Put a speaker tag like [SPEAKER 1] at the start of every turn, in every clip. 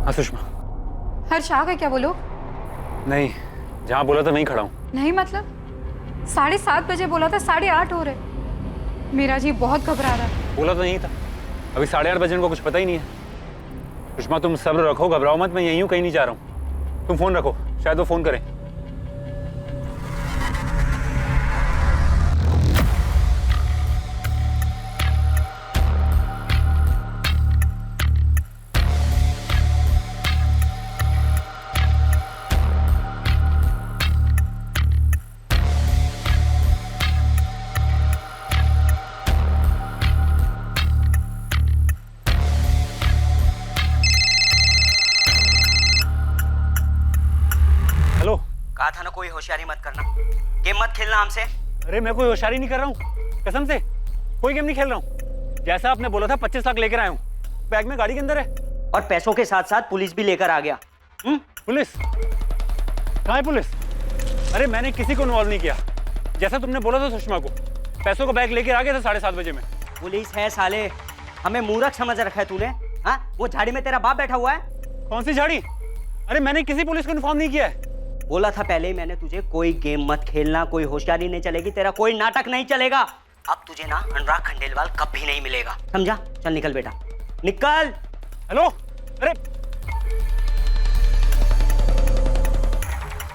[SPEAKER 1] हाँ सुषमा।
[SPEAKER 2] हर्ष आ गए क्या वो लोग?
[SPEAKER 1] नहीं, जहाँ बोला था वहीं खड़ा हूँ।
[SPEAKER 2] नहीं मतलब 7:30 बजे बोला था, 8:30 हो रहे। मेरा जी बहुत घबरा रहा है।
[SPEAKER 1] बोला तो नहीं था, अभी 8:30 बजे इनको कुछ पता ही नहीं है। सुषमा तुम सब्र रखो, घबराओ मत, मैं यहीं हूँ, कहीं नहीं जा रहा हूँ। तुम फोन रखो, शायद वो फोन करें।
[SPEAKER 3] कहा था ना कोई होशियारी मत करना, गेम मत खेलना हमसे।
[SPEAKER 1] अरे मैं कोई होशियारी नहीं कर रहा हूँ, कसम से कोई गेम नहीं खेल रहा हूँ। जैसा आपने बोला था 25 लाख लेकर आया हूँ, बैग में गाड़ी के अंदर है।
[SPEAKER 3] और पैसों के साथ साथ पुलिस भी लेकर आ गया।
[SPEAKER 1] पुलिस? कहाँ है पुलिस? अरे मैंने किसी को इन्वॉल्व नहीं किया, जैसा तुमने बोला था सुषमा को। पैसों को बैग लेकर आ गया था 7:30 बजे में।
[SPEAKER 3] पुलिस है साले, हमें मूर्ख समझ रखा है तूने। हाँ, वो झाड़ी में तेरा बाप बैठा हुआ है।
[SPEAKER 1] कौन सी झाड़ी? अरे मैंने किसी पुलिस को इन्फॉर्म नहीं किया है।
[SPEAKER 3] बोला था पहले ही मैंने तुझे, कोई गेम मत खेलना, कोई होशियारी नहीं चलेगी, तेरा कोई नाटक नहीं चलेगा। अब तुझे ना अनुराग खंडेलवाल कभी नहीं मिलेगा, समझा? चल निकल बेटा, निकल।
[SPEAKER 1] हेलो, अरे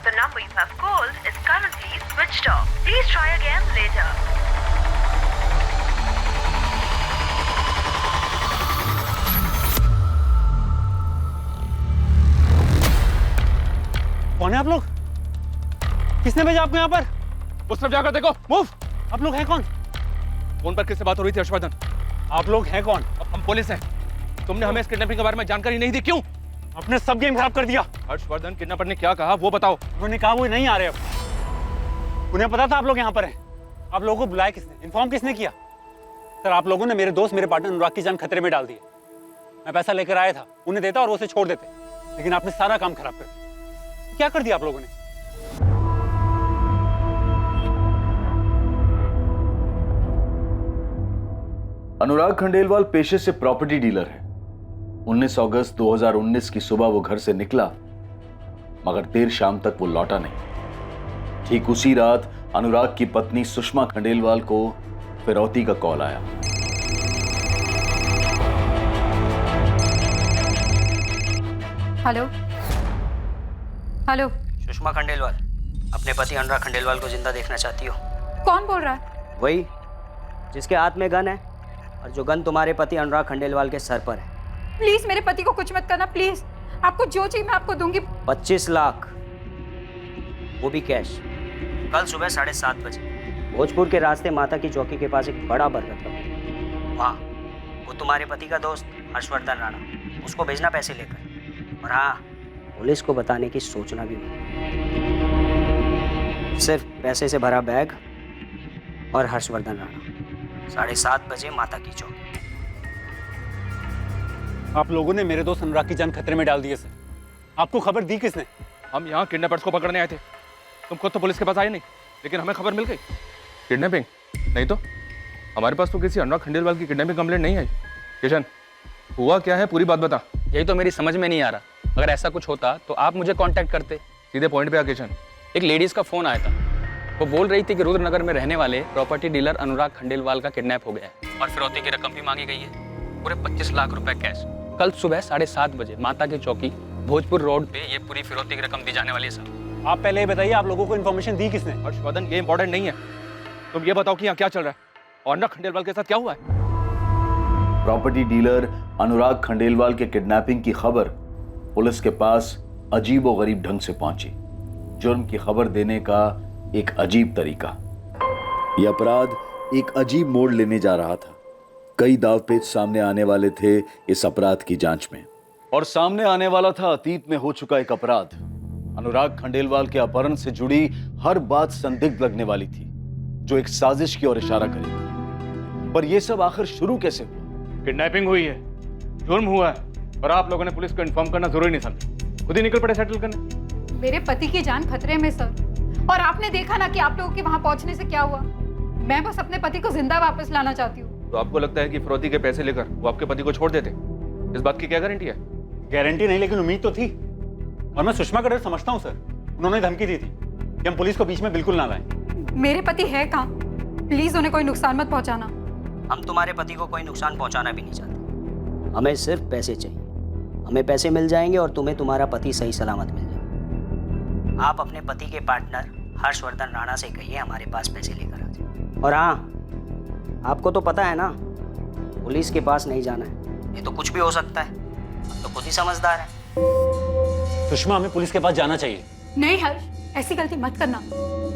[SPEAKER 4] The number you have called is currently switched off. Please try again later.
[SPEAKER 1] कौन है आप लोग? किसने भेजा आपको यहाँ पर?
[SPEAKER 5] उस तरफ जाकर देखो, मूव।
[SPEAKER 1] आप लोग हैं कौन?
[SPEAKER 5] फोन पर किससे बात हो रही थी हर्षवर्धन?
[SPEAKER 1] आप लोग हैं कौन?
[SPEAKER 5] हम पुलिस हैं। तुमने हमें इस किडनैपिंग के बारे में जानकारी नहीं दी, क्यों?
[SPEAKER 1] आपने सब गेम खराब कर दिया।
[SPEAKER 5] हर्षवर्धन, किडनैपर ने क्या कहा वो बताओ।
[SPEAKER 1] उन्होंने कहा वो नहीं आ रहे अब। उन्हें पता था आप लोग यहाँ पर हैं। आप लोगों को बुलाया किसने? इन्फॉर्म किसने किया? सर आप लोगों ने मेरे दोस्त, मेरे पार्टनर अनुराग की जान खतरे में डाल दी। मैं पैसा लेकर आया था, उन्हें देता और वो उसे छोड़ देते, लेकिन आपने सारा काम खराब कर दिया। क्या कर दिया आप लोगों ने?
[SPEAKER 6] अनुराग खंडेलवाल पेशे से प्रॉपर्टी डीलर है। 19 अगस्त 2019 की सुबह वो घर से निकला, मगर देर शाम तक वो लौटा नहीं। ठीक उसी रात अनुराग की पत्नी सुषमा खंडेलवाल को फिरौती का कॉल आया।
[SPEAKER 2] Hello hello.
[SPEAKER 3] सुषमा खंडेलवाल, अपने पति अनुराग खंडेलवाल को जिंदा देखना चाहती हो?
[SPEAKER 2] कौन बोल रहा है?
[SPEAKER 3] वही जिसके हाथ में गन है और जो गन तुम्हारे पति अनुराग खंडेलवाल के सर पर है।
[SPEAKER 2] प्लीज मेरे पति को कुछ मत करना, प्लीज। आपको जो चाहिए मैं आपको दूंगी।
[SPEAKER 3] 25 लाख, वो भी कैश। कल सुबह 7:30 बजे भोजपुर के रास्ते माता की चौकी के पास एक बड़ा बरगद का, वहाँ वो तुम्हारे पति का दोस्त हर्षवर्धन राणा, उसको भेजना पैसे लेकर। और हाँ, पुलिस को बताने की सोचना भी मत। सिर्फ पैसे से भरा बैग और हर्षवर्धन राणा, 7:30 बजे माता की चौकी।
[SPEAKER 1] आप लोगों ने मेरे दोस्त अनुराग की जान खतरे में डाल दी है सर। आपको खबर दी किसने?
[SPEAKER 5] हम यहाँ किडनैपर्स को पकड़ने आए थे। तुम खुद तो पुलिस के पास आए नहीं, लेकिन हमें खबर मिल गई। किडनैपिंग नहीं तो हमारे पास तो किसी अनुराग खंडेलवाल की किडनैपिंग कंप्लेंट नहीं आई। किशन, हुआ क्या है, पूरी बात बता।
[SPEAKER 7] यही तो मेरी समझ में नहीं आ रहा। अगर ऐसा कुछ होता तो आप मुझे कांटेक्ट करते।
[SPEAKER 5] सीधे पॉइंट पे आ किशन।
[SPEAKER 7] एक लेडीज का फोन आया था, वो बोल रही थी कि रुद्रनगर में रहने वाले प्रॉपर्टी डीलर अनुराग खंडेलवाल का किडनैप हो गया है और फिरौती की रकम भी मांगी गई है, पूरे 25 लाख रुपए कैश। कल सुबह 7:30 बजे माता की चौकी भोजपुर रोड पे ये पूरी फिरौती की रकम दी जाने वाली है सर।
[SPEAKER 1] आप पहले ये बताइए, आप लोगों को इन्फॉर्मेशन दी किसने?
[SPEAKER 5] हर्षवर्धन, ये इंपॉर्टेंट नहीं है। तुम ये बताओ कि यहाँ क्या चल रहा है और अनुराग खंडेलवाल के साथ क्या हुआ है।
[SPEAKER 6] प्रॉपर्टी डीलर अनुराग खंडेलवाल के किडनैपिंग की खबर पुलिस के पास अजीबोगरीब ढंग से पहुंची। जुर्म की खबर देने का एक अजीब तरीका। यह अपराध एक अजीब मोड़ लेने जा रहा था। कई दावपेच सामने आने वाले थे इस अपराध की जांच में, और सामने आने वाला था अतीत में हो चुका एक अपराध। अनुराग खंडेलवाल के अपहरण से जुड़ी हर बात संदिग्ध लगने वाली थी, जो एक साजिश की ओर इशारा करेगी। पर यह सब आखिर शुरू कैसे हुआ?
[SPEAKER 5] किडनैपिंग हुई है, जुर्म हुआ है, और आप लोगों ने पुलिस को इन्फॉर्म करना जरूरी नहीं समझा, खुद ही निकल पड़े सेटल करने।
[SPEAKER 2] मेरे पति की जान खतरे में सर, और आपने देखा ना कि आप लोगों के वहां पहुंचने से क्या हुआ। मैं बस अपने पति को जिंदा वापस लाना चाहती हूँ।
[SPEAKER 5] तो आपको लगता है कि फिरौती के पैसे लेकर वो आपके पति को छोड़ देते? इस बात की क्या गारंटी है?
[SPEAKER 1] गारंटी नहीं, लेकिन उम्मीद तो थी। और मैं सुषमा का डर समझता हूँ सर। उन्होंने धमकी दी थी कि हम पुलिस को बीच में बिल्कुल ना लाएं।
[SPEAKER 2] मेरे पति है कहाँ? प्लीज उन्हें कोई नुकसान मत पहुंचाना।
[SPEAKER 3] हम तुम्हारे पति को कोई नुकसान पहुंचाना भी नहीं चाहते। हमें सिर्फ पैसे चाहिए। हमें पैसे मिल जाएंगे और तुम्हें तुम्हारा पति सही सलामत मिल जाएगा। आप अपने पति के पार्टनर हर्षवर्धन राणा से कहिए हमारे पास पैसे लेकर आ जाए। और हाँ, आपको तो पता है ना, पुलिस के पास नहीं जाना है, ये तो कुछ भी हो सकता है। हम तो खुद ही समझदार है।
[SPEAKER 1] सुषमा, हमें पुलिस के पास जाना चाहिए।
[SPEAKER 2] नहीं हर्ष, ऐसी गलती मत करना।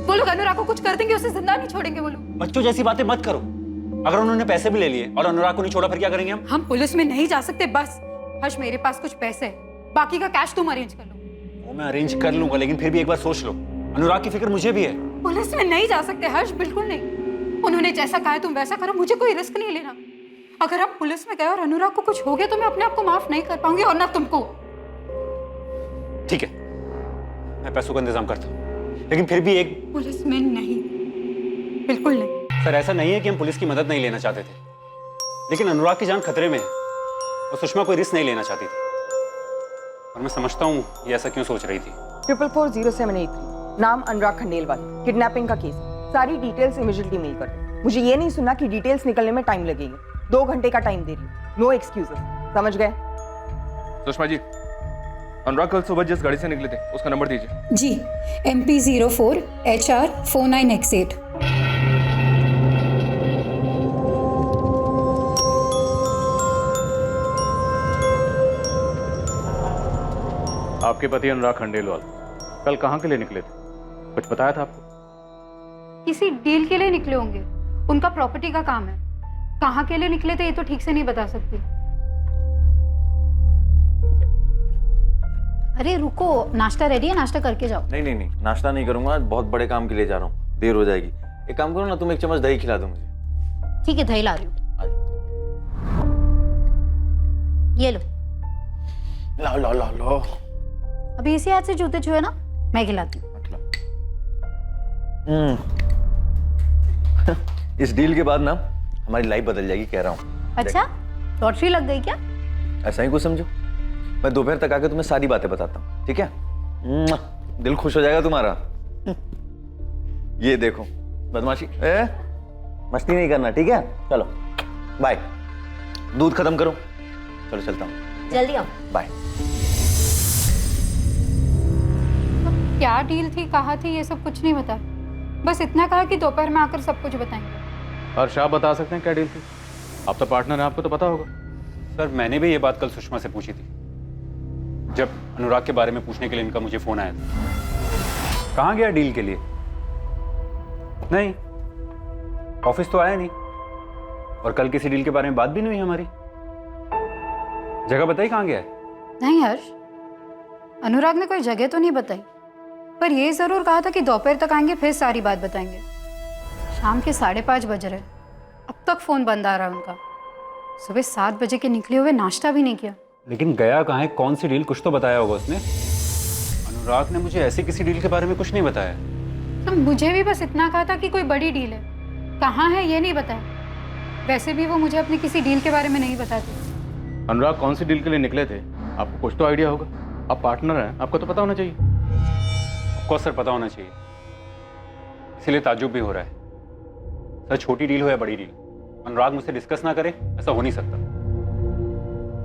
[SPEAKER 2] वो लोग अनुराग को कुछ कर देंगे, उसे जिंदा नहीं छोड़ेंगे वो लोग।
[SPEAKER 1] बच्चों जैसी बातें मत करो। अगर उन्होंने पैसे भी ले लिए और अनुराग को नहीं छोड़ा, फिर क्या करेंगे हम?
[SPEAKER 2] हम पुलिस में नहीं जा सकते बस। हर्ष, मेरे पास कुछ पैसे है, बाकी का कैश तुम अरेंज कर लो।
[SPEAKER 1] वो मैं अरेंज कर लूंगा, लेकिन फिर भी एक बार सोच लो, अनुराग की फिक्र मुझे भी है।
[SPEAKER 2] पुलिस में नहीं जा सकते हर्ष, बिल्कुल नहीं। उन्होंने जैसा कहा है तुम वैसा करो, मुझे कोई रिस्क नहीं लेना। अगर हम पुलिस में गए और अनुराग को कुछ हो गया तो मैं अपने आप को माफ नहीं कर पाऊंगी, और ना तुमको।
[SPEAKER 1] ठीक है, मैं पैसों का इंतजाम करता हूँ, लेकिन फिर भी एक।
[SPEAKER 2] पुलिस में नहीं, बिल्कुल नहीं।
[SPEAKER 1] सर, ऐसा नहीं है कि हम पुलिस की मदद नहीं लेना चाहते थे, लेकिन अनुराग की जान खतरे में है और सुषमा कोई रिस्क नहीं लेना चाहती थी। और मैं समझता हूँ ये ऐसा क्यों सोच रही थी।
[SPEAKER 8] 440783, नाम अनुराग खंडेलवाल, किडनैपिंग का केस। सारी डिटेल्स इमीडिएटली मेल कर दो। मुझे ये नहीं सुनना कि डिटेल्स निकलने में टाइम लगेगा। 2 घंटे का टाइम दे रही हूँ, नो एक्सक्यूजेस, समझ गए?
[SPEAKER 5] सुषमा जी, अनुराग कल सुबह जिस गाड़ी से निकले थे उसका नंबर दीजिए।
[SPEAKER 2] जी, MP04 HR 49X8।
[SPEAKER 6] आपके पति अनुराग खंडेलवाल कल कहाँ के लिए निकले थे? कुछ बताया था आपको?
[SPEAKER 2] किसी डील के लिए निकले होंगे, उनका प्रॉपर्टी का काम है। कहाँ के लिए निकले थे ये तो ठीक से नहीं बता सकती।
[SPEAKER 9] अरे रुको, नाश्ता रेडी है, नाश्ता करके जाओ।
[SPEAKER 10] नहीं नहीं नहीं, नाश्ता नहीं करूंगा, बहुत बड़े काम के लिए जा रहा हूँ, देर हो जाएगी। एक काम करो ना, तुम एक चम्मच दही खिला दो मुझे।
[SPEAKER 9] ठीक है, दही ला रही हूँ। ये लो।
[SPEAKER 10] लाओ लाओ लाओ लाओ।
[SPEAKER 9] अभी इसी हाथ से जूते छुए ना, मैं खिलाती हूँ।
[SPEAKER 10] इस डील के बाद ना हमारी लाइफ बदल जाएगी, कह रहा हूँ।
[SPEAKER 9] अच्छा, लॉटरी लग गई क्या?
[SPEAKER 10] ऐसा ही कुछ समझो। मैं दोपहर तक आके तुम्हें सारी बातें बताता हूँ, ठीक है? दिल खुश हो जाएगा तुम्हारा। ये देखो, बदमाशी मस्ती नहीं करना, ठीक है? चलो बाय। दूध खत्म करो, चलो चलता हूँ।
[SPEAKER 9] जल्दी आओ।
[SPEAKER 10] बाय।
[SPEAKER 2] क्या डील थी, कहा थी, ये सब कुछ नहीं बता। बस इतना कहा कि दोपहर में आकर सब कुछ बताएंगे।
[SPEAKER 6] हर्ष, आप बता सकते हैं क्या डील थी? आप तो पार्टनर हैं, आपको तो पता होगा।
[SPEAKER 1] सर, मैंने भी ये बात कल सुषमा से पूछी थी, जब अनुराग के बारे में पूछने के लिए इनका मुझे फोन आया था। कहाँ गया डील के लिए? नहीं, ऑफिस तो आया नहीं, और कल किसी डील के बारे में बात भी नहीं हुई हमारी। जगह बताई कहाँ गया है?
[SPEAKER 2] नहीं हर्ष, अनुराग ने कोई जगह तो नहीं बताई, पर ये जरूर कहा था कि दोपहर तक आएंगे, फिर सारी बात बताएंगे। शाम के 5:30 बज रहे, अब तक फोन बंद आ रहा है उनका। सुबह 7 बजे के निकले हुए नाश्ता भी नहीं किया।
[SPEAKER 1] लेकिन गया कहाँ है, कौन सी डील, कुछ तो बताया होगा उसने। अनुराग ने मुझे ऐसी किसी डील के बारे में कुछ नहीं बताया।
[SPEAKER 2] तो मुझे भी बस इतना कहा था कि कोई बड़ी डील है, कहाँ है ये नहीं बताया। वैसे भी वो मुझे अपनी किसी डील के बारे में नहीं बताती।
[SPEAKER 6] अनुराग कौन सी डील के लिए निकले थे, आपको कुछ तो आइडिया होगा। आप पार्टनर हैं, आपको तो पता होना चाहिए।
[SPEAKER 1] ऑफकोर्स सर, पता होना चाहिए, इसीलिए ताज्जुब भी हो रहा है। सर, छोटी डील हो या बड़ी डील, अनुराग मुझसे डिस्कस ना करे, ऐसा हो नहीं सकता।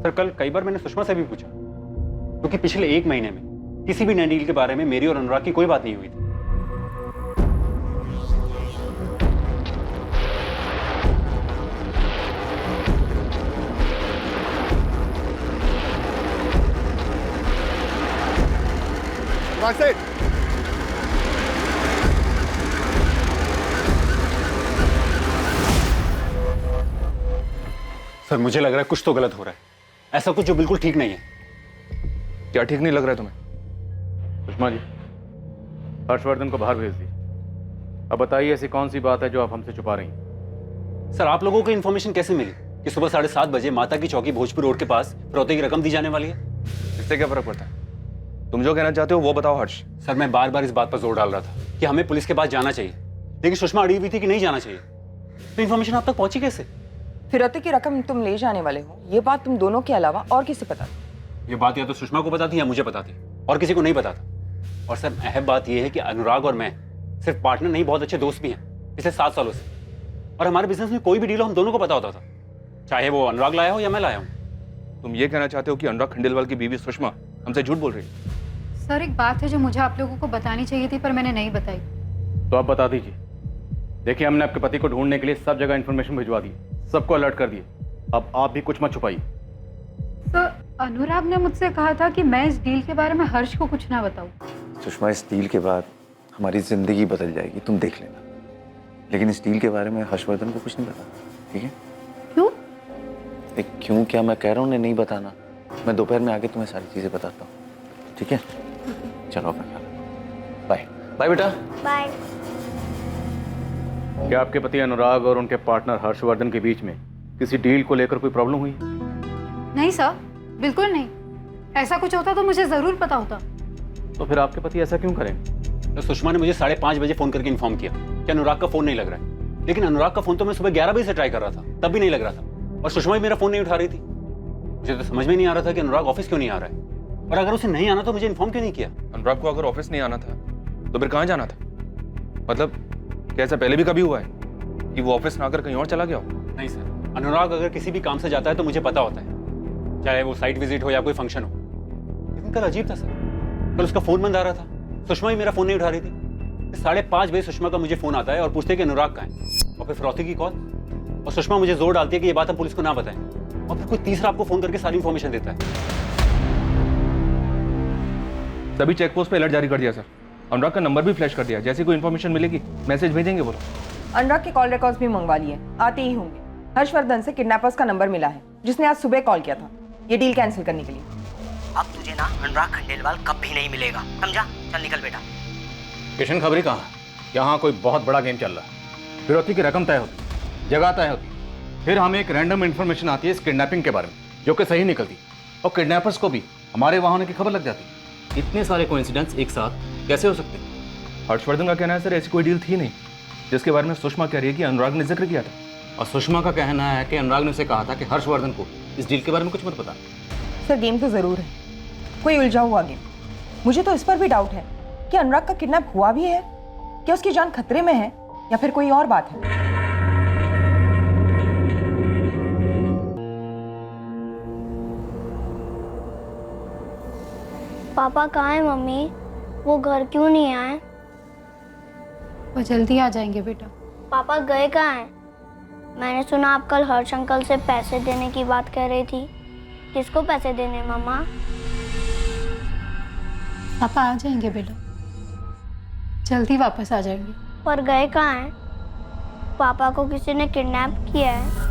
[SPEAKER 1] सर, कल कई बार मैंने सुषमा से भी पूछा, क्योंकि पिछले 1 महीने में किसी भी नई डील के बारे में मेरी और अनुराग की कोई बात नहीं हुई थी। सर, मुझे लग रहा है कुछ तो गलत हो रहा है, ऐसा कुछ जो बिल्कुल ठीक नहीं है।
[SPEAKER 5] क्या ठीक नहीं लग रहा है तुम्हें?
[SPEAKER 6] सुषमा जी, हर्षवर्धन को बाहर भेज दी। अब बताइए, ऐसी कौन सी बात है जो आप हमसे छुपा रही हैं?
[SPEAKER 1] सर, आप लोगों को इन्फॉर्मेशन कैसे मिली कि सुबह 7:30 बजे माता की चौकी भोजपुर रोड के पास फिरौती की रकम दी जाने वाली है?
[SPEAKER 5] इससे क्या फर्क पड़ता है? तुम जो कहना चाहते हो वो बताओ हर्ष।
[SPEAKER 1] सर, मैं बार बार इस बात पर जोर डाल रहा था कि हमें पुलिस के पास जाना चाहिए, लेकिन सुषमा अड़ी हुई थी कि नहीं जाना चाहिए। तो इन्फॉर्मेशन आप तक पहुंची कैसे?
[SPEAKER 8] फिरौती की रकम तुम ले जाने वाले हो, ये बात तुम दोनों के अलावा और किसे पता?
[SPEAKER 1] ये बात या तो सुषमा को बताती या मुझे बताती, और किसी को नहीं बताता। और सर अहम बात यह है कि अनुराग और मैं सिर्फ पार्टनर नहीं, बहुत अच्छे दोस्त भी हैं पिछले 7 सालों से। और हमारे बिजनेस में कोई भी डील हो हम दोनों को पता होता था, चाहे वो अनुराग लाया हो या मैं लाया हूँ।
[SPEAKER 5] तुम ये कहना चाहते हो कि अनुराग खंडेलवाल की बीवी सुषमा हमसे झूठ बोल रही है?
[SPEAKER 2] सर एक बात है जो मुझे आप लोगों को बतानी चाहिए थी पर मैंने नहीं बताई।
[SPEAKER 11] तो आप बता दीजिए। देखिए, हमने आपके पति को ढूंढने के लिए सब जगह इन्फॉर्मेशन भिजवा दी, सबको अलर्ट कर दिए। अब आप भी कुछ मत छुपाइए।
[SPEAKER 2] सर अनुराग ने मुझसे कहा था कि मैं इस डील के बारे में हर्ष को कुछ ना बताऊं।
[SPEAKER 10] सुषमा, इस डील के बाद हमारी जिंदगी बदल जाएगी, तुम देख लेना। लेकिन इस डील के बारे में हर्षवर्धन को कुछ नहीं पता, ठीक है?
[SPEAKER 2] क्यों?
[SPEAKER 10] क्यों क्या मैं कह रहा हूँ उन्हें नहीं बताना। मैं दोपहर में आके तुम्हें सारी चीजें बताता हूँ, ठीक है? चलो अपना ख्याल रखो। बाय बाय बेटा।
[SPEAKER 9] बाय।
[SPEAKER 11] क्या आपके पति अनुराग और उनके पार्टनर हर्षवर्धन के बीच में किसी डील को लेकर कोई प्रॉब्लम हुई?
[SPEAKER 2] नहीं सर, बिल्कुल नहीं। ऐसा कुछ होता तो मुझे जरूर पता होता।
[SPEAKER 11] तो फिर आपके पति ऐसा क्यों करें?
[SPEAKER 1] तो सुषमा ने मुझे 5:30 बजे फोन करके इन्फॉर्म किया कि अनुराग का फोन नहीं लग रहा है। लेकिन अनुराग का फोन तो मैं सुबह 11 बजे से ट्राई कर रहा था, तब भी नहीं लग रहा था। और सुषमा भी मेरा फोन नहीं उठा रही थी। मुझे तो समझ में नहीं आ रहा था कि अनुराग ऑफिस क्यों नहीं आ रहा है, और अगर उसे नहीं आना तो मुझे इन्फॉर्म क्यों नहीं किया?
[SPEAKER 5] अनुराग को अगर ऑफिस नहीं आना था तो फिर कहाँ जाना था? मतलब क्या ऐसा पहले भी कभी हुआ है कि वो ऑफिस ना आकर कहीं और चला गया हो?
[SPEAKER 1] नहीं सर, अनुराग अगर किसी भी काम से जाता है तो मुझे पता होता है, चाहे वो साइट विजिट हो या कोई फंक्शन हो। लेकिन कल अजीब था सर, कल उसका फोन बंद आ रहा था, सुषमा ही मेरा फोन नहीं उठा रही थी। 5:30 बजे सुषमा का मुझे फोन आता है और पूछते कि अनुराग कहाँ है, और फिर फिरौती की कॉल। और सुषमा मुझे जोर डालती है कि ये बात हम पुलिस को ना बताएं, और फिर कोई तीसरा आपको फोन करके सारी इंफॉर्मेशन देता है।
[SPEAKER 5] सभी चेक पोस्ट पे अलर्ट जारी कर दिया सर। अनुराग का नंबर भी फ्लैश कर दिया, जैसी कोई इन्फॉर्मेशन मिलेगी मैसेज भेजेंगे बोलो।
[SPEAKER 8] अनुराग के कॉल रिकॉर्ड्स भी मंगवा लिए, आते ही होंगे। हर्षवर्धन से किडनैपर्स का नंबर मिला है, जिसने आज सुबह कॉल किया था ये डील कैंसिल करने के लिए।
[SPEAKER 3] अब तुझे ना अनुराग खंडेलवाल कभी नहीं मिलेगा, समझा? चल निकल बेटा।
[SPEAKER 11] किशन खबरी कहाँ? यहाँ कोई बहुत बड़ा गेम चल रहा है। फिरौती की रकम तय होती, जगह तय होती, फिर हमें एक रैंडम इन्फॉर्मेशन आती है इस किडनैपिंग के बारे में जो कि सही निकलती, और किडनैपर्स को भी हमारे वहाँ होने की खबर लग जाती। इतने सारे कोइंसिडेंस एक साथ कैसे हो सकते?
[SPEAKER 5] हर्षवर्धन का कहना है सर ऐसी कोई डील थी नहीं, जिसके बारे में सुषमा कह रही है कि अनुराग ने जिक्र किया था।
[SPEAKER 11] और सुषमा का कहना है कि अनुराग ने उसे कहा था कि हर्षवर्धन को इस डील के बारे में कुछ मत पता।
[SPEAKER 8] सर गेम तो जरूर है, कोई उलझा हुआ गेम। मुझे तो इस पर भी डाउट है कि अनुराग का किडनैप हुआ भी है, क्या उसकी जान खतरे में है, या फिर कोई और बात है।
[SPEAKER 9] पापा कहाँ है मम्मी? वो घर क्यों नहीं आए?
[SPEAKER 2] वो जल्दी आ जाएंगे बेटा।
[SPEAKER 9] पापा गए कहाँ हैं? मैंने सुना आप कल हर्ष अंकल से पैसे देने की बात कह रही थी। किसको पैसे देने मम्मा?
[SPEAKER 2] पापा आ जाएंगे बेटा, जल्दी वापस आ जाएंगे।
[SPEAKER 9] पर गए कहाँ हैं? पापा को किसी ने किडनैप किया है।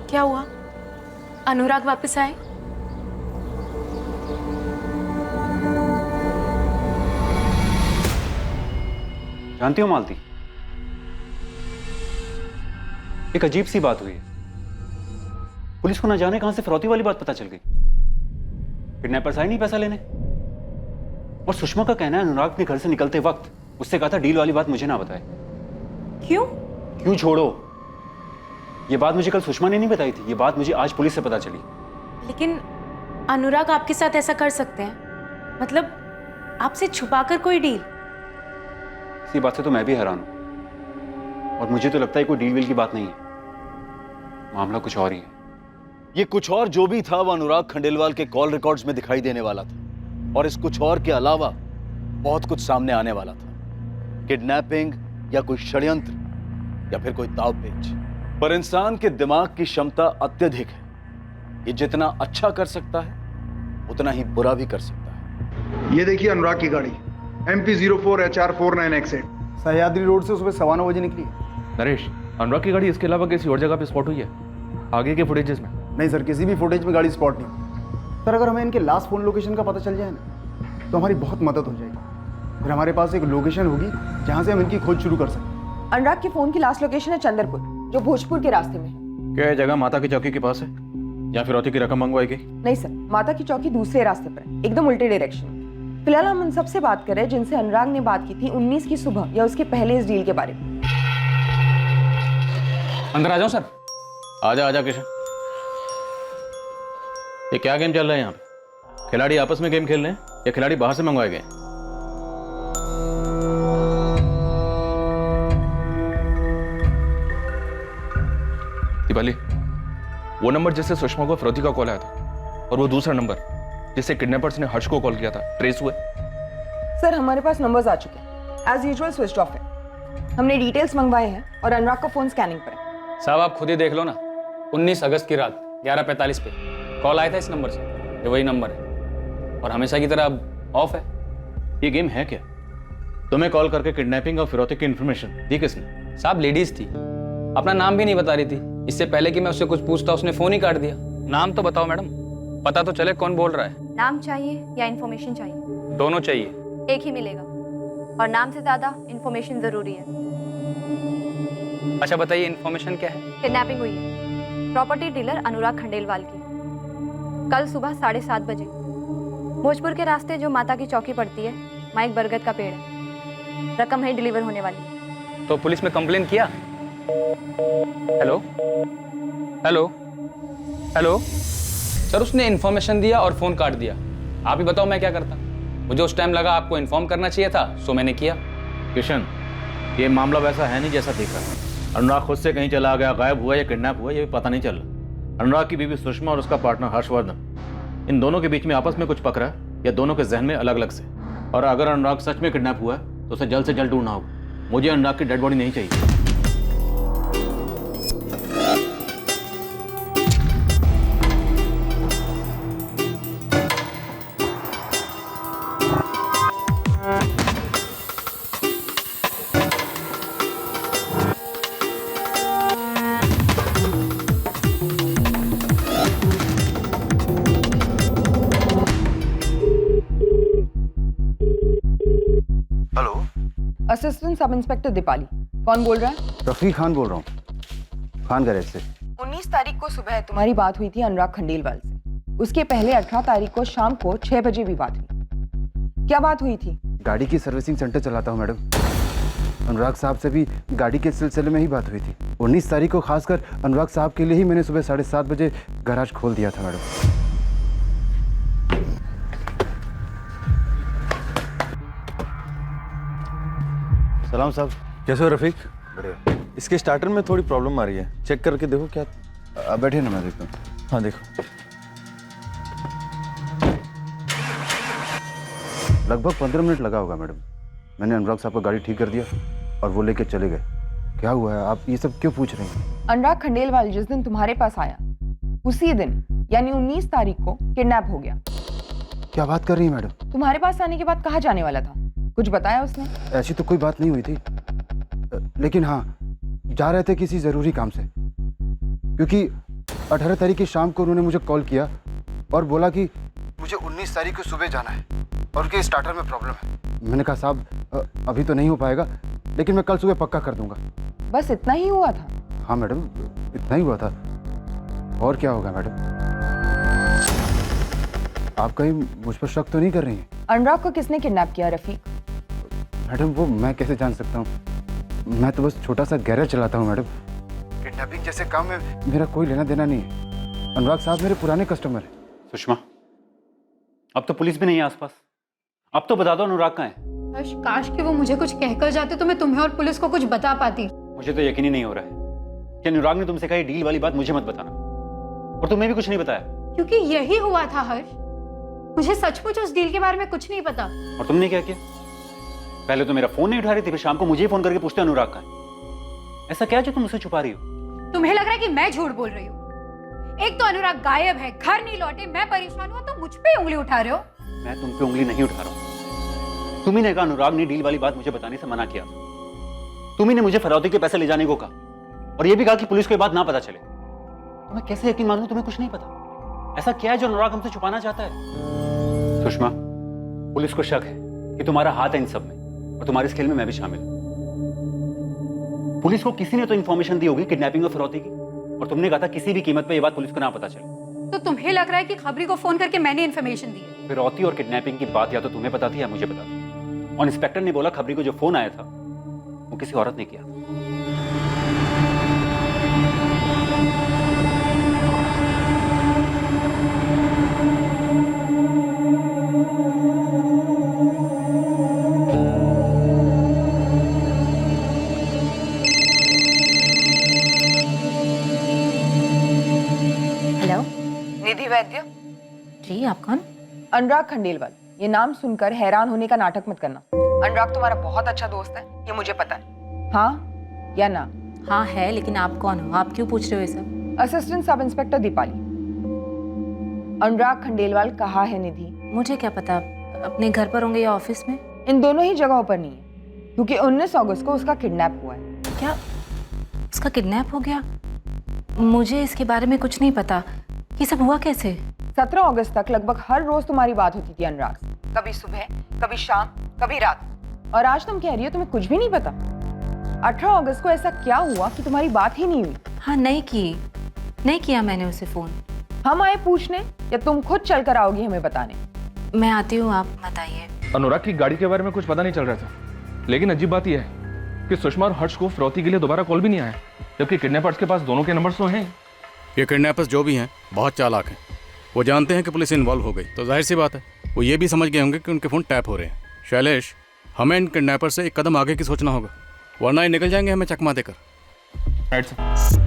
[SPEAKER 12] क्या हुआ? अनुराग वापस आए?
[SPEAKER 1] जानती हो मालती, एक अजीब सी बात हुई है। पुलिस को ना जाने कहां से फिरौती वाली बात पता चल गई। किडनैपर्स आए नहीं पैसा लेने, और सुषमा का कहना है अनुराग ने घर से निकलते वक्त उससे कहा था डील वाली बात मुझे ना बताए।
[SPEAKER 12] क्यों?
[SPEAKER 1] क्यों छोड़ो, ये बात मुझे कल सुषमा ने नहीं बताई थी, ये बात मुझे आज पुलिस से पता चली।
[SPEAKER 12] लेकिन अनुराग आपके साथ ऐसा कर सकते हैं? मतलब आपसे छुपाकर कोई डील?
[SPEAKER 1] इसी बात से तो मैं भी हैरान हूं, और मुझे तो लगता है कोई डील वील की बात नहीं है, मामला कुछ और ही है।
[SPEAKER 6] ये कुछ और जो भी था वो अनुराग खंडेलवाल के कॉल रिकॉर्ड्स में दिखाई देने वाला था, और इस कुछ और के अलावा बहुत कुछ सामने आने वाला था। किडनैपिंग या कोई षड्यंत्र या फिर कोई दावपेच। पर इंसान के दिमाग की क्षमता अत्यधिक है, ये जितना अच्छा कर सकता है उतना ही बुरा भी कर सकता है।
[SPEAKER 13] ये देखिए अनुराग की गाड़ी MP 04HR49X8 सह्याद्री रोड से सुबह 9:15 बजे निकली है।
[SPEAKER 5] नरेश, अनुराग की गाड़ी इसके अलावा किसी और जगह पे स्पॉट हुई है आगे के फुटेजेस में?
[SPEAKER 13] नहीं सर, किसी भी फुटेज में गाड़ी स्पॉट नहीं। सर अगर हमें इनके लास्ट फोन लोकेशन का पता चल जाए ना तो हमारी बहुत मदद हो जाएगी। फिर हमारे पास एक लोकेशन होगी जहां से हम इनकी खोज शुरू कर सकते हैं।
[SPEAKER 8] अनुराग के फोन की लास्ट लोकेशन है चंदरपुर, जो भोजपुर के रास्ते में है।
[SPEAKER 11] क्या ये जगह माता की चौकी के पास है या फिरौती की रकम मंगवाई गई?
[SPEAKER 8] नहीं सर, माता की चौकी दूसरे रास्ते पर है, एकदम उल्टे डायरेक्शन में। फिलहाल हम उन सबसे बात कर रहे हैं जिनसे अनुराग ने बात की थी 19 की सुबह या उसके पहले इस डील के बारे में।
[SPEAKER 7] अंदर आ जाओ सर।
[SPEAKER 11] आजा आजा किशन। ये क्या गेम चल रहा है यहाँ पे? खिलाड़ी आपस में गेम खेल रहे हैं या खिलाड़ी बाहर से मंगवाए गए हैं?
[SPEAKER 5] दीपाली, वो नंबर जिससे सुषमा को फिरौती का कॉल आया था और वो दूसरा नंबर जिससे किडनैपर्स ने हर्ष को कॉल किया था, ट्रेस हुए?
[SPEAKER 8] सर हमारे पास नंबर्स आ चुके हैं, एज यूजुअल स्विच ऑफ है। हमने डिटेल्स मंगवाए हैं और अनुराग का फोन स्कैनिंग पर है।
[SPEAKER 7] साहब आप खुद ही देख लो ना, 19 अगस्त की रात 11:45 पे कॉल आया था इस नंबर से। ये वही नंबर है और हमेशा की तरह अब ऑफ है।
[SPEAKER 11] ये गेम है क्या? तुम्हें कॉल करके किडनैपिंग और फिरौती की इंफॉर्मेशन दी किसने?
[SPEAKER 7] साहब लेडीज थी, अपना नाम भी नहीं बता रही थी। इससे पहले कि मैं उससे कुछ पूछता उसने फोन ही काट दिया। नाम तो बताओ मैडम, पता तो चले कौन बोल रहा है।
[SPEAKER 14] नाम चाहिए या इन्फॉर्मेशन चाहिए?
[SPEAKER 7] दोनों चाहिए।
[SPEAKER 14] एक ही मिलेगा और नाम से ज्यादा इन्फॉर्मेशन जरूरी है।
[SPEAKER 7] अच्छा बताइए इन्फॉर्मेशन क्या है?
[SPEAKER 14] किडनैपिंग हुई है प्रॉपर्टी डीलर अनुराग खंडेलवाल की कल सुबह 7:30 बजे। भोजपुर के रास्ते जो माता की चौकी पड़ती है वहाँ एक बरगद का पेड़ है, रकम है डिलीवर होने वाली।
[SPEAKER 7] तो पुलिस में कंप्लेन किया? हेलो हेलो हेलो सर, उसने इन्फॉर्मेशन दिया और फोन काट दिया। आप ही बताओ मैं क्या करता? मुझे उस टाइम लगा आपको इन्फॉर्म करना चाहिए था, सो मैंने किया।
[SPEAKER 11] किशन, ये मामला वैसा है नहीं जैसा दिख रहा है। अनुराग खुद से कहीं चला गया, गायब हुआ या किडनैप हुआ, ये भी पता नहीं चल रहा। अनुराग की बीवी सुषमा और उसका पार्टनर हर्षवर्धन, इन दोनों के बीच में आपस में कुछ पकड़ा है या दोनों के जहन में अलग अलग से? और अगर अनुराग सच में किडनैप हुआ है तो उसे जल्द से जल्द ढूंढना होगा। मुझे अनुराग की डेड बॉडी नहीं चाहिए।
[SPEAKER 8] Assistant sub inspector Deepali. कौन बोल रहा है?
[SPEAKER 13] रफीक खान बोल रहा हूँ, खान गैरेज से।
[SPEAKER 8] 19 तारीख को सुबह तुम्हारी बात हुई थी अनुराग खंडेलवाल से। उसके पहले 18 तारीख को शाम को 6 बजे भी बात हुई। क्या बात हुई थी?
[SPEAKER 13] गाड़ी की सर्विसिंग सेंटर चलाता हूँ मैडम। अनुराग साहब से भी गाड़ी के सिलसिले में ही बात हुई थी। 19 तारीख को खासकर अनुराग साहब के लिए ही मैंने सुबह 7:30 बजे गैराज खोल दिया था मैडम।
[SPEAKER 10] सलाम साहब। कैसे हो रफीक?
[SPEAKER 13] बढ़िया।
[SPEAKER 10] इसके स्टार्टर में थोड़ी प्रॉब्लम आ रही है, चेक करके देखो क्या।
[SPEAKER 13] बैठे ना, मैं देखता हूँ।
[SPEAKER 10] हाँ देखो।
[SPEAKER 13] लगभग 15 मिनट लगा होगा मैडम। मैंने अनुराग साहब का गाड़ी ठीक कर दिया और वो लेके चले गए। क्या हुआ है, आप ये सब क्यों पूछ रही हैं?
[SPEAKER 8] अनुराग खंडेलवाल जिस दिन तुम्हारे पास आया उसी दिन यानी 19 तारीख को किडनैप हो गया।
[SPEAKER 13] क्या बात कर रही हैं मैडम?
[SPEAKER 8] तुम्हारे पास आने के बाद कहाँ जाने वाला था? कुछ बताया उसने?
[SPEAKER 13] ऐसी तो कोई बात नहीं हुई थी, लेकिन हाँ जा रहे थे किसी ज़रूरी काम से, क्योंकि 18 तारीख की शाम को उन्होंने मुझे कॉल किया और बोला कि मुझे 19 तारीख को सुबह जाना है और उनके स्टार्टर में प्रॉब्लम है। मैंने कहा साहब अभी तो नहीं हो पाएगा, लेकिन मैं कल सुबह पक्का कर दूंगा।
[SPEAKER 8] बस इतना ही हुआ था?
[SPEAKER 13] हाँ मैडम, इतना ही हुआ था। और क्या होगा मैडम? आप कहीं मुझ पर शक तो नहीं कर रही हैं?
[SPEAKER 8] अनुराग को किसने किडनैप किया रफीक?
[SPEAKER 13] मैडम वो मैं कैसे जान सकता हूँ? मैं तो बस छोटा सा गैरेज चलाता हूँ मैडम। किडनैपिंग जैसे काम में मेरा कोई लेना देना नहीं है। अनुराग साहब मेरे पुराने कस्टमर हैं।
[SPEAKER 1] सुषमा, अब तो पुलिस भी नहीं है आसपास। अब तो बता दो अनुराग कहाँ है?
[SPEAKER 2] हर्ष, काश कि वो मुझे कुछ कहकर जाते तो मैं तुम्हें और पुलिस को कुछ बता पाती।
[SPEAKER 1] मुझे तो यकीन ही नहीं हो रहा है कि अनुराग ने तुमसे कही डील वाली बात मुझे मत बताना, और तुम्हें भी कुछ नहीं बताया।
[SPEAKER 2] क्योंकि यही हुआ था हर्ष, मुझे सचमुच उस डील के बारे में कुछ नहीं पता।
[SPEAKER 1] और तुमने क्या किया? पहले तो मेरा फोन नहीं उठा रही थी, फिर शाम को मुझे फोन करके पूछते अनुराग का है। ऐसा क्या जो तुम मुझसे छुपा रही हो?
[SPEAKER 2] तुम्हें लग रहा है कि मैं झूठ बोल रही हूँ? एक तो अनुराग गायब है, घर नहीं लौटे, मैं परेशान हुआ तो मुझ पे उंगली उठा रहे हो।
[SPEAKER 1] मैं तुम पे उंगली नहीं उठा रहा हूँ। तुम्ही ने कहा अनुराग ने डील वाली बात मुझे बताने से मना किया। तुम्ही ने मुझे फिरौती के पैसे ले जाने को कहा और ये भी कहा कि पुलिस को ये बात ना पता चले। तो मैं कैसे यकीन मानूं तुम्हें कुछ नहीं पता? ऐसा क्या है जो अनुराग हमसे छुपाना चाहता है? सुषमा, पुलिस को शक है कि तुम्हारा हाथ है इन सब में और तुम्हारे इस खेल में मैं भी शामिल हूं। पुलिस को किसी ने तो इंफॉर्मेशन दी होगी किडनैपिंग और फिरौती की, और तुमने कहा था किसी भी कीमत पे ये बात पुलिस को ना पता चले।
[SPEAKER 2] तो तुम्हें लग रहा है कि खबरी को फोन करके मैंने इन्फॉर्मेशन दी है?
[SPEAKER 1] फिरौती और किडनैपिंग की बात या तो तुम्हें पता थी या मुझे पता थी। और इंस्पेक्टर ने बोला खबरी को जो फोन आया था वो किसी औरत ने किया।
[SPEAKER 12] हेलो
[SPEAKER 8] निधि वैद्य।
[SPEAKER 12] जी, आप कौन?
[SPEAKER 8] अनुराग खंडेलवाल। ये नाम सुनकर हैरान होने का नाटक मत करना। अनुराग तुम्हारा बहुत अच्छा दोस्त है, ये मुझे पता है। हाँ या ना?
[SPEAKER 12] हाँ है, लेकिन आप कौन हो? आप क्यों पूछ रहे हो ये सब?
[SPEAKER 8] Assistant sub inspector Deepali. अनुराग खंडेलवाल कहाँ है निधि?
[SPEAKER 12] मुझे क्या पता, अपने घर पर होंगे या ऑफिस में?
[SPEAKER 8] इन दोनों ही जगहों पर नहीं है, क्योंकि 19 अगस्त को उसका किडनैप हुआ है।
[SPEAKER 12] क्या उसका किडनैप हो गया? मुझे इसके बारे में कुछ नहीं पता। ये सब हुआ कैसे?
[SPEAKER 8] 17 अगस्त तक लगभग हर रोज तुम्हारी बात होती थी अनुराग से। कभी सुबह, कभी शाम, कभी रात। और आज तुम कह रही हो तुम्हें कुछ भी नहीं पता। 18 अगस्त को ऐसा क्या हुआ कि तुम्हारी बात ही नहीं हुई?
[SPEAKER 12] हाँ, नहीं किया मैंने उसे फोन।
[SPEAKER 8] हम आए पूछने या तुम खुद चल कर आओगी हमें बताने?
[SPEAKER 12] मैं आती हूँ, आप बताइए।
[SPEAKER 5] अनुराग की गाड़ी के बारे में कुछ पता नहीं चल रहा था, लेकिन अजीब बात यह है कि सुषमा और हर्ष को फिरौती के लिए दोबारा कॉल भी नहीं आया, जबकि किडनैपर्स के पास दोनों के नंबर्स तो हैं।
[SPEAKER 11] ये किडनैपर्स जो भी हैं बहुत चालाक हैं। वो जानते हैं कि पुलिस इन्वॉल्व हो गई, तो जाहिर सी बात है वो ये भी समझ गए होंगे कि उनके फ़ोन टैप हो रहे हैं। शैलेश, हमें इन किडनैपर से एक कदम आगे की सोचना होगा, वरना ये निकल जाएंगे हमें चकमा देकर।
[SPEAKER 5] Right sir.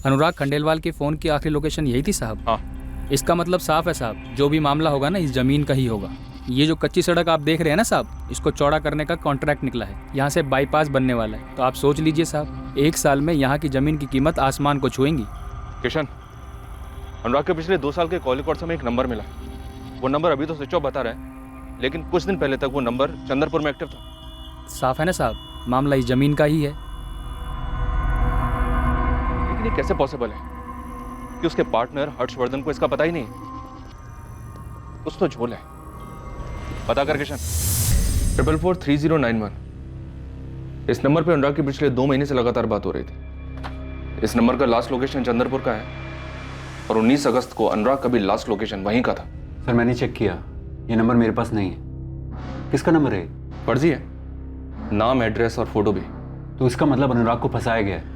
[SPEAKER 7] अनुराग खंडेलवाल के फ़ोन की आखिरी लोकेशन यही थी साहब?
[SPEAKER 5] हाँ।
[SPEAKER 7] इसका मतलब साफ है साहब, जो भी मामला होगा ना इस ज़मीन का ही होगा। ये जो कच्ची सड़क आप देख रहे हैं ना साहब, इसको चौड़ा करने का कॉन्ट्रैक्ट निकला है। यहाँ से बाईपास बनने वाला है, तो आप सोच लीजिए साहब, 1 साल में यहाँ की ज़मीन की कीमत आसमान को छुएंगी।
[SPEAKER 5] किशन, अनुराग के पिछले 2 साल के कॉल रिकॉर्ड से हमें एक नंबर मिला। वो नंबर अभी तो स्विच ऑफ बता रहा है, लेकिन कुछ दिन पहले तक वो नंबर चंद्रपुर में एक्टिव था।
[SPEAKER 7] साफ है ना साहब, मामला इस ज़मीन का ही है।
[SPEAKER 5] लेकिन ये कैसे पॉसिबल है कि उसके पार्टनर हर्षवर्धन को इसका पता ही नहीं? कुछ तो झोल है। पता कर किशन। 443091। इस नंबर पे अनुराग की पिछले 2 महीने से लगातार बात हो रही थी। इस नंबर का लास्ट लोकेशन चंद्रपुर का है और 19 अगस्त को अनुराग का भी लास्ट लोकेशन वहीं का था।
[SPEAKER 1] सर मैंने चेक किया, ये नंबर मेरे पास नहीं है। किसका नंबर है?
[SPEAKER 5] फर्जी है, नाम, एड्रेस और फोटो भी।
[SPEAKER 1] तो इसका मतलब अनुराग को फंसाया गया है,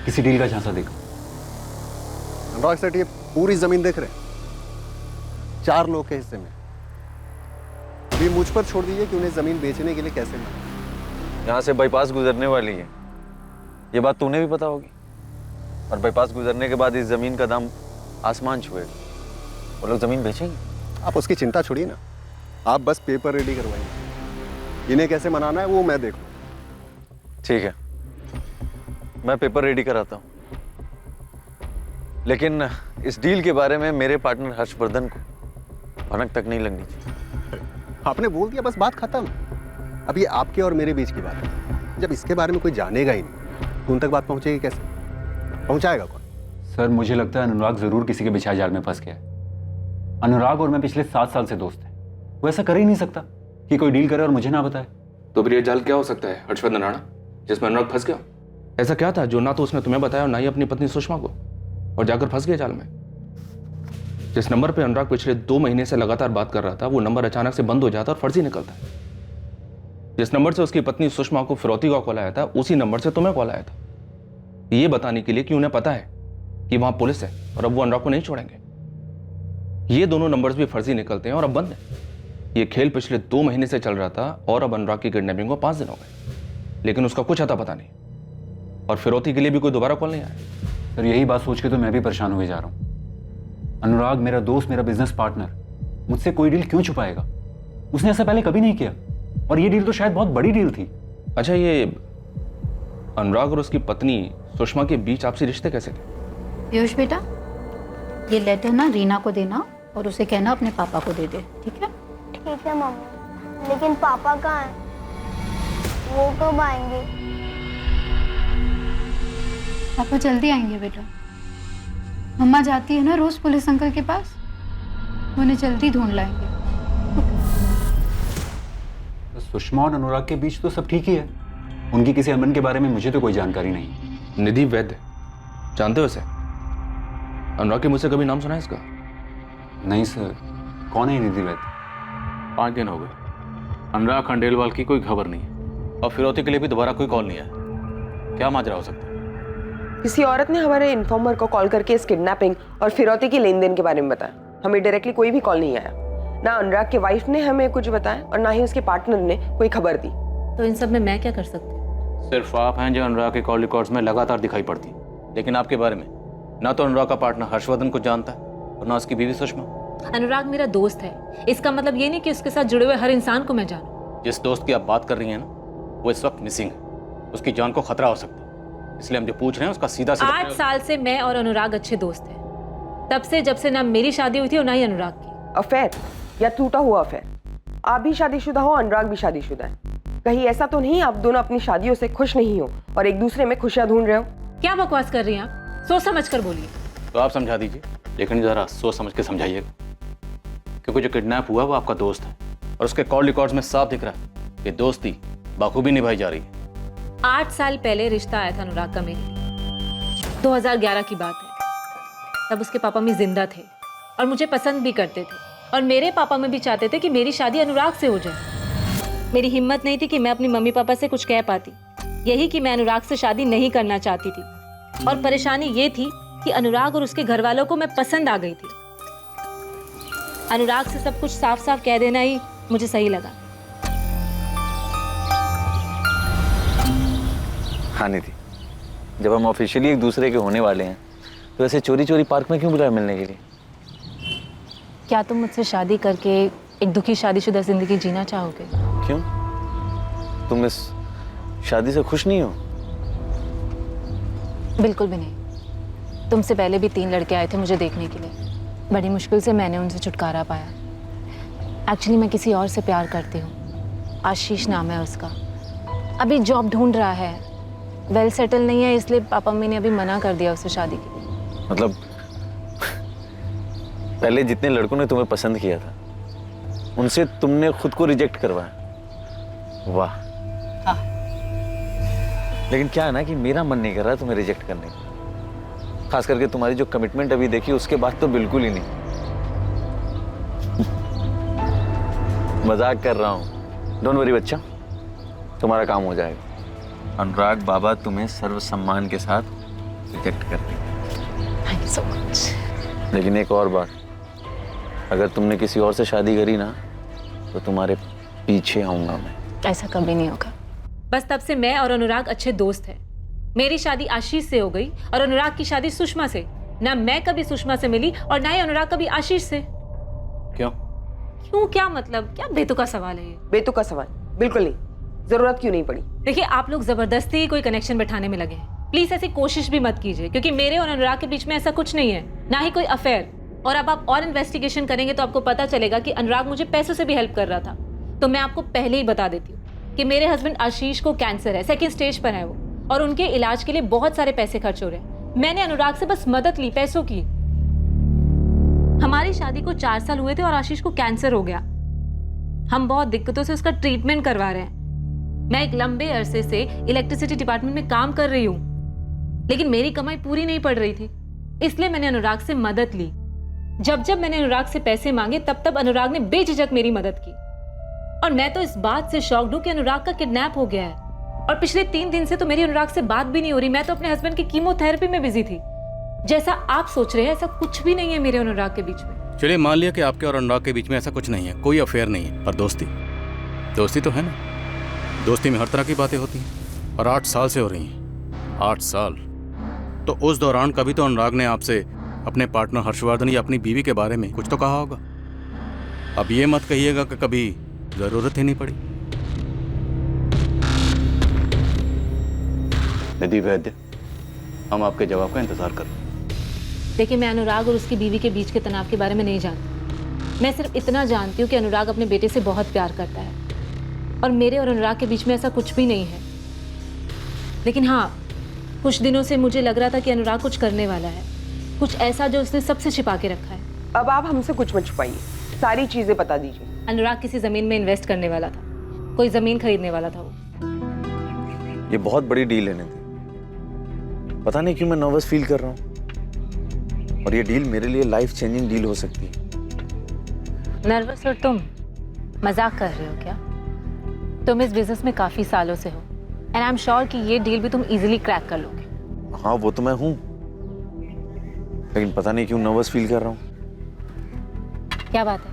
[SPEAKER 1] किसी डील का झांसा देकर।
[SPEAKER 15] अनुराग सेठ ये पूरी जमीन देख रहे हैं, 4 लोग के हिस्से में। ये मुझ पर छोड़ दीजिए कि उन्हें जमीन बेचने के लिए कैसे मिला।
[SPEAKER 10] यहाँ से बाईपास गुजरने वाली है, ये बात तूने भी पता होगी। और बाईपास गुजरने के बाद इस जमीन का दाम आसमान छुएगा। वो लोग जमीन बेचेंगे।
[SPEAKER 15] आप उसकी चिंता छोड़िए ना, आप बस पेपर रेडी करवाइए। इन्हें कैसे मनाना है वो मैं देखूं।
[SPEAKER 10] ठीक है, मैं पेपर रेडी कराता हूँ, लेकिन इस डील के बारे में मेरे पार्टनर हर्षवर्धन को भनक तक नहीं लगनी चाहिए।
[SPEAKER 15] आपने बोल दिया, बस बात खत्म। अब ये आपके और मेरे बीच की बात है। जब इसके बारे में कोई जानेगा ही नहीं तो उन तक बात पहुंचेगी कैसे? पहुंचाएगा कौन?
[SPEAKER 1] सर मुझे लगता है अनुराग जरूर किसी के बिछाए जाल में फंस गया है। अनुराग और मैं पिछले 7 साल से दोस्त हैं। वो ऐसा कर ही नहीं सकता कि कोई डील करे और मुझे ना बताए।
[SPEAKER 5] तो फिर ये जाल क्या हो सकता है हर्षवर्धन राणा, जिसमें अनुराग फंस गया? ऐसा क्या था जो ना तो उसने तुम्हें बताया और ना ही अपनी पत्नी सुषमा को, और जाकर फंस गया जाल में? जिस नंबर पे अनुराग पिछले 2 महीने से लगातार बात कर रहा था, वो नंबर अचानक से बंद हो जाता और फर्जी निकलता है। जिस नंबर से उसकी पत्नी सुषमा को फिरौती का कॉल आया था, उसी नंबर से तुम्हें कॉल आया था, ये बताने के लिए कि उन्हें पता है कि वहां पुलिस है और अब वो अनुराग को नहीं छोड़ेंगे। ये दोनों नंबर्स भी फर्जी निकलते हैं और अब बंद है। ये खेल पिछले 2 महीने से चल रहा था और अब अनुराग की किडनैपिंग को 5 दिन हो गए, लेकिन उसका कुछ अता पता नहीं और फिरौती के लिए भी कोई दोबारा कॉल नहीं आया।
[SPEAKER 1] सर यही बात सोच के तो मैं भी परेशान हुए जा रहा हूँ। अनुराग मेरा दोस्त, मेरा बिजनेस पार्टनर, मुझसे कोई डील क्यों छुपाएगा? उसने ऐसा पहले कभी नहीं किया और ये डील तो शायद बहुत बड़ी डील थी।
[SPEAKER 5] अच्छा, ये अनुराग और उसकी पत्नी सुषमा के बीच आपसी रिश्ते कैसे थे?
[SPEAKER 2] पीयूष बेटा, ये लेटर ना रीना को देना और उसे कहना अपने पापा को दे दे, ठीक है?
[SPEAKER 9] ठीक है मम्मी, लेकिन पापा कहाँ हैं? वो कब आएंगे?
[SPEAKER 2] पापा जल्दी आएंगे बेटा। मम्मा जाती है ना रोज पुलिस अंकल के पास, उन्हें जल्दी ढूंढ लाएंगे।
[SPEAKER 1] सुषमा और अनुराग के बीच तो सब ठीक ही है। उनकी किसी अमन के बारे में मुझे तो कोई जानकारी नहीं।
[SPEAKER 5] निधि वैद्य, जानते हो इसे? अनुराग के मुझसे कभी नाम सुना है इसका?
[SPEAKER 1] नहीं सर, कौन है निधि वैद्य?
[SPEAKER 11] 5 दिन हो गए, अनुराग खंडेलवाल की कोई खबर नहीं है और फिरौती के लिए भी दोबारा कोई कॉल नहीं आया। क्या माजरा हो सकता है?
[SPEAKER 8] किसी औरत ने हमारे इन्फॉर्मर को कॉल करके इस किडनैपिंग और फिरौती की लेन देन के बारे में बताया। हमें डायरेक्टली कोई भी कॉल नहीं आया। ना अनुराग के वाइफ ने हमें कुछ बताया और ना ही उसके पार्टनर ने कोई खबर दी।
[SPEAKER 12] तो इन सब में मैं क्या कर सकती हूँ?
[SPEAKER 11] सिर्फ आप हैं जो अनुराग के कॉल रिकॉर्ड्स में लगातार दिखाई पड़ती, लेकिन आपके बारे में ना तो अनुराग का पार्टनर हर्षवर्धन को जानता है और ना उसकी बीवी सुषमा।
[SPEAKER 12] अनुराग मेरा दोस्त है, इसका मतलब ये नहीं कि उसके साथ जुड़े हुए हर इंसान को मैं जानूं।
[SPEAKER 11] जिस दोस्त की आप बात कर रही हैं ना, वो इस वक्त मिसिंग है। उसकी जान को खतरा हो सकता है, इसलिए हम जो पूछ रहे हैं उसका सीधा
[SPEAKER 12] 8 साल से मैं और अनुराग अच्छे दोस्त हैं, तब से जब से ना मेरी शादी हुई थी और ना ही अनुराग की।
[SPEAKER 8] अफेयर या टूटा हुआ अफेयर? आप भी शादीशुदा हो, अनुराग भी शादीशुदा है। कहीं ऐसा तो नहीं आप दोनों अपनी शादियों से खुश नहीं हो और एक दूसरे में खुशियां ढूंढ रहे हो?
[SPEAKER 12] क्या बकवास कर रही हैं आप? सोच समझ कर बोलिए।
[SPEAKER 11] तो आप समझा दीजिए, लेकिन जरा सोच समझ के समझाइएगा, क्योंकि जो किडनैप हुआ वो आपका दोस्त है और उसके कॉल रिकॉर्ड्स में साफ दिख रहा है कि दोस्ती बाखूबी निभाई जा रही है।
[SPEAKER 12] 8 साल पहले रिश्ता आया था अनुराग का मेरे लिए। 2011 की बात है। तब उसके पापा भी जिंदा थे और मुझे पसंद भी करते थे और मेरे पापा में भी चाहते थे कि मेरी शादी अनुराग से हो जाए। मेरी हिम्मत नहीं थी कि मैं अपनी मम्मी पापा से कुछ कह पाती, यही कि मैं अनुराग से शादी नहीं करना चाहती थी। और परेशानी ये थी कि अनुराग और उसके घर वालों को मैं पसंद आ गई थी। अनुराग से सब कुछ साफ साफ कह देना ही मुझे सही लगा।
[SPEAKER 10] हाँ निधि, जब हम ऑफिशियली एक दूसरे के होने वाले हैं तो ऐसे चोरी चोरी पार्क में क्यों बुलाया मिलने के लिए?
[SPEAKER 12] क्या तुम मुझसे शादी करके एक दुखी शादीशुदा जिंदगी जीना चाहोगे?
[SPEAKER 10] क्यों? तुम इस शादी से खुश नहीं हो?
[SPEAKER 12] बिल्कुल भी नहीं। तुमसे पहले भी 3 लड़के आए थे मुझे देखने के लिए। बड़ी मुश्किल से मैंने उनसे छुटकारा पाया। एक्चुअली मैं किसी और से प्यार करती हूँ। आशीष नाम है उसका। अभी जॉब ढूंढ रहा है, वेल सेटल नहीं है, इसलिए पापा मम्मी ने अभी मना कर दिया उसे शादी के लिए।
[SPEAKER 10] मतलब पहले जितने लड़कों ने तुम्हें पसंद किया था उनसे तुमने खुद को रिजेक्ट करवाया। वाह।
[SPEAKER 12] हाँ।
[SPEAKER 10] लेकिन क्या है ना कि मेरा मन नहीं कर रहा तुम्हें रिजेक्ट करने का। खास करके तुम्हारी जो कमिटमेंट अभी देखी उसके बाद तो बिल्कुल ही नहीं। मजाक कर रहा हूँ, डोंट वरी बच्चा, तुम्हारा काम हो जाएगा। अनुराग बाबा तुम्हें सर्व सम्मान के साथ रिजेक्ट कर देंगे।
[SPEAKER 12] Thank you so much.
[SPEAKER 10] लेकिन एक और बात, अगर तुमने किसी और से शादी करी ना तो तुम्हारे पीछे आऊंगा मैं।
[SPEAKER 12] ऐसा कभी नहीं होगा। बस तब से मैं और अनुराग अच्छे दोस्त हैं। मेरी शादी आशीष से हो गई और अनुराग की शादी सुषमा से। ना मैं कभी सुषमा से मिली और ना ही अनुराग कभी आशीष से।
[SPEAKER 11] क्यों?
[SPEAKER 12] क्यों क्या मतलब? क्या बेतुका सवाल है ये?
[SPEAKER 8] बेतुका सवाल बिल्कुल नहीं। जरूरत क्यों नहीं पड़ी?
[SPEAKER 12] देखिए, आप लोग जबरदस्ती कोई कनेक्शन बैठाने में लगे हैं। प्लीज ऐसी कोशिश भी मत कीजिए, क्योंकि मेरे और अनुराग के बीच में ऐसा कुछ नहीं है, ना ही कोई अफेयर। और अब आप और इन्वेस्टिगेशन करेंगे तो आपको पता चलेगा कि अनुराग मुझे पैसों से भी हेल्प कर रहा था। तो मैं आपको पहले ही बता देती हूँ कि मेरे हस्बैंड आशीष को कैंसर है, 2nd स्टेज पर है वो, और उनके इलाज के लिए बहुत सारे पैसे खर्च हो रहे हैं। मैंने अनुराग से बस मदद ली, पैसों की। हमारी शादी को 4 साल हुए थे और आशीष को कैंसर हो गया। हम बहुत दिक्कतों से उसका ट्रीटमेंट करवा रहे हैं। मैं एक लंबे अरसे से इलेक्ट्रिसिटी डिपार्टमेंट में काम कर रही हूँ, लेकिन मेरी कमाई पूरी नहीं पड़ रही थी, इसलिए मैंने अनुराग से मदद ली। जब जब मैंने अनुराग से पैसे मांगे तब तब अनुराग ने बेझिझक मेरी मदद की। और मैं तो इस बात से शॉक्ड हूँ कि अनुराग का किडनैप हो गया है। और पिछले 3 दिन से तो मेरी अनुराग से बात भी नहीं हो रही। मैं तो अपने हस्बैंड की कीमोथेरेपी में बिजी थी। जैसा आप सोच रहे हैं ऐसा कुछ भी नहीं है मेरे और अनुराग के बीच में।
[SPEAKER 11] चलिए मान लिया कि आपके और अनुराग के बीच में ऐसा कुछ नहीं है, कोई अफेयर नहीं है, पर दोस्ती तो है ना। दोस्ती में हर तरह की बातें होती हैं और 8 साल से हो रही हैं। 8 साल तो उस दौरान कभी तो अनुराग ने आपसे अपने पार्टनर हर्षवर्धन या अपनी बीवी के बारे में कुछ तो कहा होगा। अब ये मत कहिएगा कि कभी जरूरत ही नहीं पड़ी।
[SPEAKER 16] निधि वैद्य, हम आपके जवाब का इंतजार कर रहे हैं।
[SPEAKER 12] देखिए, मैं अनुराग और उसकी बीवी के बीच के तनाव के बारे में नहीं जानती। मैं सिर्फ इतना जानती हूँ कि अनुराग अपने बेटे से बहुत प्यार करता है और मेरे और अनुराग के बीच में ऐसा कुछ भी नहीं है। लेकिन हाँ, कुछ दिनों से मुझे लग रहा था कि अनुराग कुछ करने वाला है, कुछ ऐसा जो उसने सबसे छिपा के रखा है।
[SPEAKER 8] अब आप हमसे कुछ मत छुपाइए, सारी चीजें बता दीजिए।
[SPEAKER 12] अनुराग किसी जमीन में इन्वेस्ट करने वाला था, कोई जमीन खरीदने वाला था वो।
[SPEAKER 10] ये बहुत बड़ी डील है निधि। पता नहीं क्यों मैं नर्वस फील कर रहा हूँ, और ये डील मेरे लिए लाइफ चेंजिंग डील हो सकती है।
[SPEAKER 12] नर्वस और तुम मजाक कर रहे हो क्या? तुम इस बिजनेस में काफी सालों से हो एंड आई एम श्योर कि ये डील भी तुम इजीली क्रैक कर लोगे।
[SPEAKER 10] हाँ वो तो मैं हूँ, लेकिन पता नहीं क्यों नर्वस फील कर रहा हूँ।
[SPEAKER 12] क्या बात है?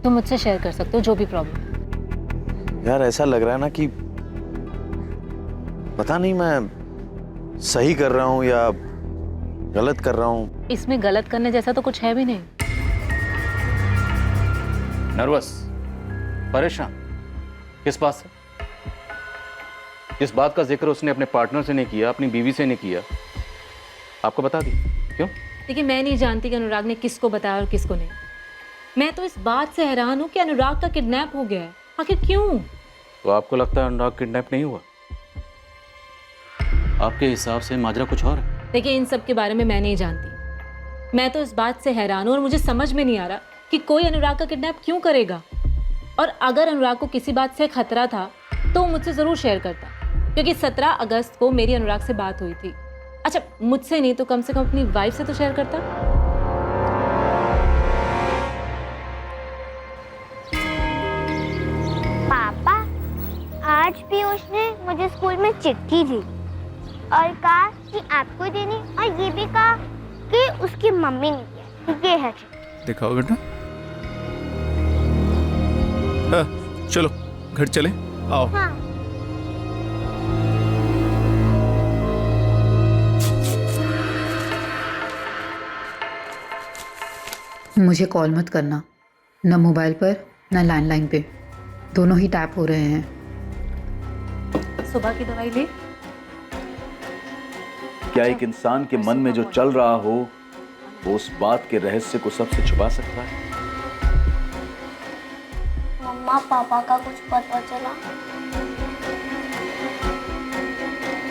[SPEAKER 12] तुम मुझसे शेयर कर सकते हो जो भी प्रॉब्लम।
[SPEAKER 10] यार ऐसा लग रहा है ना कि पता नहीं मैं सही कर रहा हूँ या गलत कर रहा हूँ।
[SPEAKER 12] इसमें गलत करने जैसा तो कुछ है भी नहीं।
[SPEAKER 11] नर्वस, परेशान किस बात से? जिस बात का जिक्र उसने अपने पार्टनर से नहीं किया, अपनी बीवी से नहीं किया, आपको बता दी। क्यों?
[SPEAKER 12] देखिए, मैं नहीं जानती कि अनुराग ने किसको बताया और किसको नहीं। मैं तो इस बात से हैरान हूँ कि अनुराग का किडनैप हो गया है। आखिर क्यों?
[SPEAKER 11] तो आपको लगता है अनुराग किडनैप नहीं हुआ? आपके हिसाब से माजरा कुछ और है।
[SPEAKER 12] देखिए, इन सब के बारे में मैं नहीं जानती। मैं तो इस बात से हैरान हूँ और मुझे समझ में नहीं आ रहा कि कोई अनुराग का किडनैप क्यों करेगा। और अगर अनुराग को किसी बात से खतरा था तो वो मुझसे ज़रूर शेयर करता, क्योंकि 17 अगस्त को मेरी अनुराग से बात हुई थी। अच्छा, मुझसे नहीं तो कम से कम अपनी वाइफ से तो शेयर करता।
[SPEAKER 9] पापा, आज भी उसने मुझे स्कूल में चिट्ठी दी और कहा कि आपको देनी, और ये भी कहा कि उसकी मम्मी ने दिया। ये है
[SPEAKER 5] दिखाओ बेटा। चलो घर चले, आओ।
[SPEAKER 9] हाँ।
[SPEAKER 2] मुझे कॉल मत करना, न मोबाइल पर न लैंडलाइन पे, दोनों ही टैप हो रहे हैं।
[SPEAKER 12] सुबह की दवाई ले।
[SPEAKER 6] क्या एक इंसान के मन में जो चल रहा हो वो उस बात के रहस्य को सबसे छुपा सकता है?
[SPEAKER 9] मम्मा, पापा का कुछ पता चला?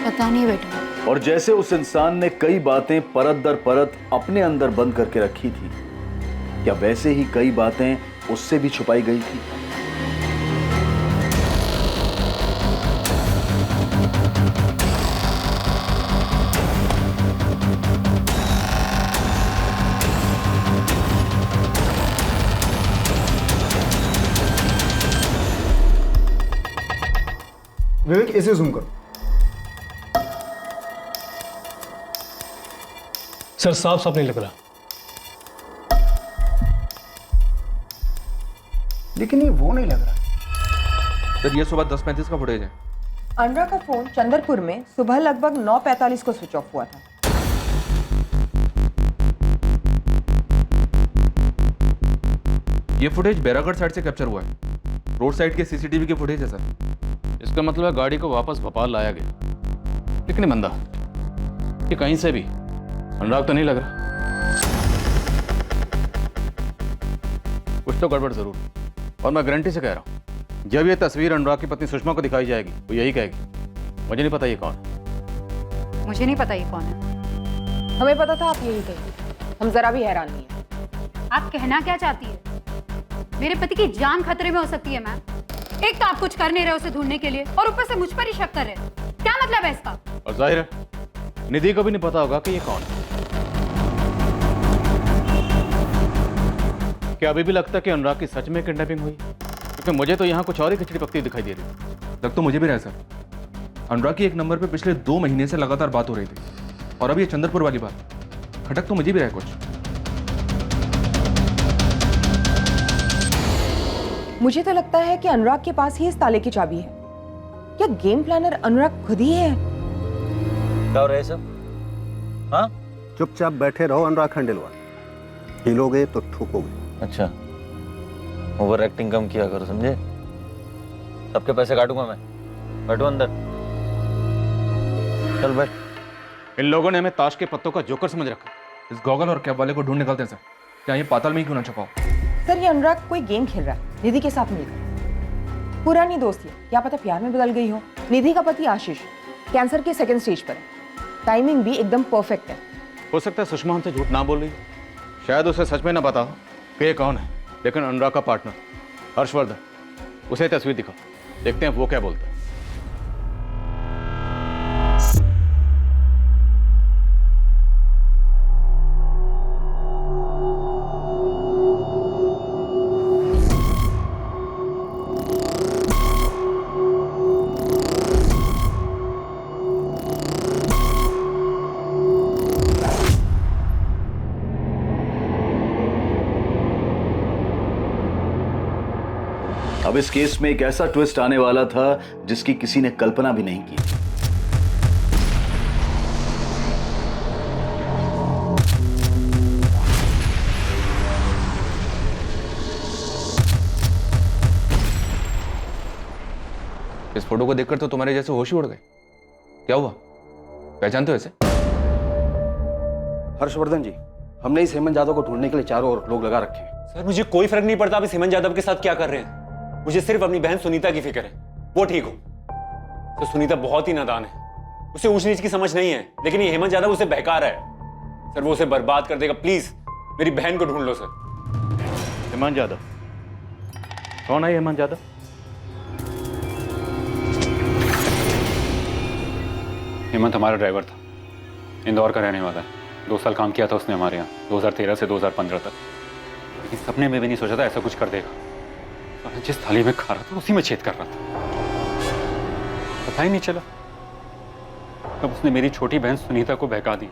[SPEAKER 2] पता नहीं बेटा।
[SPEAKER 6] और जैसे उस इंसान ने कई बातें परत दर परत अपने अंदर बंद करके रखी थी, क्या वैसे ही कई बातें उससे भी छुपाई गई थी?
[SPEAKER 13] विवेक, इसे जूम करो।
[SPEAKER 17] सर साफ साफ नहीं लग रहा।
[SPEAKER 13] लेकिन ये वो नहीं लग रहा।
[SPEAKER 5] सर ये सुबह 10:35 का फुटेज है।
[SPEAKER 8] अनुराग का फोन चंदरपुर में सुबह लगभग 9:45 को स्विच ऑफ हुआ था।
[SPEAKER 5] ये फुटेज बैरागढ़ साइड से कैप्चर हुआ है। रोड साइड के सीसीटीवी की फुटेज है सर।
[SPEAKER 11] इसका मतलब है गाड़ी को वापस भोपाल लाया गया। लेकिन बंदा ये कहीं से भी अनुराग तो नहीं लग रहा। कुछ तो गड़बड़ जरूर, और मैं गारंटी से कह रहा हूं, जब ये तस्वीर अनुराग की पत्नी सुषमा को दिखाई जाएगी वो यही कहेगी, मुझे नहीं पता ये कौन है।
[SPEAKER 2] मुझे नहीं पता ये कौन है।
[SPEAKER 8] हमें पता था आप यही कहेंगे, हम जरा भी हैरान नहीं है।
[SPEAKER 2] आप कहना क्या चाहती है? मेरे पति की जान खतरे में हो सकती है मैम। एक तो आप कुछ कर नहीं रहे उसे ढूंढने के लिए, और ऊपर से मुझ पर ही शक कर रहे हैं। क्या मतलब है इसका?
[SPEAKER 11] और जाहिर है निधि को भी नहीं पता होगा कि ये कौन है। क्या अभी भी लगता है कि अनुराग की सच में किडनैपिंग हुई? क्योंकि मुझे तो यहाँ कुछ और ही खिचड़ी पकती दिखाई दे रही है।
[SPEAKER 5] लग तो मुझे भी रहा है सर। अनुराग की एक नंबर पे पिछले 2 महीने से लगातार बात हो रही थी, और अब ये चंद्रपुर वाली बात, खटक तो मुझे भी रहा है कुछ।
[SPEAKER 8] मुझे तो लगता है कि अनुराग के पास ही इस ताले की चाबी है। क्या गेम प्लानर अनुराग खुद ही है?
[SPEAKER 10] क्या हो रहा है सब? हाँ,
[SPEAKER 15] चुपचाप बैठे रहो अनुराग खंडेलवाल, हिलोगे तो ठोकोगे।
[SPEAKER 10] अच्छा, ओवर एक्टिंग कम किया करो, समझे? सबके पैसे काटूंगा मैं। बैठो अंदर, चल बैठ।
[SPEAKER 11] इन लोगों ने हमें ताश के पत्तों का जोकर समझ रखा।
[SPEAKER 5] इस गॉगल और कैप वाले को ढूंढ निकलते हैं सर। क्या ये पाताल में ही क्यों ना छुपाओ?
[SPEAKER 8] सर, ये अनुराग कोई गेम खेल रहा है निधि के साथ मिलकर। पुरानी दोस्ती है, क्या पता प्यार में बदल गई हो। निधि का पति आशीष कैंसर के 2nd स्टेज पर है। टाइमिंग भी एकदम परफेक्ट है।
[SPEAKER 11] हो सकता है सुषमा हमसे झूठ ना बोल रही हो, शायद उसे सच में ना पता हो कि ये कौन है। लेकिन अनुराग का पार्टनर हर्षवर्धन, उसे तस्वीर दिखाओ, देखते हैं वो क्या बोलता है।
[SPEAKER 6] अब इस केस में एक ऐसा ट्विस्ट आने वाला था जिसकी किसी ने कल्पना भी नहीं की।
[SPEAKER 5] इस फोटो को देखकर तो तुम्हारे जैसे होश ही उड़ गए। क्या हुआ, पहचानते हो इसे?
[SPEAKER 13] हर्षवर्धन जी, हमने इस हेमंत यादव को ढूंढने के लिए चारों ओर लोग लगा रखे हैं।
[SPEAKER 1] सर मुझे कोई फर्क नहीं पड़ता आप इस हेमंत यादव के साथ क्या कर रहे हैं। मुझे सिर्फ अपनी बहन सुनीता की फिक्र है, वो ठीक हो। तो सुनीता बहुत ही नादान है, उसे ऊंच नीच की समझ नहीं है, लेकिन ये हेमंत यादव उसे बहका रहा है। सर वो उसे बर्बाद कर देगा। प्लीज मेरी बहन को ढूंढ लो सर।
[SPEAKER 11] हेमंत यादव कौन है? हेमंत यादव
[SPEAKER 1] हेमंत हमारा ड्राइवर था, इंदौर का रहने वाला है। 2 साल काम किया था उसने हमारे यहाँ, 2013 से 2015 तक। लेकिन सपने में भी नहीं सोचा था ऐसा कुछ कर देगा। और जिस थाली में खा रहा था उसी में छेद कर रहा था, पता ही नहीं चला। तब उसने मेरी छोटी बहन सुनीता को बहका दी।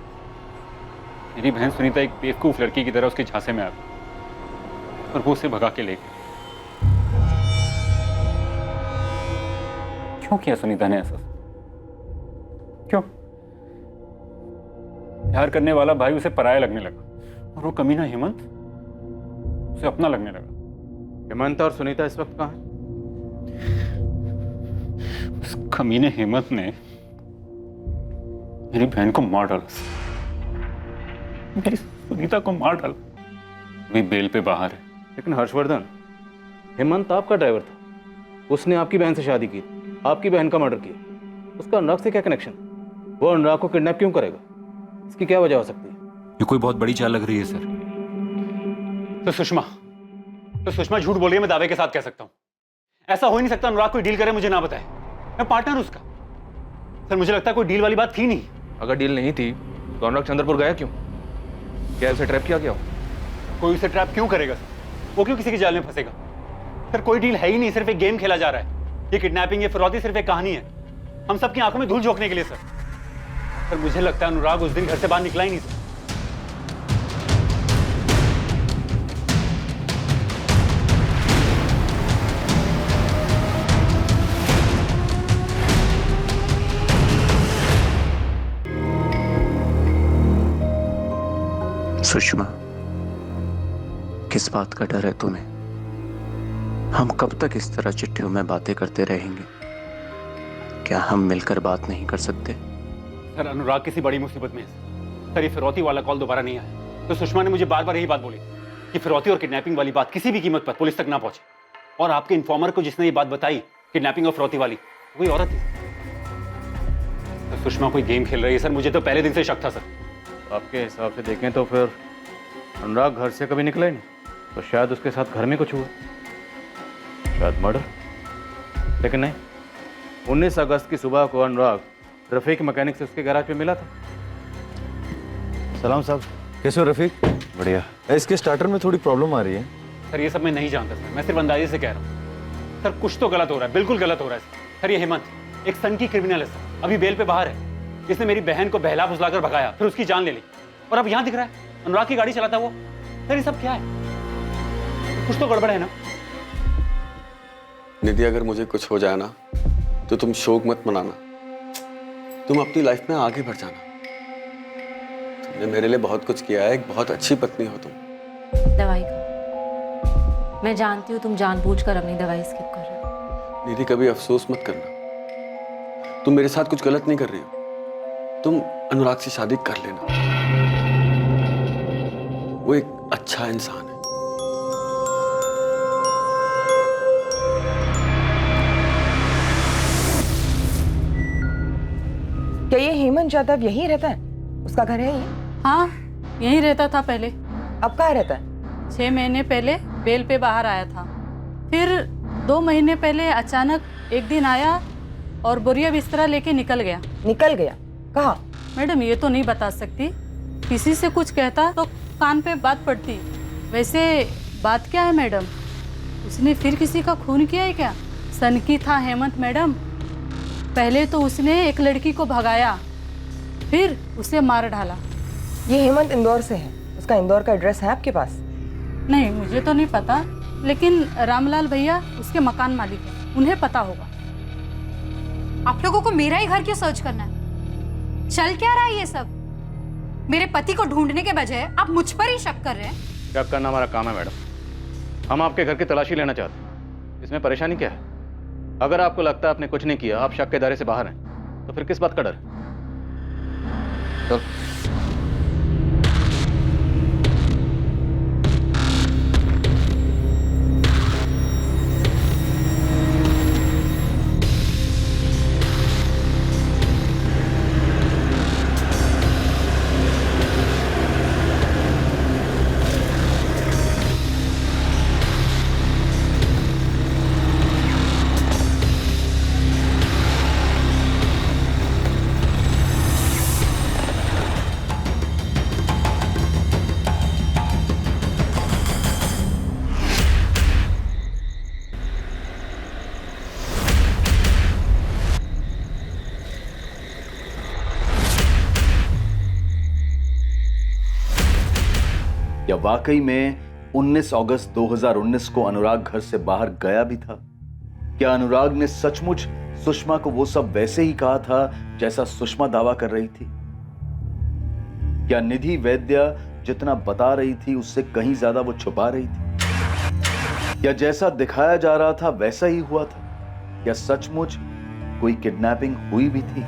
[SPEAKER 1] मेरी बहन सुनीता एक बेवकूफ लड़की की तरह उसके झांसे में आ गई और वो उसे भगा के ले गई। क्यों किया सुनीता ने ऐसा? क्यों? प्यार करने वाला भाई उसे पराया लगने लगा और वो कमीना हेमंत उसे अपना लगने लगा।
[SPEAKER 11] हेमंत और सुनीता इस वक्त कहाँ हैं?
[SPEAKER 1] उस कमीने हेमंत ने मेरी बहन को मार डाला, मेरी सुनीता को मार डाला। अभी बेल पे बाहर है।
[SPEAKER 11] लेकिन हर्षवर्धन, हेमंत आपका ड्राइवर था, उसने आपकी बहन से शादी की, आपकी बहन का मर्डर किया। उसका अनुराग से क्या कनेक्शन? वो अनुराग को किडनैप क्यों करेगा? इसकी क्या वजह हो सकती है?
[SPEAKER 1] ये कोई बहुत बड़ी चाल लग रही है सर। तो सुषमा झूठ बोल रही है, मैं दावे के साथ कह सकता हूं। ऐसा हो ही नहीं सकता अनुराग कोई डील करे मुझे ना बताए। मैं पार्टनर हूं उसका। सर मुझे लगता है कोई डील वाली बात थी नहीं।
[SPEAKER 5] अगर डील नहीं थी तो अनुराग चंद्रपुर गया क्यों? क्या उसे ट्रैप किया गया हो?
[SPEAKER 1] कोई उसे ट्रैप क्यों करेगा सर? वो क्यों किसी के जाल में फंसेगा? सर कोई डील है ही नहीं, सिर्फ एक गेम खेला जा रहा है। ये किडनैपिंग, ये फिरौती सिर्फ एक कहानी है, हम सबकी आंखों में धूल झोंकने के लिए। सर मुझे लगता है अनुराग उस दिन घर से बाहर निकला ही नहीं सर।
[SPEAKER 18] सुषमा, किस बात का डर है तुम्हें? हम कब तक इस तरह चिट्ठियों में बातें करते रहेंगे? क्या हम मिलकर बात नहीं कर सकते?
[SPEAKER 1] सर अनुराग किसी बड़ी मुसीबत में है सर। ये फिरौती वाला कॉल दोबारा नहीं आया तो सुषमा ने मुझे बार बार यही बात बोली कि फिरौती और किडनैपिंग वाली बात किसी भी कीमत पर पुलिस तक ना पहुंचे। और आपके इन्फॉर्मर को जिसने ये बात बताई किडनैपिंग और फिरौती वाली, वही औरत थी। तो सुषमा कोई गेम खेल रही है सर, मुझे तो पहले दिन से शक था सर।
[SPEAKER 11] आपके हिसाब से देखें तो फिर अनुराग घर से कभी निकला ही नहीं, तो शायद उसके साथ घर में कुछ हुआ, शायद मर्डर। लेकिन नहीं, 19 अगस्त की सुबह को अनुराग रफीक मैकेनिक से उसके गैराज पे मिला था।
[SPEAKER 10] सलाम साहब, कैसे हो रफीक? बढ़िया। इसके स्टार्टर में थोड़ी प्रॉब्लम आ रही है।
[SPEAKER 1] सर ये सब मैं नहीं जानता सर, मैं सिर्फ अंदाजे से कह रहा हूँ। सर कुछ तो गलत हो रहा है, बिल्कुल गलत हो रहा है सर। ये हेमंत एक सन की क्रिमिनल है सर, अभी बेल पे बाहर है। इसने मेरी बहन को बहला फुसलाकर भगाया, फिर उसकी जान ले ली, और अब यहाँ दिख रहा है अनुराग की गाड़ी चलाता वो। सर ये सब क्या है? कुछ तो गड़बड़ है ना।
[SPEAKER 19] निधि, अगर मुझे कुछ हो जाए ना तो तुम शोक मत मनाना, तुम अपनी लाइफ में आगे बढ़ जाना। तुमने मेरे लिए बहुत कुछ किया है, एक बहुत अच्छी पत्नी हो तुम।
[SPEAKER 12] दवाई खाओ। मैं जानती हूँ तुम जानबूझकर अपनी दवाई स्किप कर रहे हो।
[SPEAKER 19] निधि, कभी अफसोस मत करना, तुम मेरे साथ कुछ गलत नहीं कर रही हो। तुम अनुराग से शादी कर लेना, वो एक अच्छा इंसान है।
[SPEAKER 8] क्या ये हेमंत यादव यहीं रहता है? उसका घर है ये?
[SPEAKER 20] हाँ, यहीं रहता था पहले।
[SPEAKER 8] अब कहाँ रहता है?
[SPEAKER 20] 6 महीने पहले बेल पे बाहर आया था, फिर 2 महीने पहले अचानक एक दिन आया और बोरिया बिस्तरा लेके निकल गया।
[SPEAKER 8] निकल गया? कहाँ?
[SPEAKER 20] मैडम ये तो नहीं बता सकती, किसी से कुछ कहता तो कान पे बात पड़ती। वैसे बात क्या है मैडम, उसने फिर किसी का खून किया है क्या? सनकी था हेमंत मैडम। पहले तो उसने एक लड़की को भगाया, फिर उसे मार डाला।
[SPEAKER 8] ये हेमंत इंदौर से है, उसका इंदौर का एड्रेस है आपके पास?
[SPEAKER 20] नहीं, मुझे तो नहीं पता, लेकिन रामलाल भैया उसके मकान मालिक हैं, उन्हें पता होगा।
[SPEAKER 2] आप लोगों को मेरा ही घर क्यों सर्च करना है? चल क्या रहा है ये सब? मेरे पति को ढूंढने के बजाय आप मुझ पर ही शक कर रहे हैं।
[SPEAKER 11] शक करना हमारा काम है मैडम, हम आपके घर की तलाशी लेना चाहते हैं। इसमें परेशानी क्या है? अगर आपको लगता है आपने कुछ नहीं किया, आप शक के दायरे से बाहर हैं, तो फिर किस बात का डर है? चलो।
[SPEAKER 6] या वाकई में 19 अगस्त 2019 को अनुराग घर से बाहर गया भी था? क्या अनुराग ने सचमुच सुषमा को वो सब वैसे ही कहा था जैसा सुषमा दावा कर रही थी? क्या निधि वैद्य जितना बता रही थी उससे कहीं ज्यादा वो छुपा रही थी? या जैसा दिखाया जा रहा था वैसा ही हुआ था? या सचमुच कोई किडनैपिंग हुई भी थी?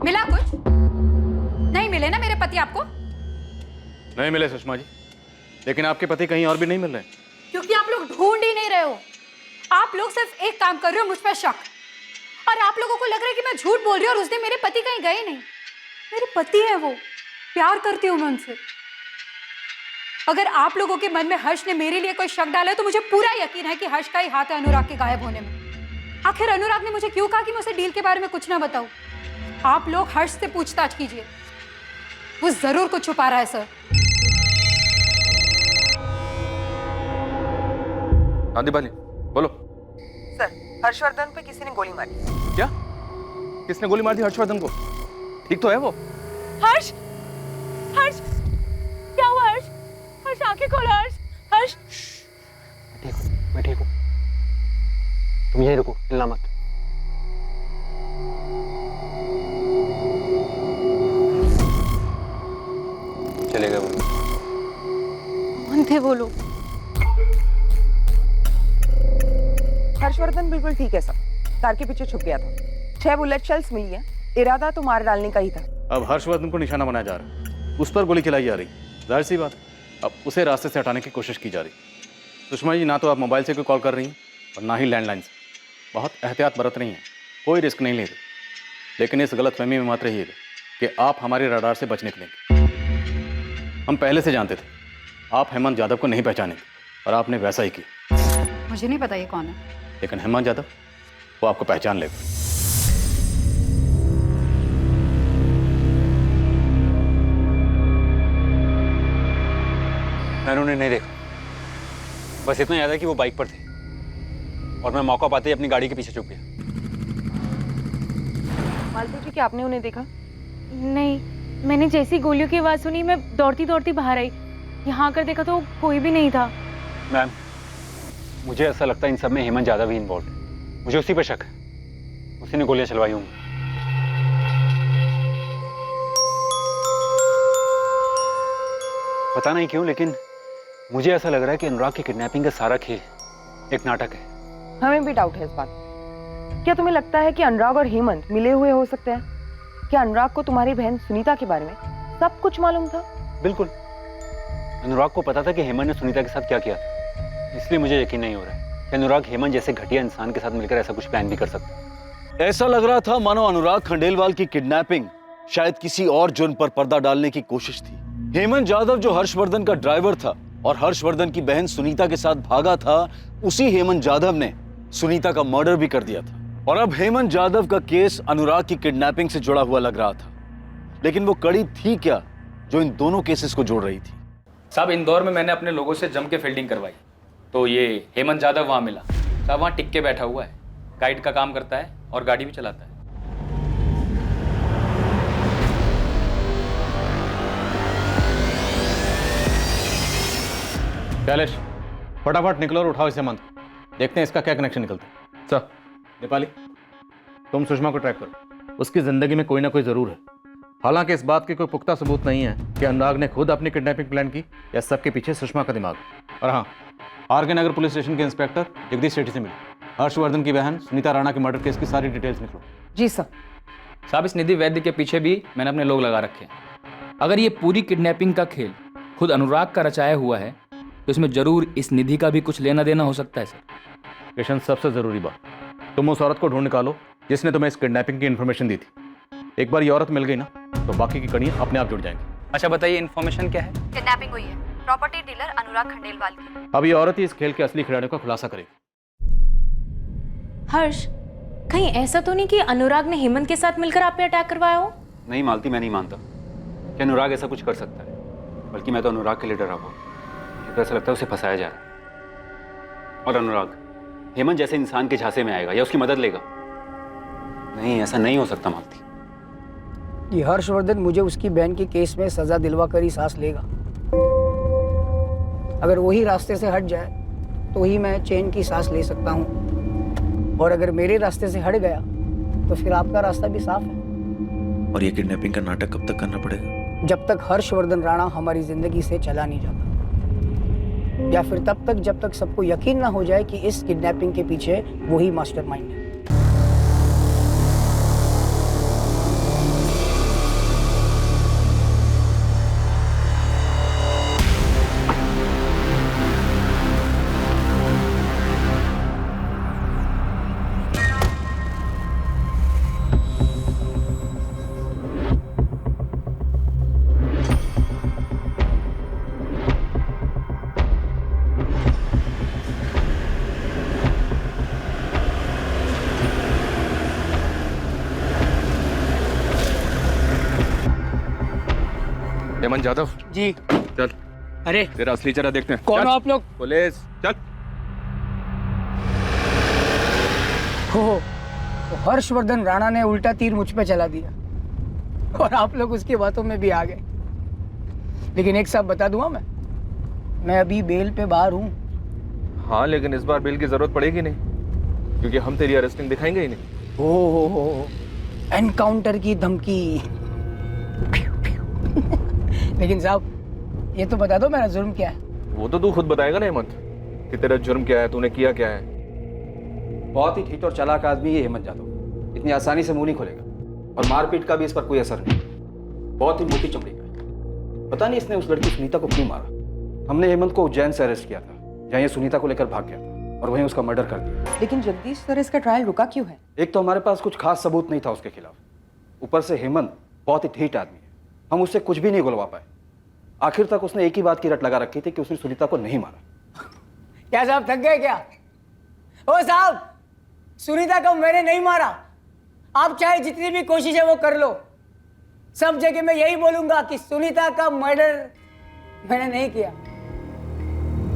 [SPEAKER 2] मिला कुछ? नहीं मिले ना मेरे पति आपको?
[SPEAKER 11] नहीं मिले सुषमा जी, लेकिन आपके पति कहीं और भी नहीं मिल रहे?
[SPEAKER 2] क्योंकि आप लोग ढूंढ ही नहीं रहे हो। आप लोग सिर्फ एक काम कर रहे हो, मुझ पर शक। और आप लोगों को लग रहा है कि मैं झूठ बोल रही हूँ और उस दिन मेरे पति कहीं गए नहीं। मेरे पति है वो, प्यार करती हूँ मैं उनसे। अगर आप लोगों के मन में हर्ष ने मेरे लिए कोई शक डाला है तो मुझे पूरा यकीन है कि हर्ष का ही हाथ है अनुराग के गायब होने में। आखिर अनुराग ने मुझे क्यों कहा कि मैं उसे डील के बारे में कुछ ना बताऊं? आप लोग हर्ष से पूछताछ कीजिए, वो जरूर कुछ छुपा रहा है सर।
[SPEAKER 5] हाँ दीपाली बोलो।
[SPEAKER 8] सर, हर्षवर्धन पे किसी ने गोली मारी।
[SPEAKER 5] क्या? किसने गोली मार दी हर्षवर्धन को? ठीक तो है वो?
[SPEAKER 20] हर्ष, हर्ष, क्या हुआ हर्ष? हर्ष आंखें खोलो हर्ष। हर्ष
[SPEAKER 1] मैं ठीक हूँ। तुम यहीं रुको, हिलना मत। चले गए वो।
[SPEAKER 14] कौन थे वो लोग?
[SPEAKER 8] हर्षवर्धन बिल्कुल ठीक है सब, कार के पीछे छुप गया था। 6 बुलेट शेल्स मिली है, इरादा तो मार डालने का ही था।
[SPEAKER 11] अब हर्षवर्धन को निशाना बनाया जा रहा है, उस पर गोली चलाई जा रही। जाहिर सी बात, अब उसे रास्ते से हटाने की कोशिश की जा रही। सुषमा जी, ना तो आप मोबाइल से कोई कॉल कर रही हैं और ना ही लैंडलाइन से। बहुत एहतियात बरत रही हैं, कोई रिस्क नहीं ले रही। लेकिन इस गलतफहमी में मत रहिएगा कि आप हमारे रडार से बच निकलेंगे। हम पहले से जानते थे आप हेमंत यादव को नहीं पहचानेंगे, और आपने वैसा ही किया।
[SPEAKER 2] मुझे नहीं पता ये कौन है।
[SPEAKER 11] लेकिन हेमंत यादव वो आपको पहचान लेगा।
[SPEAKER 1] मैंने उन्हें नहीं देखा, बस इतना याद है कि वो बाइक पर थे और मैं मौका पाते ही अपनी गाड़ी के पीछे छुप गया।
[SPEAKER 8] मालती जी, क्या आपने उन्हें देखा?
[SPEAKER 12] नहीं, मैंने जैसी गोलियों की आवाज़ सुनी मैं दौड़ती दौड़ती बाहर आई। यहाँ आकर देखा तो कोई भी नहीं था।
[SPEAKER 1] मैम, मुझे ऐसा लगता है इन सब में हेमंत यादव ही इन्वॉल्व है। मुझे उसी पर शक है, उसी ने गोलियां चलवाई होंगी। पता नहीं क्यों, लेकिन मुझे ऐसा लग रहा है कि अनुराग की किडनैपिंग का सारा खेल एक नाटक है।
[SPEAKER 8] हमें भी डाउट है इस बात। क्या तुम्हें लगता है कि अनुराग और हेमंत मिले हुए हो सकते हैं? क्या अनुराग को तुम्हारी बहन सुनीता के बारे में सब कुछ मालूम था?
[SPEAKER 1] बिल्कुल, अनुराग को पता था कि हेमंत ने सुनीता के साथ क्या किया था। इसलिए मुझे यकीन नहीं हो रहा है कि अनुराग हेमंत जैसे घटिया इंसान के साथ मिलकर ऐसा कुछ प्लान भी कर सकता है।
[SPEAKER 6] ऐसा लग रहा था मानो अनुराग खंडेलवाल की किडनैपिंग शायद किसी और जुर्म पर पर्दा डालने की कोशिश थी। हेमंत यादव जो हर्षवर्धन का ड्राइवर था और हर्षवर्धन की बहन सुनीता के साथ भागा था, उसी हेमंत यादव ने सुनीता का मर्डर भी कर दिया था। और अब हेमंत यादव का केस अनुराग की किडनैपिंग से जुड़ा हुआ लग रहा था। लेकिन वो कड़ी थी क्या जो इन दोनों केसेस को जोड़ रही थी?
[SPEAKER 7] साहब, इंदौर में मैंने अपने लोगों से जम के फील्डिंग करवाई, तो ये हेमंत यादव वहाँ मिला। साहब, वहाँ टिक के बैठा हुआ है, गाइड का काम करता है और गाड़ी भी चलाता है।
[SPEAKER 11] कैलेश, फटाफट निकलो और उठाओ इसे हेमंत को। देखते हैं इसका क्या कनेक्शन निकलता है। सर, नेपाली, तुम सुषमा को ट्रैक करो। उसकी जिंदगी में कोई ना कोई जरूर है। हालांकि इस बात के कोई पुख्ता सबूत नहीं है कि अनुराग ने खुद अपनी किडनैपिंग प्लान की या सबके पीछे सुषमा का दिमाग। और हाँ, आर के नगर पुलिस स्टेशन के इंस्पेक्टर जगदीश सेठी से मिले। हर्षवर्धन की बहन सुनीता राणा के मर्डर केस की सारी डिटेल्स निकलो।
[SPEAKER 8] जी सर।
[SPEAKER 7] साहब, इस निधि वैद्य के पीछे भी मैंने अपने लोग लगा रखे हैं। अगर ये पूरी किडनैपिंग का खेल खुद अनुराग का रचाया हुआ है तो इसमें जरूर इस निधि का भी कुछ लेना देना हो सकता है। सर,
[SPEAKER 11] किशन, सबसे जरूरी बात, तुम उस औरत को ढूंढ निकालो जिसने तुम्हें इस किडनैपिंग की इन्फॉर्मेशन दी थी। एक बार ये औरत मिल गई ना तो बाकी की कड़ियां अपने आप जुड़ जाएंगी।
[SPEAKER 7] अच्छा बताइए, इन्फॉर्मेशन क्या है?
[SPEAKER 14] किडनैपिंग हुई है प्रॉपर्टी डीलर अनुराग खंडेलवाल की।
[SPEAKER 11] अब ये औरत ही इस खेल के असली खिलाड़ियों का खुलासा करेगी।
[SPEAKER 12] हर्ष, कहीं ऐसा तो नहीं कि अनुराग ने हेमंत के साथ मिलकर आप पे अटैक करवाया हो?
[SPEAKER 1] नहीं मालती, मैं नहीं मानता कि अनुराग ऐसा कुछ कर सकता है। बल्कि मैं तो अनुराग के लिए डरा हुआ। मुझे तो ऐसा लगता है उसे फंसाया जा रहा है। और अनुराग हेमंत जैसे इंसान के झांसे में आएगा या उसकी मदद लेगा? नहीं, ऐसा नहीं हो सकता मालती।
[SPEAKER 21] ये हर्षवर्धन मुझे उसकी बहन के केस में सजा दिलवा कर ही सांस लेगा। अगर वही रास्ते से हट जाए तो ही मैं चैन की सांस ले सकता हूँ, और अगर मेरे रास्ते से हट गया तो फिर आपका रास्ता भी साफ है।
[SPEAKER 10] और ये किडनैपिंग का नाटक कब तक करना पड़ेगा?
[SPEAKER 21] जब तक हर्षवर्धन राणा हमारी जिंदगी से चला नहीं जाता, या फिर तब तक जब तक सबको यकीन ना हो जाए कि इस किडनैपिंग के पीछे वही मास्टरमाइंड है।
[SPEAKER 5] हेमंत यादव
[SPEAKER 21] जी।
[SPEAKER 5] चल,
[SPEAKER 21] अरे
[SPEAKER 5] तेरा असली चेहरा देखते हैं।
[SPEAKER 21] कौन
[SPEAKER 5] चल,
[SPEAKER 21] हो आप लोग?
[SPEAKER 5] पुलिस, चल।
[SPEAKER 21] हो, तो हर्षवर्धन राणा ने उल्टा तीर मुझ पे चला दिया और आप लोग उसकी बातों में भी आ गए। लेकिन एक साथ बता दूंगा, मैं अभी बेल पे बाहर हूँ।
[SPEAKER 5] हाँ, लेकिन इस बार बेल की जरूरत पड़ेगी नहीं, क्योंकि हम तेरी अरेस्टिंग दिखाएंगे ही नहीं।
[SPEAKER 21] हो एनकाउंटर की धमकी। लेकिन साहब ये तो बता दो मेरा जुर्म क्या है।
[SPEAKER 5] वो तो तू खुद बताएगा ना हेमंत, कि तेरा जुर्म क्या है, तूने किया क्या है।
[SPEAKER 11] बहुत ही ठीक और चालाक आदमी है हेमंत जादव, इतनी आसानी से मुंह नहीं खोलेगा, और मारपीट का भी इस पर कोई असर नहीं। बहुत ही मोटी चमड़ी का है। पता नहीं इसने उस लड़की सुनीता को क्यों मारा। हमने हेमंत को उज्जैन से अरेस्ट किया था, जहाँ ये सुनीता को लेकर भाग गया था, और वहीं उसका मर्डर कर दिया।
[SPEAKER 8] लेकिन जगदीश सर, इसका ट्रायल रुका क्यों है?
[SPEAKER 11] एक तो हमारे पास कुछ खास सबूत नहीं था उसके खिलाफ, ऊपर से हेमंत बहुत ही ढीठ आदमी है, हम उससे कुछ भी नहीं गुलवा पाए। आखिर तक उसने एक ही बात की रट लगा रखी थी कि उसने सुनीता को नहीं मारा।
[SPEAKER 21] क्या साहब थक गए क्या? ओ साहब, सुनीता को मैंने नहीं मारा। आप चाहे जितनी भी कोशिश है वो कर लो, सब जगह मैं यही बोलूंगा कि सुनीता का मर्डर मैंने नहीं किया।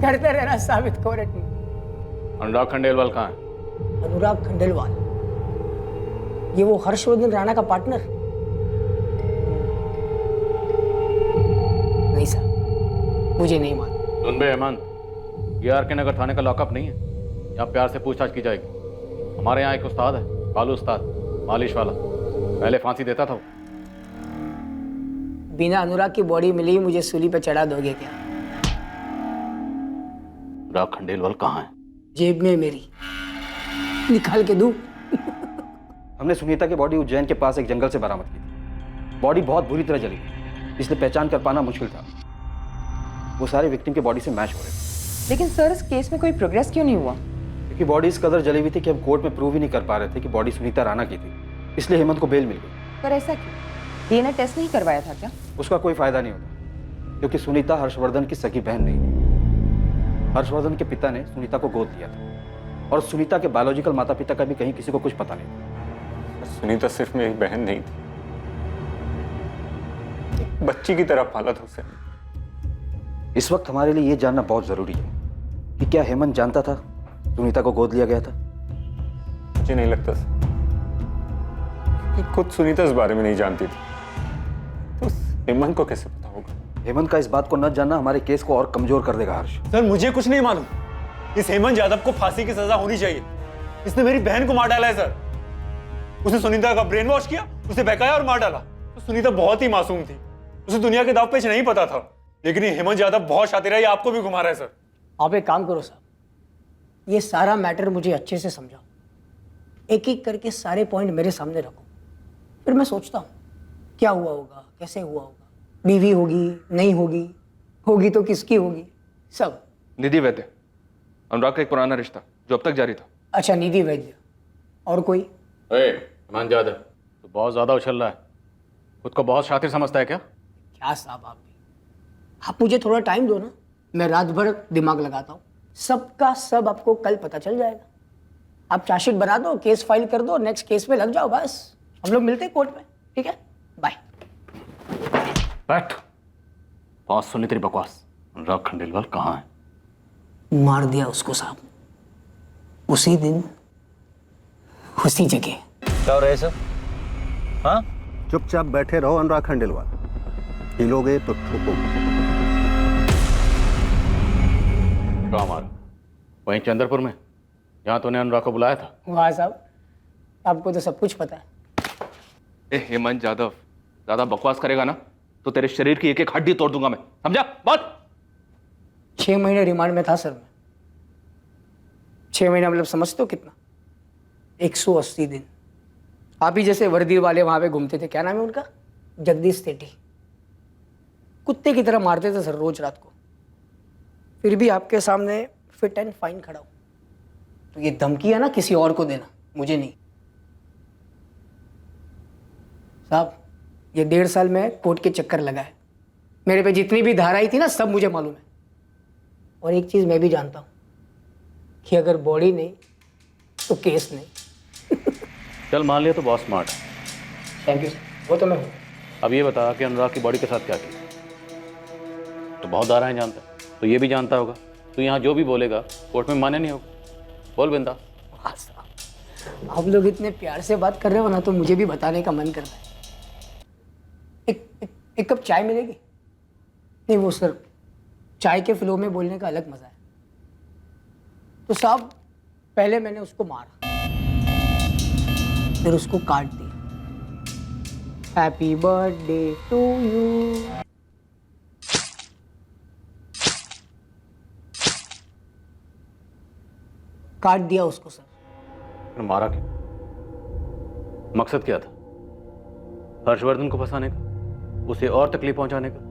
[SPEAKER 21] करते रहना साबित कोर्ट में।
[SPEAKER 11] अनुराग खंडेलवाल कहाँ है?
[SPEAKER 21] अनुराग खंडेलवाल, ये वो हर्षवर्धन राणा का पार्टनर? नहीं साहब, मुझे नहीं मालूम।
[SPEAKER 11] सुन बे हेमंत, ये आर के नगर थाने का लॉकअप नहीं है, यहाँ प्यार से पूछताछ की जाएगी। हमारे यहाँ एक उस्ताद है, कालू उस्ताद, मालिश वाला, पहले फांसी देता था वो।
[SPEAKER 21] बिना अनुराग की बॉडी मिली मुझे सूली पे चढ़ा दोगे क्या?
[SPEAKER 11] अनुराग खंडेलवाल कहाँ है?
[SPEAKER 21] जेब में मेरी, निकाल के दूं?
[SPEAKER 11] हमने सुनीता की बॉडी उज्जैन के पास एक जंगल से बरामद की थी। बॉडी बहुत बुरी तरह जली थी, इसलिए पहचान कर पाना मुश्किल था। वो सारे विक्टिम की बॉडी से मैच हो रहे थे।
[SPEAKER 8] लेकिन सर, इस केस में कोई प्रोग्रेस क्यों नहीं हुआ?
[SPEAKER 11] क्योंकि बॉडी इस कदर जली हुई थी कि हम कोर्ट में प्रूव ही नहीं कर पा रहे थे कि बॉडी सुनीता राणा की थी, इसलिए हेमंत को बेल मिल गई।
[SPEAKER 8] पर ऐसा क्यों? डीएनए टेस्ट नहीं करवाया था क्या?
[SPEAKER 11] उसका कोई फायदा नहीं होता, क्योंकि सुनीता हर्षवर्धन की सगी बहन नहीं थी। हर्षवर्धन के पिता ने सुनीता को गोद लिया था, और सुनीता के बायोलॉजिकल माता पिता का भी कहीं किसी को कुछ पता नहीं था।
[SPEAKER 19] सुनीता सिर्फ मेरी बहन नहीं थी, एक बच्ची की तरह पाला था उसे।
[SPEAKER 11] इस वक्त हमारे लिए ये जानना बहुत जरूरी है कि क्या हेमंत जानता था सुनीता को गोद लिया गया था?
[SPEAKER 19] मुझे नहीं लगता कि खुद सुनीता इस बारे में नहीं जानती थी, तो हेमंत को कैसे पता होगा?
[SPEAKER 11] हेमंत का इस बात को न जानना हमारे केस को और कमजोर कर देगा हर्ष।
[SPEAKER 1] सर मुझे कुछ नहीं मालूम। इस हेमंत यादव को फांसी की सजा होनी चाहिए। इसने मेरी बहन को मार डाला है सर। उसने सुनीता का ब्रेन वॉश किया, उसे बहकाया और मार डाला। तो सुनीता बहुत ही मासूम थी, उसे दुनिया के दाव पेच नहीं पता था। लेकिन ये हेमंत यादव बहुत शातिर है, ये आपको भी घुमा रहा है सर।
[SPEAKER 21] आप एक काम करो साहब, ये सारा मैटर मुझे अच्छे से समझाओ, एक एक करके सारे पॉइंट मेरे सामने रखो, फिर मैं सोचता हूँ क्या हुआ होगा, कैसे हुआ होगा, बीवी होगी नहीं होगी, होगी तो किसकी होगी, सब।
[SPEAKER 5] निधि वैद्य, अनुराग का एक पुराना रिश्ता जो अब तक जारी था।
[SPEAKER 21] अच्छा, निधि वैद्य। और कोई?
[SPEAKER 11] हेमंत यादव, तो बहुत ज्यादा उछल रहा है, खुद को बहुत शातिर समझता है क्या?
[SPEAKER 21] क्या साहब आप भी, आप मुझे थोड़ा टाइम दो ना, मैं रात भर दिमाग लगाता हूँ, सबका सब आपको कल पता चल जाएगा। आप चार्जशीट बना दो, केस फाइल कर दो, नेक्स्ट केस पे लग जाओ, बस हम लोग मिलते हैं कोर्ट में, ठीक है? बाय।
[SPEAKER 11] बैठ, बहुत सुनी तेरी बकवास। अनुराग खंडेलवाल कहाँ है?
[SPEAKER 21] मार दिया उसको साहब, उसी दिन उसी जगह।
[SPEAKER 10] क्या हो रहा है सर? हाँ,
[SPEAKER 15] चुपचाप बैठे रहो अनुराग खंडेलवाल, हिलोगे तो ठोकोगे।
[SPEAKER 11] कहाँ मारा? वहीं चंद्रपुर में, जहाँ तूने अनुराग को बुलाया था।
[SPEAKER 21] वाह साहब, आपको तो सब कुछ पता है।
[SPEAKER 5] ए हेमंत यादव, ज्यादा बकवास करेगा ना तो तेरे शरीर की एक एक हड्डी तोड़ दूंगा मैं, समझा बात?
[SPEAKER 21] 6 महीने रिमांड में था सर मैं। 6 महीना मतलब समझते हो कितना? 180 दिन। आप ही जैसे वर्दी वाले वहां पे घूमते थे, क्या नाम है उनका? जगदीश सेठी। कुत्ते की तरह मारते थे सर रोज रात को, फिर भी आपके सामने फिट एंड फाइन खड़ा हूं। तो ये धमकी है ना किसी और को देना, मुझे नहीं। साहब, ये 1.5 साल में कोर्ट के चक्कर लगा है, मेरे पे जितनी भी धाराएं थी ना सब मुझे मालूम है। और एक चीज मैं भी जानता हूं कि अगर बॉडी नहीं तो केस नहीं।
[SPEAKER 11] चल मान लिया तो बहुत स्मार्ट है।
[SPEAKER 21] थैंक यू सर, वो तो मैं हूँ।
[SPEAKER 11] अब ये बता कि अनुराग की बॉडी के साथ क्या किया? तो बहुत धाराएं जानता है, तो ये भी जानता होगा। तो यहाँ जो भी बोलेगा कोर्ट में माने नहीं होगा। बोल बिंदा।
[SPEAKER 21] आप लोग इतने प्यार से बात कर रहे हो ना, तो मुझे भी बताने का मन कर रहा है। एक कप चाय मिलेगी? नहीं वो सर, चाय के फ्लो में बोलने का अलग मजा है। तो साहब पहले मैंने उसको मारा, फिर उसको काट दिया। Happy birthday to you. काट दिया उसको सर।
[SPEAKER 11] मारा क्यों? मकसद क्या था? हर्षवर्धन को फंसाने का, उसे और तकलीफ पहुंचाने का,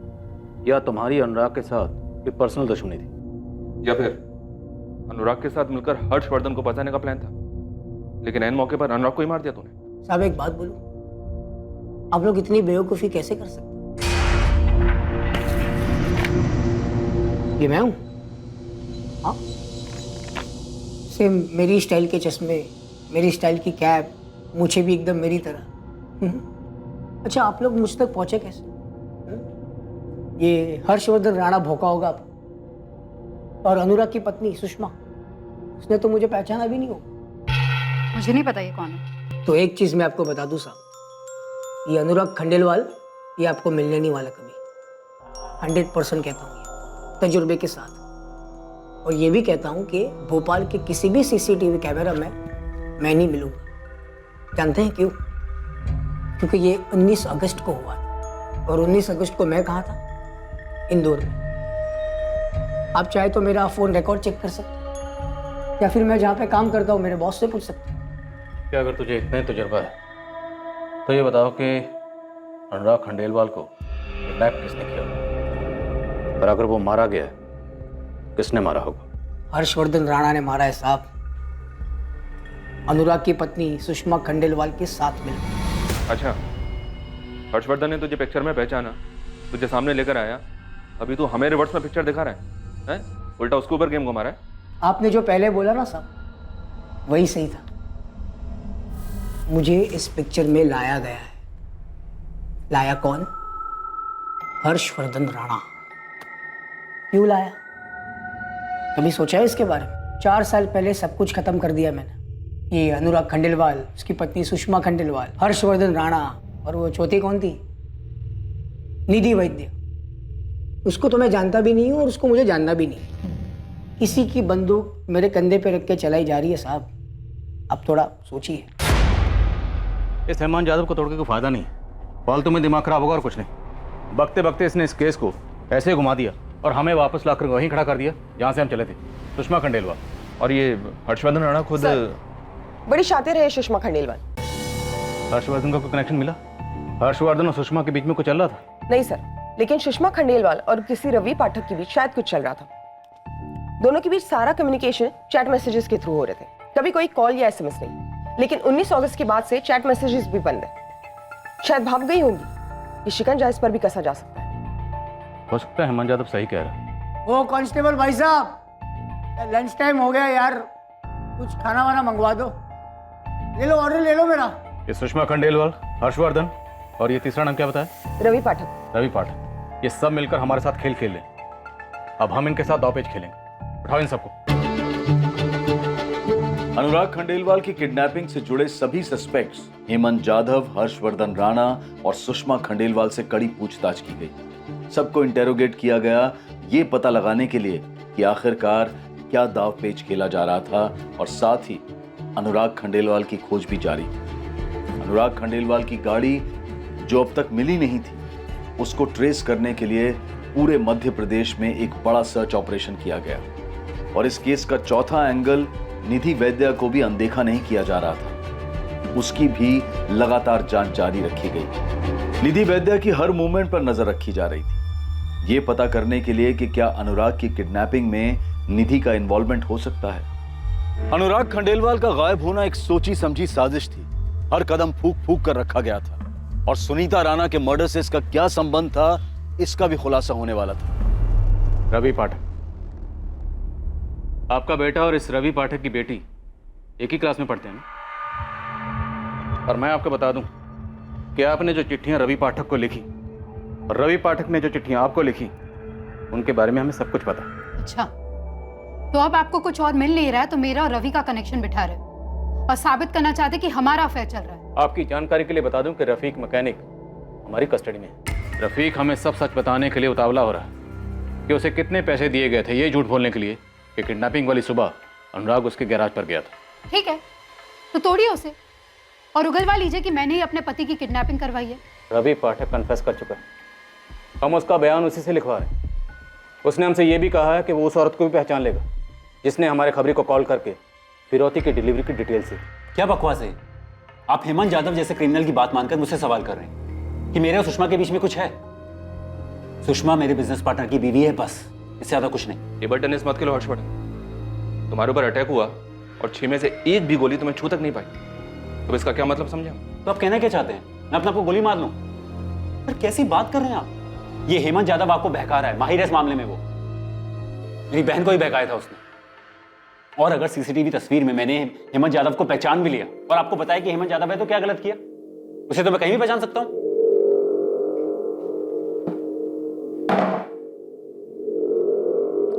[SPEAKER 11] या तुम्हारी अनुराग के साथ कोई पर्सनल दुश्मनी थी?
[SPEAKER 5] या फिर अनुराग के साथ मिलकर हर्षवर्धन को बचाने का प्लान था, लेकिन ऐन मौके पर अनुराग को ही मार दिया तूने?
[SPEAKER 21] साहब एक बात बोलूं, आप लोग इतनी बेवकूफ़ी कैसे कर सकते? ये मैं हूं? हाँ, सेम मेरी स्टाइल के चश्मे, मेरी स्टाइल की कैप, मुझे भी एकदम मेरी तरह। अच्छा, आप लोग मुझ तक पहुंचे कैसे? ये हर्षवर्धन राणा भोका होगा आप, और अनुराग की पत्नी सुषमा, उसने तो मुझे पहचाना भी नहीं होगा।
[SPEAKER 2] मुझे नहीं पता ये कौन है।
[SPEAKER 21] तो एक चीज मैं आपको बता दूं साहब, ये अनुराग खंडेलवाल ये आपको मिलने नहीं वाला कभी। 100% कहता हूँ ये, तजुर्बे के साथ। और ये भी कहता हूँ कि भोपाल के किसी भी सीसीटीवी कैमरा में मैं नहीं मिलूंगा। जानते हैं क्यों? क्योंकि ये 19 अगस्त को हुआ था, और 19 अगस्त को मैं कहाँ था? इंदौर में। आप चाहे तो मेरा फ़ोन रिकॉर्ड चेक कर सकते हैं, या फिर मैं जहाँ पे काम करता हूँ मेरे बॉस से पूछ सकते हैं।
[SPEAKER 11] क्या अगर तुझे इतना तजुर्बा है तो ये बताओ कि अनुराग खंडेलवाल को किडनैप किसने किया, और अगर वो मारा गया किसने मारा होगा?
[SPEAKER 21] हर्षवर्धन राणा ने मारा है साहब, अनुराग की पत्नी सुषमा खंडेलवाल के साथ मिलकर।
[SPEAKER 5] अच्छा, हर्षवर्धन ने तुझे पिक्चर में पहचाना, तुझे सामने लेकर आया, अभी तू हमें रिवर्स में पिक्चर दिखा रहा है? उल्टा उसके ऊपर गेम घुमा रहा है।
[SPEAKER 21] आपने जो पहले बोला ना साहब, वही सही था। मुझे इस पिक्चर में लाया गया है। लाया कौन? हर्षवर्धन राणा। क्यों लाया? कभी सोचा है इसके बारे में? 4 साल पहले सब कुछ खत्म कर दिया मैंने। ये अनुराग खंडेलवाल, उसकी पत्नी सुषमा खंडेलवाल, हर्षवर्धन राणा, और वो चौथी कौन थी? निधि वैद्य। उसको तो मैं जानता भी नहीं हूँ, और उसको मुझे जानना भी नहीं। किसी की बंदूक मेरे कंधे पे रख के चलाई जा रही है साहब। अब थोड़ा सोचिए।
[SPEAKER 11] इस हेमंत यादव को तोड़ के कोई फायदा नहीं, फालतू में दिमाग खराब होगा और कुछ नहीं। बकते बकते इसने इस केस को ऐसे घुमा दिया और हमें वापस लाकर वहीं खड़ा कर दिया जहाँ से हम चले थे, सुषमा खंडेलवाल।
[SPEAKER 5] और ये हर्षवर्धन राणा खुद
[SPEAKER 8] बड़ी शातिर है सुषमा खंडेलवाल।
[SPEAKER 11] हर्षवर्धन का कोई कनेक्शन मिला? हर्षवर्धन और सुषमा के बीच में कुछ चल रहा था?
[SPEAKER 8] नहीं सर, लेकिन सुषमा खंडेलवाल और किसी रवि पाठक के बीच शायद कुछ चल रहा था। दोनों के बीच सारा कम्युनिकेशन चैट मैसेजेस के थ्रू हो रहे थे, कभी कोई कॉल या एसएमएस नहीं। लेकिन 19 अगस्त के बाद से चैट मैसेजेस भी बंद है। शायद भाग गई होंगी। ये शिकंजा इस पर भी कसा जा सकता है।
[SPEAKER 11] हो सकता है हेमंत यादव सही कह रहा है।
[SPEAKER 21] ओ कांस्टेबल भाई साहब, लंच टाइम हो गया यार, कुछ खाना वाना मंगवा दो। ले लो, ऑर्डर ले लो मेरा।
[SPEAKER 11] ये सुषमा खंडेलवाल, हर्षवर्धन और ये तीसरा नाम क्या बताया?
[SPEAKER 8] रवि पाठक।
[SPEAKER 11] रवि पाठक। ये सब मिलकर हमारे साथ खेल खेल रहे। अब हम इनके साथ दांवपेच खेलेंगे। उठाओ इन सबको।
[SPEAKER 6] अनुराग खंडेलवाल की किडनैपिंग से जुड़े सभी सस्पेक्ट्स हेमंत जाधव, हर्षवर्धन राणा और सुषमा खंडेलवाल से कड़ी पूछताछ की गई। सबको इंटेरोगेट किया गया, ये पता लगाने के लिए कि आखिरकार क्या दांवपेच खेला जा रहा था, और साथ ही अनुराग खंडेलवाल की खोज भी जारी थी। अनुराग खंडेलवाल की गाड़ी जो अब तक मिली नहीं थी, उसको ट्रेस करने के लिए पूरे मध्य प्रदेश में एक बड़ा सर्च ऑपरेशन किया गया, और इस केस का चौथा एंगल निधि वैद्य को भी अनदेखा नहीं किया जा रहा था। उसकी भी लगातार जांच जारी रखी गई। निधि वैद्य की हर मूवमेंट पर नजर रखी जा रही थी, ये पता करने के लिए कि क्या अनुराग की किडनैपिंग में निधि का इन्वॉल्वमेंट हो सकता है। अनुराग खंडेलवाल का गायब होना एक सोची समझी साजिश थी। हर कदम फूक फूक कर रखा गया था, और सुनीता राणा के मर्डर से इसका क्या संबंध था, इसका भी खुलासा होने वाला था।
[SPEAKER 11] रवि पाठक, आपका बेटा और इस रवि पाठक की बेटी एक ही क्लास में पढ़ते हैं ना? और मैं आपको बता दूं कि आपने जो चिट्ठियां रवि पाठक को लिखी और रवि पाठक ने जो चिट्ठियां आपको लिखी, उनके बारे में हमें सब कुछ पता।
[SPEAKER 2] अच्छा, तो अब आपको कुछ और मिल नहीं रहा है तो मेरा और रवि का कनेक्शन बिठा रहे हो और साबित करना चाहते कि हमारा अफेयर चल रहा है।
[SPEAKER 11] आपकी जानकारी के लिए बता दूं कि रफीक मैकेनिक हमारी कस्टडी में है। रफीक हमें सब सच बताने के लिए उतावला हो रहा है। कि उसे कितने पैसे दिए गए थे ये झूठ बोलने के लिए कि किडनैपिंग वाली सुबह अनुराग उसके गैराज पर गया था।
[SPEAKER 2] ठीक है, तो तोड़िए उसे और उगलवा लीजिए कि मैंने ही अपने पति की किडनैपिंग करवाई है।
[SPEAKER 11] रवि पाठक कन्फेस कर चुका है, हम उसका बयान उसी से लिखवा रहे हैं। उसने हमसे ये भी कहा है कि वो उस औरत को भी पहचान लेगा जिसने हमारे खबरी को कॉल करके फिरौती की डिलीवरी की डिटेल दी।
[SPEAKER 1] क्या बकवास है? आप हेमंत यादव जैसे क्रिमिनल की बात मानकर मुझसे सवाल कर रहे हैं कि मेरे और सुषमा के बीच में कुछ है। सुषमा मेरे बिजनेस पार्टनर की बीवी है, बस, इससे ज्यादा कुछ नहीं।
[SPEAKER 5] टेबल टेनिस मत खेलो हर्षवर्धन। तुम्हारे ऊपर अटैक हुआ और 6 में से एक भी गोली तुम्हें छू तक नहीं पाई, तो इसका क्या मतलब समझा?
[SPEAKER 1] तो आप कहना क्या चाहते हैं? मैं अपने आपको गोली मार लूं? पर कैसी बात कर रहे हैं आप? ये हेमंत यादव आपको बहका रहा है, माहिर है इस मामले में। वो मेरी बहन को ही बहकाया था उसने। और अगर सीसीटीवी तस्वीर में मैंने हेमंत यादव को पहचान भी लिया और आपको बताया कि हेमंत यादव है, तो क्या गलत किया? उसे तो मैं कहीं भी पहचान सकता हूं।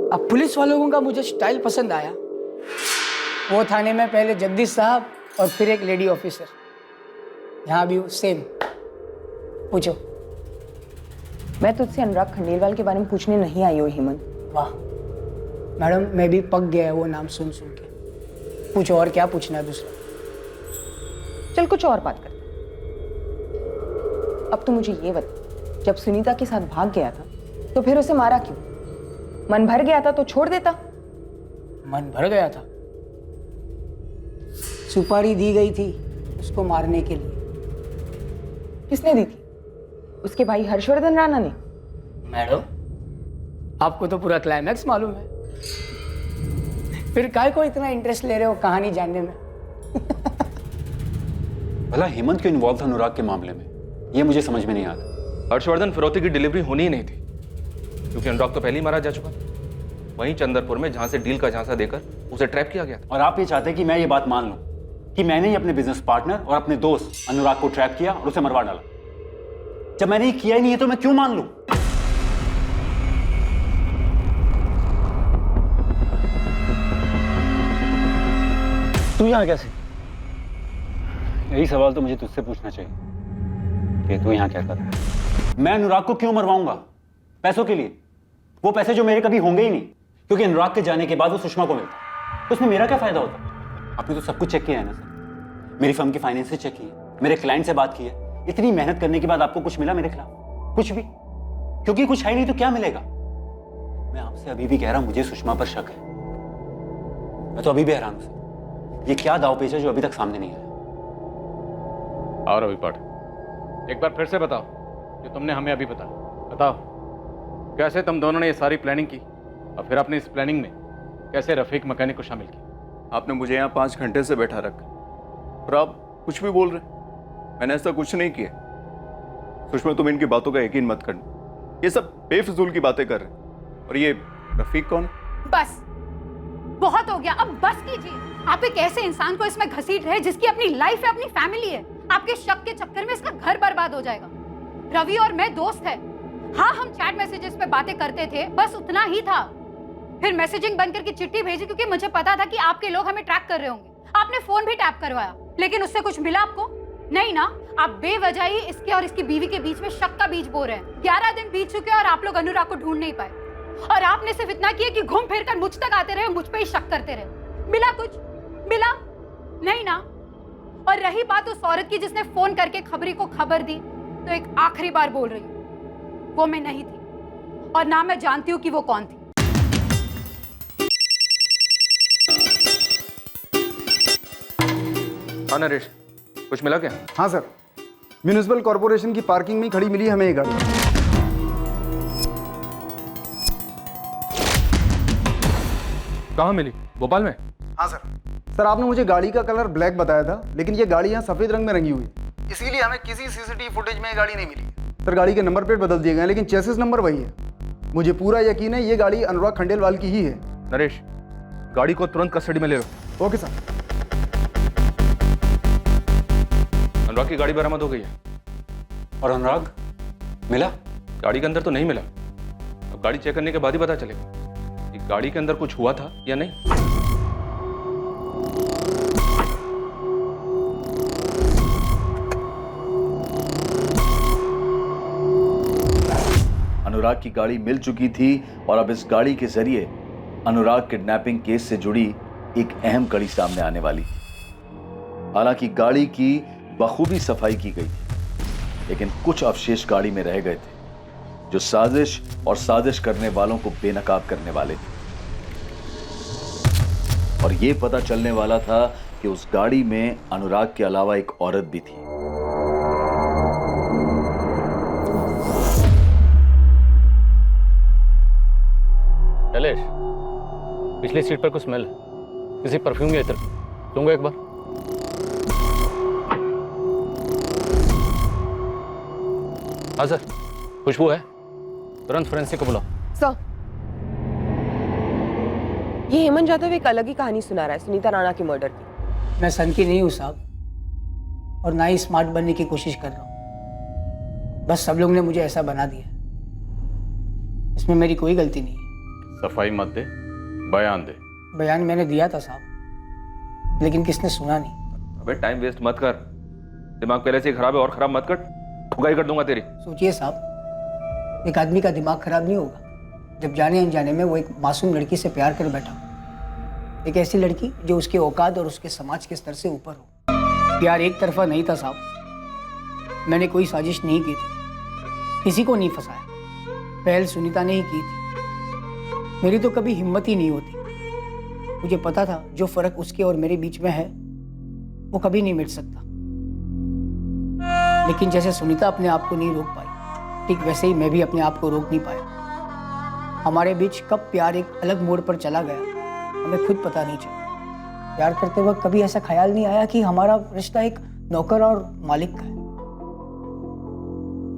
[SPEAKER 21] अब पुलिस वालों का मुझे स्टाइल पसंद आया। वो थाने में पहले जगदीश साहब और फिर एक लेडी ऑफिसर, यहाँ भी सेम। पूछो।
[SPEAKER 8] मैं तुझसे अनुराग खंडेलवाल के बारे में पूछने नहीं आई हूँ हेमंत।
[SPEAKER 21] वाह मैडम, मैं भी पक गया वो नाम सुन सुन के। पूछो और क्या पूछना है दूसरा।
[SPEAKER 8] चल कुछ और बात कर। अब तो मुझे ये बता, जब सुनीता के साथ भाग गया था तो फिर उसे मारा क्यों? मन भर गया था तो छोड़ देता।
[SPEAKER 21] मन भर गया था, सुपारी दी गई थी उसको मारने के लिए।
[SPEAKER 8] किसने दी थी? उसके भाई हर्षवर्धन राणा ने।
[SPEAKER 21] मैडम आपको तो पूरा क्लाइमैक्स मालूम है, फिर काय को इतना इंटरेस्ट ले रहे हो कहानी जानने में?
[SPEAKER 1] भला हेमंत क्यों इन्वॉल्व था अनुराग के मामले में, ये मुझे समझ में नहीं आ रहा।
[SPEAKER 5] हर्षवर्धन फिरौती की डिलीवरी होनी ही नहीं थी, क्योंकि अनुराग तो पहले ही मारा जा चुका था वहीं चंदरपुर में, जहां से डील का झांसा देकर उसे ट्रैप किया गया था।
[SPEAKER 1] और आप ये चाहते हैं कि मैं ये बात मान लूं कि मैंने ही अपने बिजनेस पार्टनर और अपने दोस्त अनुराग को ट्रैप किया और उसे मरवा डाला? जब मैंने ये किया ही नहीं है तो मैं क्यों मान लूं?
[SPEAKER 11] तू यहाँ कैसे?
[SPEAKER 1] यही सवाल तो मुझे तुझसे पूछना चाहिए कि तू यहाँ क्या कर रहा है? मैं अनुराग को क्यों मरवाऊंगा? पैसों के लिए? वो पैसे जो मेरे कभी होंगे ही नहीं, क्योंकि अनुराग के जाने के बाद वो सुषमा को मिलता, तो उसमें मेरा क्या फायदा होता? आपने तो सब कुछ चेक किया है ना सर, मेरी फर्म की फाइनेंसेस चेक किए, मेरे क्लाइंट से बात की है। इतनी मेहनत करने के बाद आपको कुछ मिला मेरे खिलाफ? कुछ भी? क्योंकि कुछ है नहीं तो क्या मिलेगा? मैं आपसे अभी भी कह रहा हूं, मुझे सुषमा पर शक है। मैं तो अभी भी हैरान हूं, ये क्या दांवपेच है जो अभी तक सामने नहीं आया?
[SPEAKER 11] और रवि पाठक, एक बार फिर से बताओ जो तुमने हमें अभी बताया। बताओ कैसे तुम दोनों ने ये सारी प्लानिंग की और फिर अपने इस प्लानिंग में कैसे रफीक मैकेनिक को शामिल किया?
[SPEAKER 10] आपने मुझे यहाँ 5 घंटे से बैठा रखा और आप कुछ भी बोल रहे। मैंने ऐसा कुछ नहीं किया। सुषमा, तुम इनकी बातों का यकीन मत करना, ये सब बेफिजूल की बातें कर रहे। और ये रफीक कौन?
[SPEAKER 2] बस बहुत हो गया, अब बस कीजिए। आप एक ऐसे इंसान को इसमें घसीट रहे जिसकी अपनी लाइफ है, अपनी फैमिली है। आपके शक के चक्कर में इसका घर बर्बाद हो जाएगा। रवि और मैं दोस्त है। हाँ, हम चैट मैसेजेस पे बातें करते थे, बस उतना ही था। फिर मैसेजिंग बंद करके चिट्ठी भेजी क्योंकि मुझे पता था कि आपके लोग हमें ट्रैक कर रहे होंगे। आपने फोन भी टैप करवाया, लेकिन उससे कुछ मिला आपको? नहीं ना। आप बेवजह ही इसके और इसकी बीवी के बीच में शक का बीज बो रहे हैं। 11 दिन बीत चुके और आप लोग अनुराग को ढूंढ नहीं पाए। और आपने सिर्फ इतना किया कि घूम फिर कर मुझ तक आते रहे, मुझ पे ही शक करते रहे। मिला कुछ? मिला नहीं ना। और रही बात उस औरत की जिसने फोन करके खबरी को खबर दी, तो एक आखिरी बार बोल रही हूँ, वो मैं नहीं थी और ना मैं जानती हूँ कि वो कौन थी।
[SPEAKER 5] हाँ नरेश, कुछ मिला क्या?
[SPEAKER 13] हाँ सर, म्यूनिसिपल कॉर्पोरेशन की पार्किंग में ही खड़ी मिली हमें ये गाड़ी।
[SPEAKER 5] कहाँ मिली? भोपाल में?
[SPEAKER 13] हाँ सर। सर आपने मुझे गाड़ी का कलर ब्लैक बताया था, लेकिन ये गाड़ी यहाँ सफेद रंग में रंगी हुई है, इसीलिए हमें किसी सीसीटीवी फुटेज में ये गाड़ी नहीं मिली। सर गाड़ी के नंबर प्लेट बदल दिए गए हैं, लेकिन चेसिस नंबर वही है। मुझे पूरा यकीन है ये गाड़ी अनुराग खंडेलवाल की ही है।
[SPEAKER 5] नरेश, गाड़ी को तुरंत कस्टडी में ले लो।
[SPEAKER 13] Okay sir.
[SPEAKER 5] अनुराग की गाड़ी बरामद हो गई है।
[SPEAKER 1] और अनुराग मिला?
[SPEAKER 5] गाड़ी के अंदर तो नहीं मिला, अब गाड़ी चेक करने के बाद ही पता चलेगा कि गाड़ी के अंदर कुछ हुआ था या नहीं।
[SPEAKER 6] अनुराग अनुराग की गाड़ी मिल चुकी थी और अब इस गाड़ी के जरिए अनुराग किडनैपिंग केस से जुड़ी एक अहम कड़ी सामने आने वाली थी। हालांकि गाड़ी की बखूबी सफाई की गई थी, लेकिन कुछ अवशेष गाड़ी में रह गए थे जो साजिश और साजिश करने वालों को बेनकाब करने वाले थे। और यह पता चलने वाला था कि उस गाड़ी में अनुराग के अलावा एक औरत भी थी।
[SPEAKER 11] शैलेश, पिछली सीट पर कुछ स्मेल है, किसी परफ्यूम या इत्र। दूंगा एक बार। हाँ सर, खुशबू है, तुरंत फोरेंसिक को बुलाओ।
[SPEAKER 8] सर, ये हेमंत यादव एक अलग ही कहानी सुना रहा है सुनीता राणा के मर्डर की।
[SPEAKER 21] मैं सन की नहीं हूँ साहब, और ना ही स्मार्ट बनने की कोशिश कर रहा हूँ। बस सब लोग ने मुझे ऐसा बना दिया, इसमें मेरी कोई गलती नहीं है।
[SPEAKER 11] सफाई मत दे, बयान दे।
[SPEAKER 21] बयान मैंने दिया था साहब, लेकिन किसने सुना नहीं।
[SPEAKER 5] अबे टाइम वेस्ट मत कर, दिमाग पहले से ही खराब है और खराब मत कर, ठुकाई कर दूंगा तेरी।
[SPEAKER 21] सोचिए साहब, एक आदमी का दिमाग खराब नहीं होगा जब जाने अनजाने में वो एक मासूम लड़की से प्यार कर बैठा, एक ऐसी लड़की जो उसके औकात और उसके समाज के स्तर से ऊपर हो। प्यार एक तरफा नहीं था साहब, मैंने कोई साजिश नहीं की थी, किसी को नहीं फंसाया, पहल सुनीता ने ही की थी। मेरी तो कभी हिम्मत ही नहीं होती। मुझे पता था जो फर्क उसके और मेरे बीच में है वो कभी नहीं मिट सकता, लेकिन जैसे सुनीता अपने आप को नहीं रोक पाई, ठीक वैसे ही मैं भी अपने आप को रोक नहीं पाया। हमारे बीच कब प्यार एक अलग मोड़ पर चला गया हमें खुद पता नहीं चला। प्यार करते वक्त कभी ऐसा ख्याल नहीं आया कि हमारा रिश्ता एक नौकर और मालिक का है।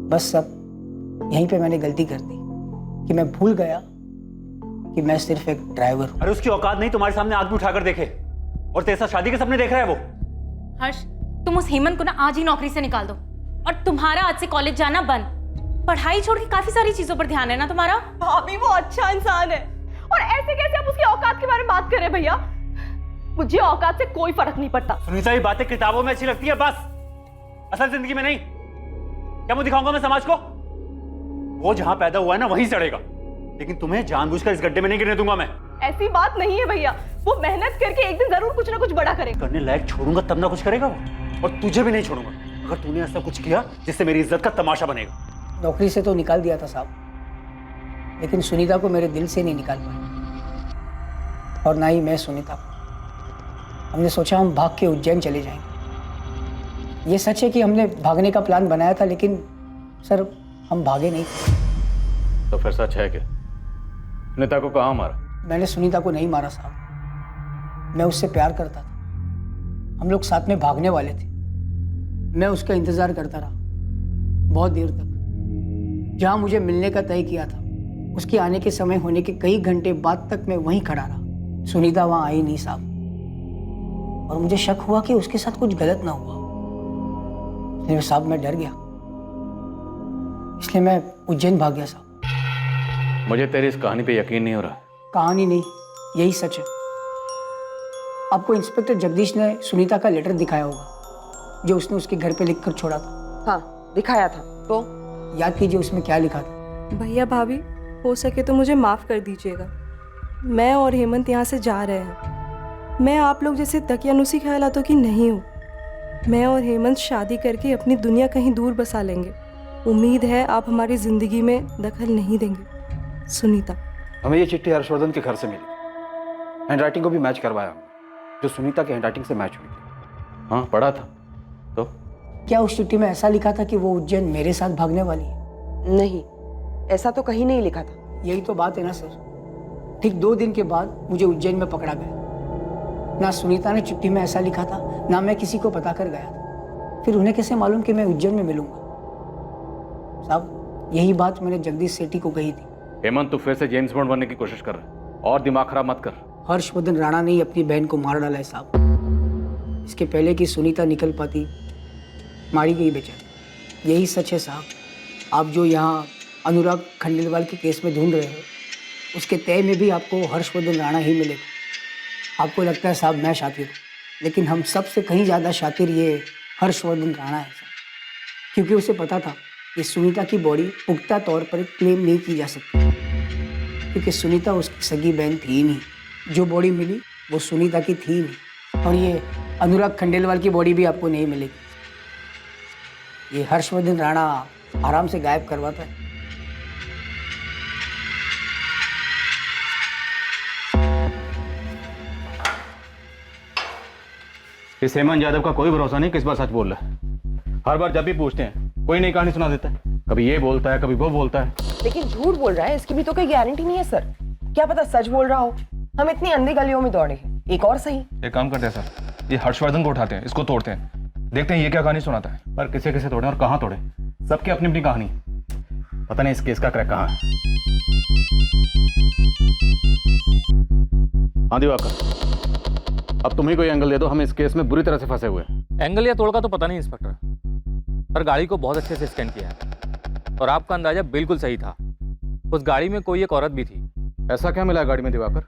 [SPEAKER 21] बस सब यहीं पे मैंने गलती कर दी कि मैं भूल गया कि मैं सिर्फ एक ड्राइवर हूं।
[SPEAKER 1] अरे उसकी औकात नहीं तुम्हारे सामने आग भी उठाकर देखे, और तेरे साथ शादी के सपने देख रहा है वो।
[SPEAKER 12] हर्ष, तुम उस हेमंत को ना आज ही नौकरी से निकाल दो, और तुम्हारा आज से कॉलेज जाना बंद। पढ़ाई छोड़ के काफी सारी चीजों पर ध्यान है ना तुम्हारा।
[SPEAKER 8] भाभी वो अच्छा इंसान है, और ऐसे कैसे आप उसकी औकात के बारे में बात कर रहे हैं भैया? मुझे औकात से कोई फर्क नहीं पड़ता।
[SPEAKER 1] सुनीता, ये बातें किताबों में अच्छी लगती है बस, असल जिंदगी में नहीं। क्या मुंह दिखाऊंगा मैं समाज को? वो जहां पैदा हुआ है ना वहीं सड़ेगा, लेकिन तुम्हें जानबूझकर इस गड्ढे में नहीं गिरने दूंगा मैं।
[SPEAKER 8] ऐसी बात नहीं है भैया, वो मेहनत करके एक दिन जरूर कुछ ना कुछ बड़ा करेगा।
[SPEAKER 1] करने लायक छोड़ूंगा तब ना कुछ करेगा वो, और तुझे भी नहीं छोड़ूंगा अगर तूने ऐसा कुछ किया जिससे मेरी इज्जत का तमाशा बनेगा।
[SPEAKER 21] नौकरी से तो निकाल दिया था साहब, लेकिन सुनीता को मेरे दिल से नहीं निकाल पाया, और ना ही मैं सुनीता को। हमने सोचा हम भाग के उज्जैन चले जाएंगे। ये सच है कि हमने भागने का प्लान बनाया था, लेकिन सर हम भागे नहीं।
[SPEAKER 11] तो फिर सच है कि सुनीता को कहाँ मारा?
[SPEAKER 21] मैंने सुनीता को नहीं मारा साहब, मैं उससे प्यार करता था। हम लोग साथ में भागने वाले थे। मैं उसका इंतजार करता रहा बहुत देर तक। जहां मुझे मिलने का तय किया था उसके आने के समय होने के कई घंटे बाद तक मैं वहीं खड़ा रहा। सुनीता वहां आई नहीं साहब, और मुझे शक हुआ कि उसके साथ कुछ गलत ना हुआ। इसलिए साहब मैं डर गया, इसलिए मैं उज्जैन भाग गया साहब।
[SPEAKER 11] मुझे तेरी इस कहानी पे यकीन नहीं हो रहा।
[SPEAKER 21] कहानी नहीं, यही सच है। आपको इंस्पेक्टर जगदीश ने सुनीता का लेटर दिखाया होगा जो उसने उसके घर पे लिखकर छोड़ा था।
[SPEAKER 8] हाँ दिखाया था। तो
[SPEAKER 21] याद कीजिए उसमें क्या लिखा था।
[SPEAKER 4] भैया भाभी, हो सके तो मुझे माफ़ कर दीजिएगा। मैं और हेमंत यहाँ से जा रहे हैं। मैं आप लोग जैसे दकियानुसी ख्यालातों की नहीं हूँ। मैं और हेमंत शादी करके अपनी दुनिया कहीं दूर बसा लेंगे। उम्मीद है आप हमारी ज़िंदगी में दखल नहीं देंगे। सुनीता।
[SPEAKER 13] हमें ये चिट्ठी हर्षवर्धन के घर से मिली, हैंडराइटिंग को भी मैच करवाया हमने, जो सुनीता के हैंडराइटिंग से मैच हुई थी।
[SPEAKER 11] हाँ पढ़ा था। तो
[SPEAKER 21] क्या उस चिट्ठी में ऐसा लिखा था कि वो उज्जैन मेरे साथ भागने वाली है?
[SPEAKER 8] नहीं, ऐसा तो कहीं नहीं लिखा था।
[SPEAKER 21] यही तो बात है ना सर। ठीक 2 दिन के बाद मुझे उज्जैन में पकड़ा गया। ना सुनीता ने चिट्ठी में ऐसा लिखा था, ना मैं किसी को बता कर गया था। फिर उन्हें कैसे मालूम कि मैं उज्जैन में मिलूंगा? साहब यही बात मैंने जगदीश सेठी को कही थी।
[SPEAKER 11] हेमंत, तू फिर से जेम्स बॉन्ड बनने की कोशिश कर रहा है, और दिमाग खराब मत कर।
[SPEAKER 21] हर्षवर्धन राणा ने ही अपनी बहन को मार डाला है साहब। इसके पहले कि सुनीता निकल पाती, मारी गई बेचारी। यही सच है साहब। आप जो यहाँ अनुराग खंडेलवाल के केस में ढूंढ रहे हो, उसके तय में भी आपको हर्षवर्धन राणा ही मिलेगा। आपको लगता है साहब मैं शातिर हूँ, लेकिन हम सबसे कहीं ज़्यादा शातिर ये हर्षवर्धन राणा है साहब, क्योंकि उसे पता था कि सुनीता की बॉडी पुख्ता तौर पर क्लेम नहीं की जा सकती, क्योंकि सुनीता उसकी सगी बहन थी ही नहीं। जो बॉडी मिली वो सुनीता की थी ही नहीं। और ये अनुराग खंडेलवाल की बॉडी भी आपको नहीं मिलेगी। ये हर्षवर्धन राणा आराम से गायब करवाता है।
[SPEAKER 11] इस हेमंत यादव का कोई भरोसा नहीं किस बार सच बोल रहा है। हर बार जब भी पूछते हैं कोई नई कहानी सुना देता है, कभी ये बोलता है कभी वो बोलता है।
[SPEAKER 8] लेकिन झूठ बोल रहा है, इसकी भी तो कोई गारंटी नहीं है सर। क्या पता सच बोल रहा हो। हम इतनी अंधी गलियों में दौड़े हैं, एक और सही।
[SPEAKER 5] एक काम करते हैं सर, ये हर्षवर्धन को उठाते हैं, इसको तोड़ते हैं, देखते हैं ये क्या कहानी सुनाता है। पर किसे किसे तोड़े और कहाँ तोड़े, सबकी अपनी अपनी कहानी। पता नहीं इस केस का क्रैक कहाँ है। हाँ दिवाकर, अब तुम ही कोई एंगल दे दो, हम इस केस में बुरी तरह से फंसे हुए हैं।
[SPEAKER 7] एंगल या तोड़ का तो पता नहीं इंस्पेक्टर, पर गाड़ी को बहुत अच्छे से स्कैन किया है और आपका अंदाजा बिल्कुल सही था। उस गाड़ी में कोई एक औरत भी थी।
[SPEAKER 11] ऐसा क्या मिला गाड़ी में दिवाकर?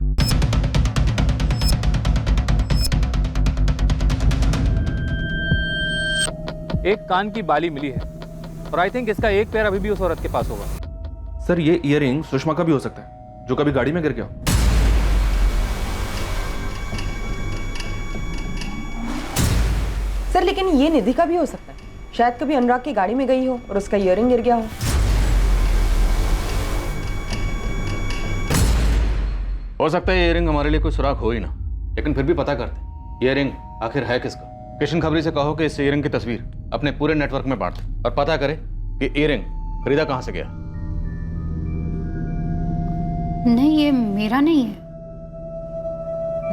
[SPEAKER 7] एक कान की बाली मिली है और आई थिंक इसका एक पैर अभी भी उस औरत के पास होगा।
[SPEAKER 5] सर ये ईयररिंग सुषमा का भी हो सकता है, जो कभी गाड़ी में गिर गया हो।
[SPEAKER 8] सर लेकिन ये निधि का भी हो सकता है। शायद कभी अनुराग की गाड़ी में गई हो और उसका ईयरिंग गिर गया हो।
[SPEAKER 11] सकता है ईयरिंग हमारे लिए कोई सुराग हो ही ना, लेकिन फिर भी पता करते ईयरिंग आखिर है किसका। किशन खबरी से कहो कि इस ईयरिंग की तस्वीर अपने पूरे नेटवर्क में बांट और पता करे कि ईयरिंग खरीदा कहां से गया।
[SPEAKER 2] नहीं, ये मेरा नहीं है।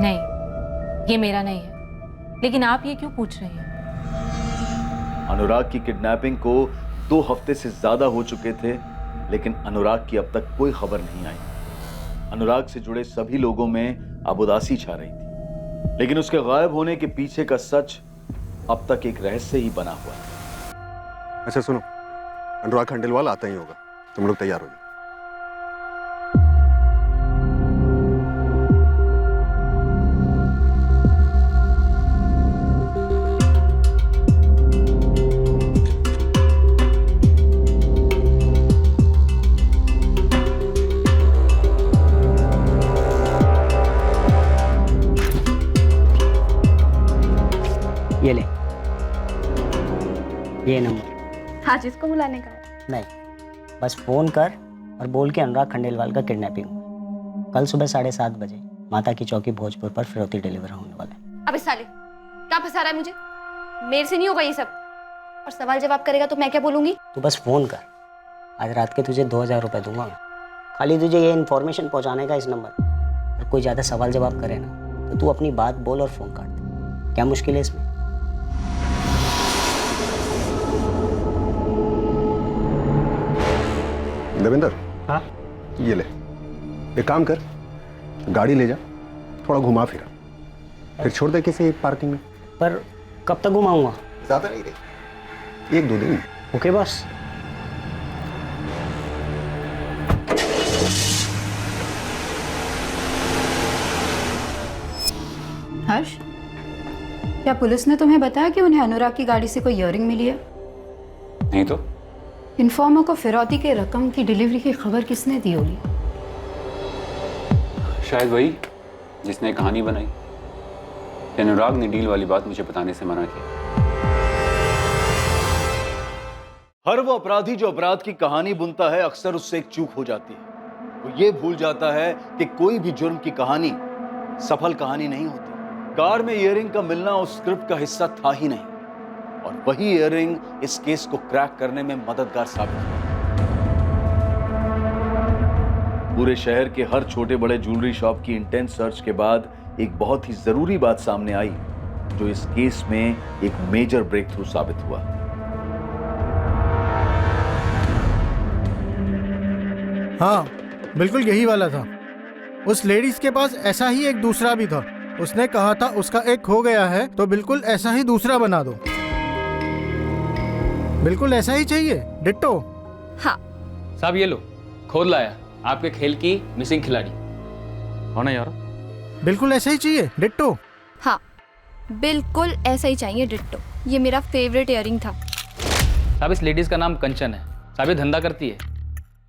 [SPEAKER 12] नहीं, ये मेरा नहीं है। लेकिन आप ये क्यों पूछ रही हैं?
[SPEAKER 6] अनुराग की किडनैपिंग को 2 हफ्ते से ज्यादा हो चुके थे, लेकिन अनुराग की अब तक कोई खबर नहीं आई। अनुराग से जुड़े सभी लोगों में अब उदासी छा रही थी, लेकिन उसके गायब होने के पीछे का सच अब तक एक रहस्य ही बना हुआ है।
[SPEAKER 15] अच्छा सुनो, अनुराग खंडेलवाल आता ही होगा, तुम लोग तैयार हो जाओ।
[SPEAKER 21] ये ले, ये नंबर।
[SPEAKER 14] हाँ, जिसको बुलाने का है।
[SPEAKER 21] नहीं, बस फोन कर और बोल के अनुराग खंडेलवाल का किडनैपिंग कल सुबह 7:30 बजे माता की चौकी भोजपुर पर फिरौती डिलीवर होने वाला है।
[SPEAKER 14] अबे साले, क्या फंसा रहा है मुझे? मेरे से नहीं होगा ये सब। और सवाल जवाब करेगा तो मैं क्या बोलूंगी?
[SPEAKER 21] तू बस फोन कर, आज रात के तुझे 2000 रुपये दूंगा मैं। खाली तुझे ये इन्फॉर्मेशन पहुंचाने का इस नंबर पर। और कोई ज़्यादा सवाल जवाब करे ना तो तू अपनी बात बोल और फोन काट दे। क्या मुश्किल है इसमें?
[SPEAKER 15] देवेंद्र,
[SPEAKER 21] हाँ?
[SPEAKER 15] ये ले, एक काम कर, गाड़ी ले जा, थोड़ा घुमा फिरा, फिर छोड़ दे किसी पार्किंग में।
[SPEAKER 21] पर कब तक घुमाऊंगा?
[SPEAKER 15] ज्यादा नहीं रही, 1-2 दिन।
[SPEAKER 21] ओके बस।
[SPEAKER 2] हर्ष, क्या पुलिस ने तुम्हें बताया कि उन्हें अनुराग की गाड़ी से कोई ईयरिंग मिली है?
[SPEAKER 1] नहीं तो
[SPEAKER 2] इन्फॉर्मर को फिरौती के रकम की डिलीवरी की खबर किसने दी होगी?
[SPEAKER 1] शायद वही जिसने कहानी बनाई। अनुराग ने डील वाली बात मुझे बताने से मना किया।
[SPEAKER 6] हर वो अपराधी जो अपराध की कहानी बुनता है, अक्सर उससे एक चूक हो जाती है। वो ये भूल जाता है कि कोई भी जुर्म की कहानी सफल कहानी नहीं होती। कार में ईयरिंग का मिलना उस स्क्रिप्ट का हिस्सा था ही नहीं, और वही ईयरिंग इस केस को क्रैक करने में मददगार साबित हुई। पूरे शहर के हर छोटे बड़े ज्वेलरी शॉप की इंटेंस सर्च के बाद एक बहुत ही जरूरी बात सामने आई, जो इस केस में एक मेजर ब्रेक थ्रू साबित हुआ।
[SPEAKER 3] हाँ, बिल्कुल यही वाला था। उस लेडीज के पास ऐसा ही एक दूसरा भी था। उसने कहा था उसका एक खो गया है तो बिल्कुल ऐसा ही दूसरा बना दो। बिल्कुल ऐसा ही चाहिए, डिट्टो।
[SPEAKER 14] हाँ
[SPEAKER 7] साहब ये लो, खोद लाया आपके खेल की मिसिंग खिलाड़ी।
[SPEAKER 11] हाँ ना यार,
[SPEAKER 3] बिल्कुल ऐसा ही चाहिए, डिट्टो।
[SPEAKER 14] हाँ, बिल्कुल ऐसा ही चाहिए, डिट्टो। ये मेरा फेवरेट ईयरिंग था।
[SPEAKER 7] साहब इस लेडीज का नाम कंचन है साहब ये धंधा करती है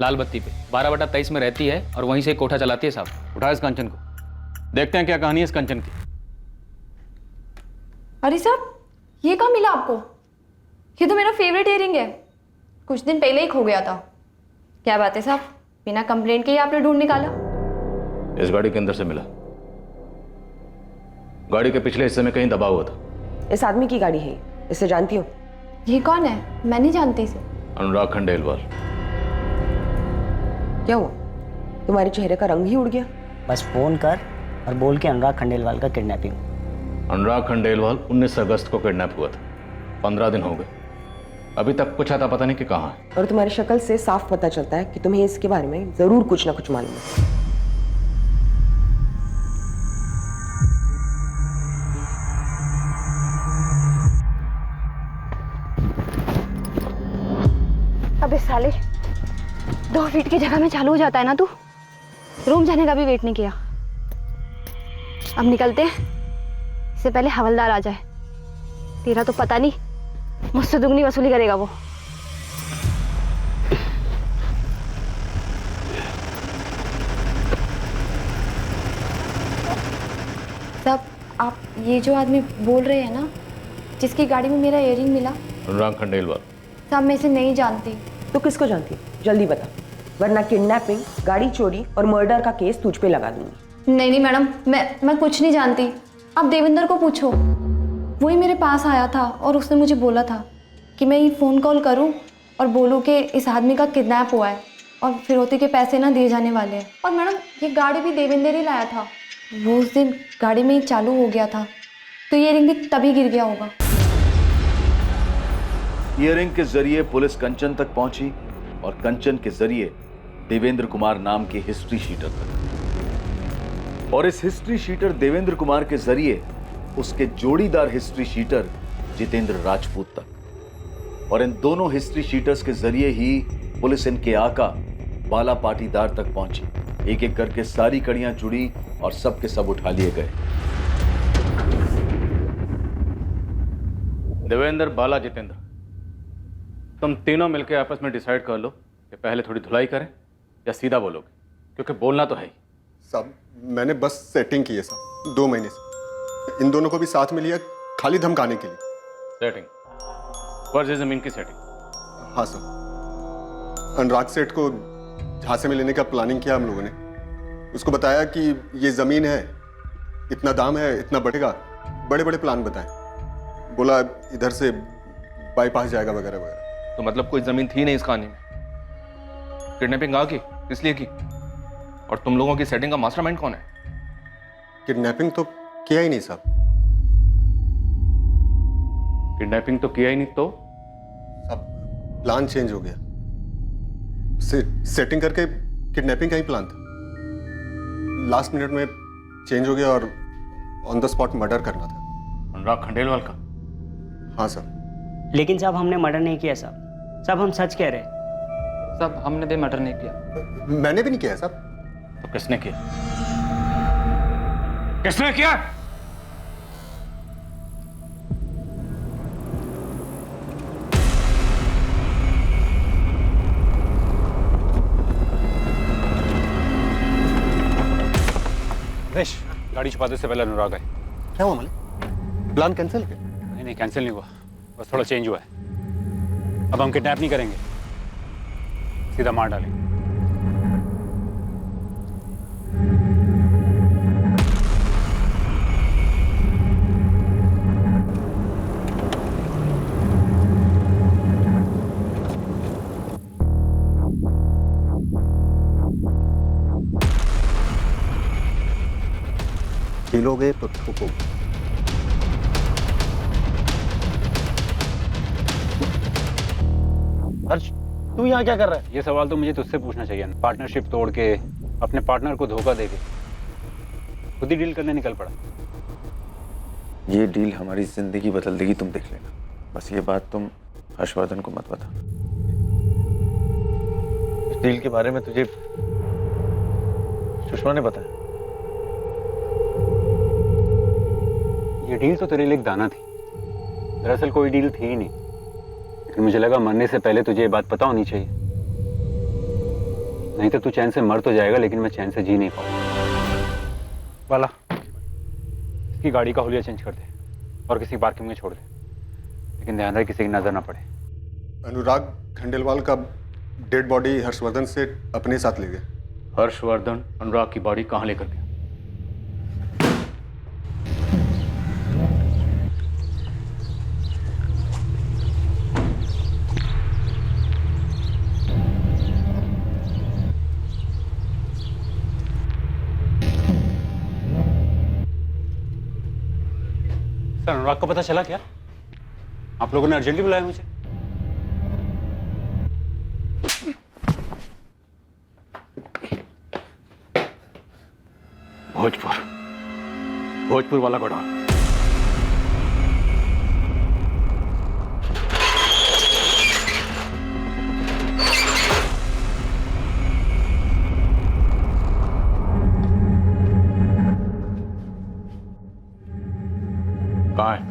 [SPEAKER 7] लाल बत्ती पे, 12/23 में रहती है और वहीं से कोठा चलाती है साहब।
[SPEAKER 11] उठा इस कंचन को, देखते हैं क्या कहानी है इस कंचन की।
[SPEAKER 14] अरे साहब, ये कहाँ मिला आपको? ये तो मेरा फेवरेट इयरिंग है, कुछ दिन पहले ही खो गया था। क्या बात है साहब, बिना कंप्लेंट के ही आपने ढूंढ निकाला?
[SPEAKER 11] इस गाड़ी के अंदर से मिला, गाड़ी के पिछले हिस्से में कहीं दबा हुआ था।
[SPEAKER 8] इस आदमी की गाड़ी है, इसे जानती हो?
[SPEAKER 14] ये कौन है? मैं नहीं जानती इसे।
[SPEAKER 11] अनुराग खंडेलवाल।
[SPEAKER 8] क्या हुआ, तुम्हारे चेहरे का रंग ही उड़ गया?
[SPEAKER 16] बस फोन कर और बोल के अनुराग खंडेलवाल का किडनैपिंग।
[SPEAKER 11] अनुराग खंडेलवाल 19 अगस्त को किडनैप हुआ था, 15 दिन हो गए, अभी तक कुछ आता पता नहीं कि कहाँ है।
[SPEAKER 8] और तुम्हारी शक्ल से साफ पता चलता है कि तुम्हें इसके बारे में जरूर कुछ ना कुछ मालूम है।
[SPEAKER 14] अबे साले, 2 फीट की जगह में चालू हो जाता है ना तू। रूम जाने का भी वेट नहीं किया। अब निकलते हैं, इससे पहले हवलदार आ जाए। तेरा तो पता नहीं, मुझसे दुगनी वसूली करेगा वो। साहब, आप ये जो आदमी बोल रहे हैं ना, जिसकी गाड़ी में मेरा इयरिंग मिला?
[SPEAKER 11] अनुराग खंडेलवाल।
[SPEAKER 14] साहब, मैं इसे नहीं जानती।
[SPEAKER 8] तो किसको जानती? जल्दी बता, वरना किडनैपिंग, गाड़ी चोरी और मर्डर का केस तुझ पे लगा दूंगी।
[SPEAKER 14] नहीं मैडम, मैं कुछ नहीं जानती। आप देवेंद्र को पूछो, वही मेरे पास आया था और उसने मुझे बोला था कि मैं ये फ़ोन कॉल करूं और बोलूं कि इस आदमी का किडनैप हुआ है और फिरौती के पैसे ना दिए जाने वाले हैं। और मैडम, ये गाड़ी भी देवेंद्र ही लाया था। वो उस दिन गाड़ी में ही चालू हो गया था, तो ये रिंग भी तभी गिर गया होगा।
[SPEAKER 6] ईयरिंग के जरिए पुलिस कंचन तक पहुंची और कंचन के जरिए देवेंद्र कुमार नाम के हिस्ट्री शीटर तक, और इस हिस्ट्री शीटर देवेंद्र कुमार के जरिए उसके जोड़ीदार हिस्ट्री शीटर जितेंद्र राजपूत तक। और इन दोनों हिस्ट्री शीटर्स के जरिए ही पुलिस इनके आका बाला पाटीदार तक पहुंची। एक एक करके सारी कड़ियां जुड़ी और सब के सब उठा लिए गए।
[SPEAKER 11] देवेंद्र, बाला, जितेंद्र, तुम तीनों मिलकर आपस में डिसाइड कर लो कि पहले थोड़ी धुलाई करें या सीधा बोलोगे, क्योंकि बोलना तो है ही।
[SPEAKER 15] साहब, मैंने बस सेटिंग की है साहब, 2 महीने से। इन दोनों को भी साथ में लिया खाली धमकाने के लिए।
[SPEAKER 11] सेटिंग? फर्ज जमीन की सेटिंग?
[SPEAKER 15] हाँ सर, अनुराग सेठ को झांसे में लेने का प्लानिंग किया हम लोगों ने। उसको बताया कि ये जमीन है, इतना दाम है, इतना बढ़ेगा, बड़े बड़े प्लान बताए। बोला इधर से बाईपास जाएगा वगैरह वगैरह।
[SPEAKER 5] तो मतलब कोई जमीन थी नहीं इस कहानी में? किडनैपिंग आ की किस लिए की? और तुम लोगों की सेटिंग का मास्टरमाइंड कौन है?
[SPEAKER 15] किडनैपिंग तो किया ही नहीं साहब।
[SPEAKER 11] किडनैपिंग तो किया ही नहीं तो?
[SPEAKER 15] सब प्लान चेंज हो गया। सेटिंग करके किडनैपिंग का ही प्लान था, लास्ट मिनट में चेंज हो गया और ऑन द स्पॉट मर्डर करना था।
[SPEAKER 11] अनुराग खंडेलवाल का?
[SPEAKER 15] हाँ सर।
[SPEAKER 16] लेकिन साहब, हमने मर्डर नहीं किया साहब। साहब, हम सच कह रहे हैं।
[SPEAKER 7] साहब, हमने भी मर्डर नहीं किया।
[SPEAKER 15] मैंने भी नहीं किया साहब।
[SPEAKER 11] तो किसने किया? किसने किया?
[SPEAKER 1] रमेश, गाड़ी छुपाने से पहले अनुराग आए।
[SPEAKER 15] क्या हुआ मालिक? प्लान कैंसिल किया?
[SPEAKER 1] नहीं, कैंसिल नहीं हुआ, बस थोड़ा चेंज हुआ है। अब हम किडनैप नहीं करेंगे, सीधा मार डालेंगे।
[SPEAKER 15] खेलोगे तो ठोकोगे।
[SPEAKER 1] हर्ष, तू यहाँ क्या कर रहा है? ये सवाल तो मुझे तुझसे पूछना चाहिए ना। पार्टनरशिप तोड़ के, अपने पार्टनर को धोखा देके खुद ही डील करने निकल पड़ा।
[SPEAKER 10] ये डील हमारी जिंदगी बदल देगी, तुम देख लेना। बस ये बात तुम हर्षवर्धन को मत बता। इस डील के बारे में तुझे सुषमा ने बताया?
[SPEAKER 1] ये डील तो तेरे लिए एक दाना थी, दरअसल कोई डील थी ही नहीं। लेकिन मुझे लगा मरने से पहले तुझे ये बात पता होनी चाहिए। नहीं तो तू चैन से मर तो जाएगा, लेकिन मैं चैन से जी नहीं पाऊंगा। वाला इसकी गाड़ी का हुलिया चेंज कर दे और किसी पार्किंग में छोड़ दे, लेकिन ध्यान रहे किसी की नजर ना पड़े।
[SPEAKER 15] अनुराग खंडेलवाल का डेड बॉडी हर्षवर्धन से अपने साथ ले गए।
[SPEAKER 11] हर्षवर्धन अनुराग की बॉडी कहाँ लेकर गया?
[SPEAKER 1] सर, अनुराग को पता चला क्या? आप लोगों ने अर्जेंटली बुलाया मुझे।
[SPEAKER 11] भोजपुर वाला गोडाउन। कहाँ है?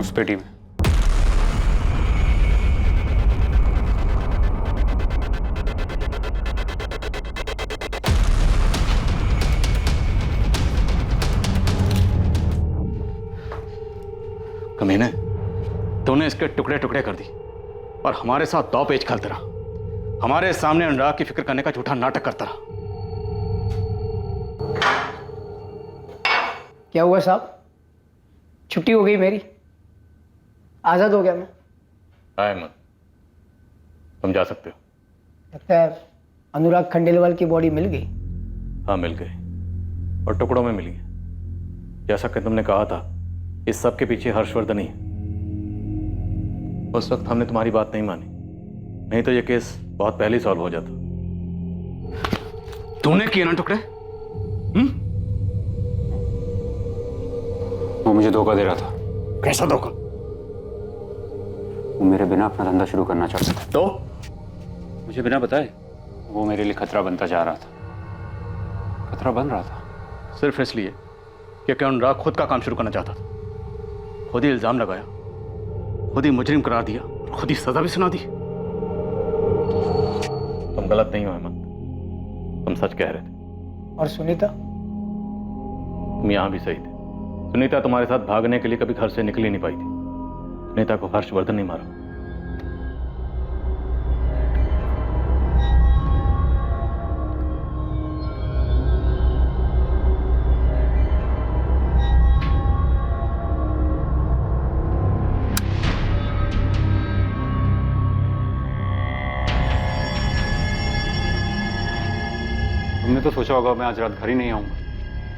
[SPEAKER 1] उस पेटी में।
[SPEAKER 11] कमीने, तूने इसके टुकड़े टुकड़े कर दी और हमारे साथ दो पेच खेलता रहा। हमारे सामने अनुराग की फिक्र करने का झूठा नाटक करता रहा।
[SPEAKER 21] क्या हुआ साहब? छुट्टी हो गई मेरी, आज़ाद हो गया मैं।
[SPEAKER 11] अहमद, तुम जा सकते हो।
[SPEAKER 21] लगता है अनुराग खंडेलवाल की बॉडी मिल गई।
[SPEAKER 11] हाँ, मिल गई और टुकड़ों में मिली है। जैसा कि तुमने कहा था, इस सब के पीछे हर्षवर्धन ही है। उस वक्त हमने तुम्हारी बात नहीं मानी, नहीं तो ये केस बहुत पहले ही सॉल्व हो जाता। तूने किए ना टुकड़े?
[SPEAKER 1] वो मुझे धोखा दे रहा था।
[SPEAKER 11] कैसा धोखा?
[SPEAKER 1] वो मेरे बिना अपना धंधा शुरू करना चाहता था।
[SPEAKER 11] तो
[SPEAKER 1] मुझे बिना बताए वो मेरे लिए खतरा बनता जा रहा था। खतरा बन रहा था
[SPEAKER 11] सिर्फ इसलिए क्योंकि अनुराग खुद का काम शुरू करना चाहता था। खुद ही इल्जाम लगाया, खुद ही मुजरिम करार दिया और खुद ही सजा भी सुना दी। तुम गलत नहीं हो अहमद, तुम सच कह रहे थे।
[SPEAKER 21] और सुनीता?
[SPEAKER 11] तुम यहां भी सही थे। सुनीता तुम्हारे साथ भागने के लिए कभी घर से निकल ही नहीं पाई थी। सुनीता को हर्षवर्धन नहीं मारा।
[SPEAKER 1] तुमने तो सोचा होगा मैं आज रात घर ही नहीं आऊंगा,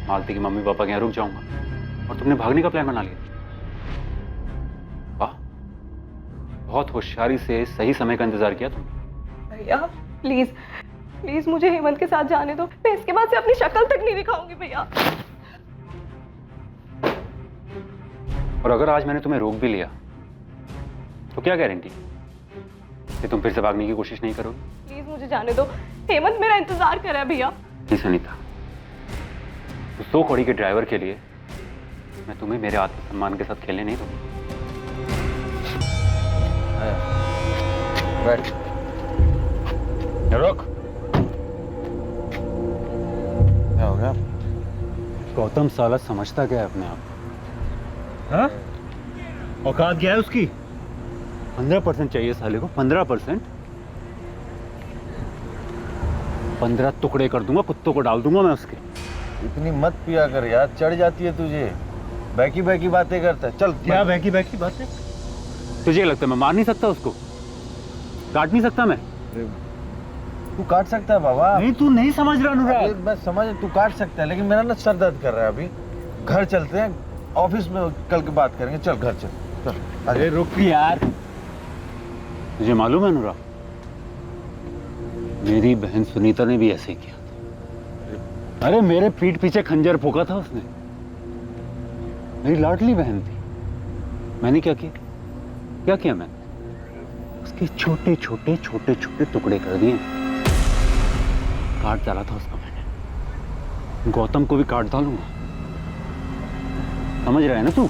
[SPEAKER 1] मालती की मम्मी पापा के यहाँ रुक जाऊंगा, और तुमने भागने का प्लान बना लिया। वाह, बहुत होशियारी से सही समय का इंतजार किया तुमने।
[SPEAKER 4] भैया प्लीज प्लीज मुझे हेमंत के साथ जाने दो। मैं इसके बाद से अपनी शक्ल तक नहीं दिखाऊंगी भैया।
[SPEAKER 1] और अगर आज मैंने तुम्हें रोक भी लिया तो क्या गारंटी कि तुम फिर से भागने की कोशिश नहीं करोगे?
[SPEAKER 4] प्लीज मुझे जाने दो, हेमंत मेरा इंतजार कर रहा है भैया।
[SPEAKER 1] नहीं सुनीता, उस 2 कौड़ी के ड्राइवर के लिए मैं तुम्हें मेरे आत्मसम्मान के साथ खेलने नहीं दूंगा।
[SPEAKER 11] बैठ। रुक। क्या हो गया?
[SPEAKER 1] गौतम साला समझता क्या है अपने आप?
[SPEAKER 11] हाँ? औकात क्या है उसकी?
[SPEAKER 1] 15% चाहिए साले को, 15%। 15 टुकड़े कर दूंगा, कुत्तों को डाल दूंगा मैं उसके।
[SPEAKER 10] इतनी मत पिया कर यार, चढ़ जाती है तुझे। बैकी बैकी बातें करता है। चल।
[SPEAKER 1] क्या बैकी बैकी बातें? तुझे लगता है मैं मार नहीं सकता उसको? काट नहीं सकता मैं?
[SPEAKER 10] तू काट सकता है बाबा।
[SPEAKER 1] नहीं, तू नहीं समझ रहा अनुराग।
[SPEAKER 10] मैं समझ, तू काट सकता है, लेकिन मेरा ना सर दर्द कर रहा है अभी। घर चलते हैं, ऑफिस में कल की बात करेंगे। चल घर चल। चल।
[SPEAKER 1] अरे रुक यार, तुझे मालूम है अनुराग, मेरी बहन सुनीता ने भी ऐसे ही किया था। अरे मेरे पीठ पीछे खंजर फूंका था उसने। मेरी लाडली बहन थी। मैंने क्या किया? क्या किया मैंने? उसके छोटे छोटे छोटे छोटे टुकड़े कर दिए। काट डाला था उसको मैंने। गौतम को भी काट डालूंगा। समझ रहा है ना तू?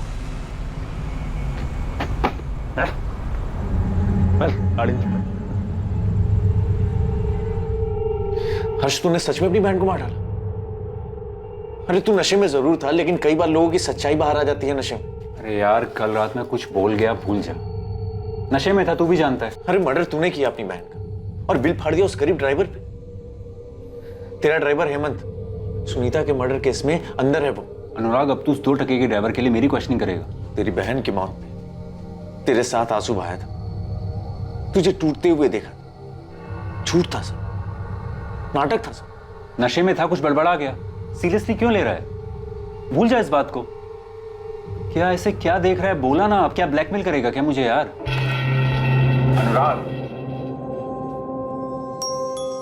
[SPEAKER 1] गाड़ी
[SPEAKER 10] हर्ष, तूने सच में अपनी बहन को मार डाला? अरे तू नशे में जरूर था, लेकिन कई बार लोगों की सच्चाई बाहर आ जाती है नशे में।
[SPEAKER 1] अरे यार, कल रात में कुछ बोल गया, भूल जा। नशे में था, तू भी जानता है।
[SPEAKER 10] अरे मर्डर तूने किया अपनी बहन का और बिल फाड़ दिया उस गरीब ड्राइवर पे। तेरा ड्राइवर हेमंत सुनीता के मर्डर केस में अंदर है वो।
[SPEAKER 1] अनुराग, अब तू उस 2 टके के ड्राइवर के लिए मेरी क्वेश्चनिंग करेगा?
[SPEAKER 10] तेरी बहन की मौत में तेरे साथ आंसू बहाया था, तुझे टूटते हुए देखा, झूठ था सब, नाटक था सब।
[SPEAKER 1] नशे में था, कुछ बड़बड़ा गया। सीरियसली क्यों ले रहा है? भूल जा इस बात को। क्या ऐसे क्या देख रहा है? बोला ना। अब क्या ब्लैकमेल करेगा क्या मुझे यार?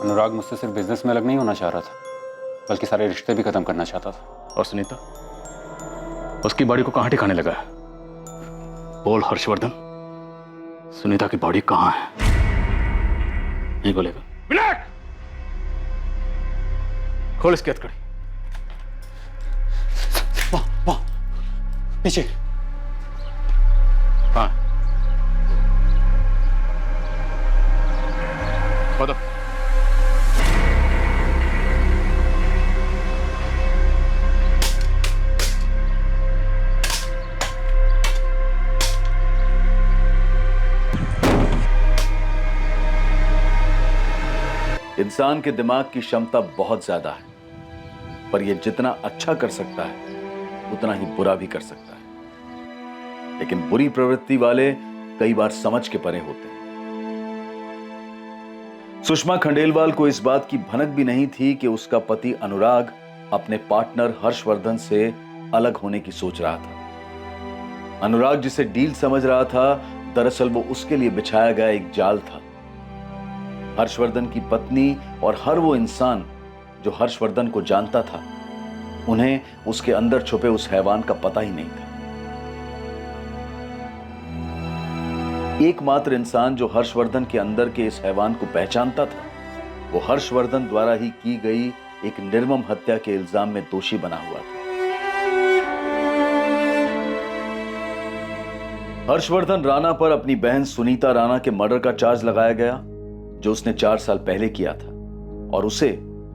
[SPEAKER 1] अनुराग मुझसे सिर्फ बिजनेस में अलग नहीं होना चाह रहा था, बल्कि सारे रिश्ते भी खत्म करना चाहता था।
[SPEAKER 11] और सुनीता, उसकी बॉडी को कहां ठिकाने लगा है? बोल हर्षवर्धन, सुनीता की बॉडी कहां है? नहीं बोलेगा? विनायक, खोल इसकी हथकड़ी।
[SPEAKER 1] वाह, पीछे।
[SPEAKER 11] हाँ, बताओ।
[SPEAKER 6] इंसान के दिमाग की क्षमता बहुत ज्यादा है, पर यह जितना अच्छा कर सकता है उतना ही बुरा भी कर सकता है। लेकिन बुरी प्रवृत्ति वाले कई बार समझ के परे होते हैं। सुषमा खंडेलवाल को इस बात की भनक भी नहीं थी कि उसका पति अनुराग अपने पार्टनर हर्षवर्धन से अलग होने की सोच रहा था। अनुराग जिसे डील समझ रहा था, दरअसल वो उसके लिए बिछाया गया एक जाल था। हर्षवर्धन की पत्नी और हर वो इंसान जो हर्षवर्धन को जानता था, उन्हें उसके अंदर छुपे उस हैवान का पता ही नहीं था। एकमात्र इंसान जो हर्षवर्धन के अंदर के इस हैवान को पहचानता था, वो हर्षवर्धन द्वारा ही की गई एक निर्मम हत्या के इल्जाम में दोषी बना हुआ था। हर्षवर्धन राणा पर अपनी बहन सुनीता राणा के मर्डर का चार्ज लगाया गया, जो उसने 4 साल पहले किया था, और उसे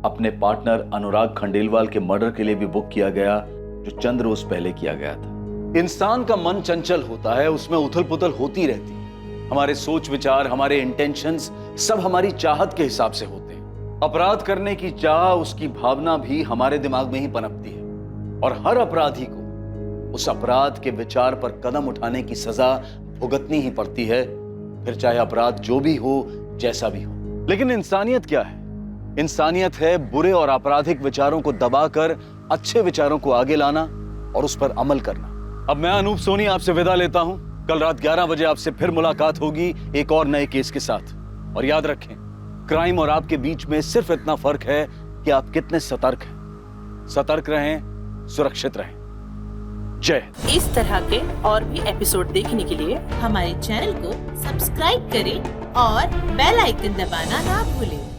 [SPEAKER 6] अपने पार्टनर अनुराग खंडेलवाल के मर्डर के लिए भी बुक किया गया, जो चंद रोज पहले किया गया था। इंसान का मन चंचल होता है, उसमें उथल पुथल होती रहती है। हमारे सोच विचार, हमारे इंटेंशंस सब हमारी चाहत के हिसाब से होते हैं। अपराध करने की चाह, उसकी भावना भी हमारे दिमाग में ही पनपती है, और हर अपराधी को उस अपराध के विचार पर कदम उठाने की सजा भुगतनी ही पड़ती है, फिर चाहे अपराध जो भी हो, जैसा भी हो। लेकिन इंसानियत क्या है? इंसानियत है बुरे और आपराधिक विचारों को दबाकर अच्छे विचारों को आगे लाना और उस पर अमल करना। अब मैं अनूप सोनी आपसे विदा लेता हूं। कल रात 11 बजे आपसे फिर मुलाकात होगी एक और नए केस के साथ। और याद रखें, क्राइम और आपके बीच में सिर्फ इतना फर्क है कि आप कितने सतर्क हैं। सतर्क रहें, सुरक्षित रहें। जय।
[SPEAKER 9] इस तरह के और भी एपिसोड देखने के लिए हमारे चैनल को सब्सक्राइब करें और बेल आइकन दबाना ना भूलें।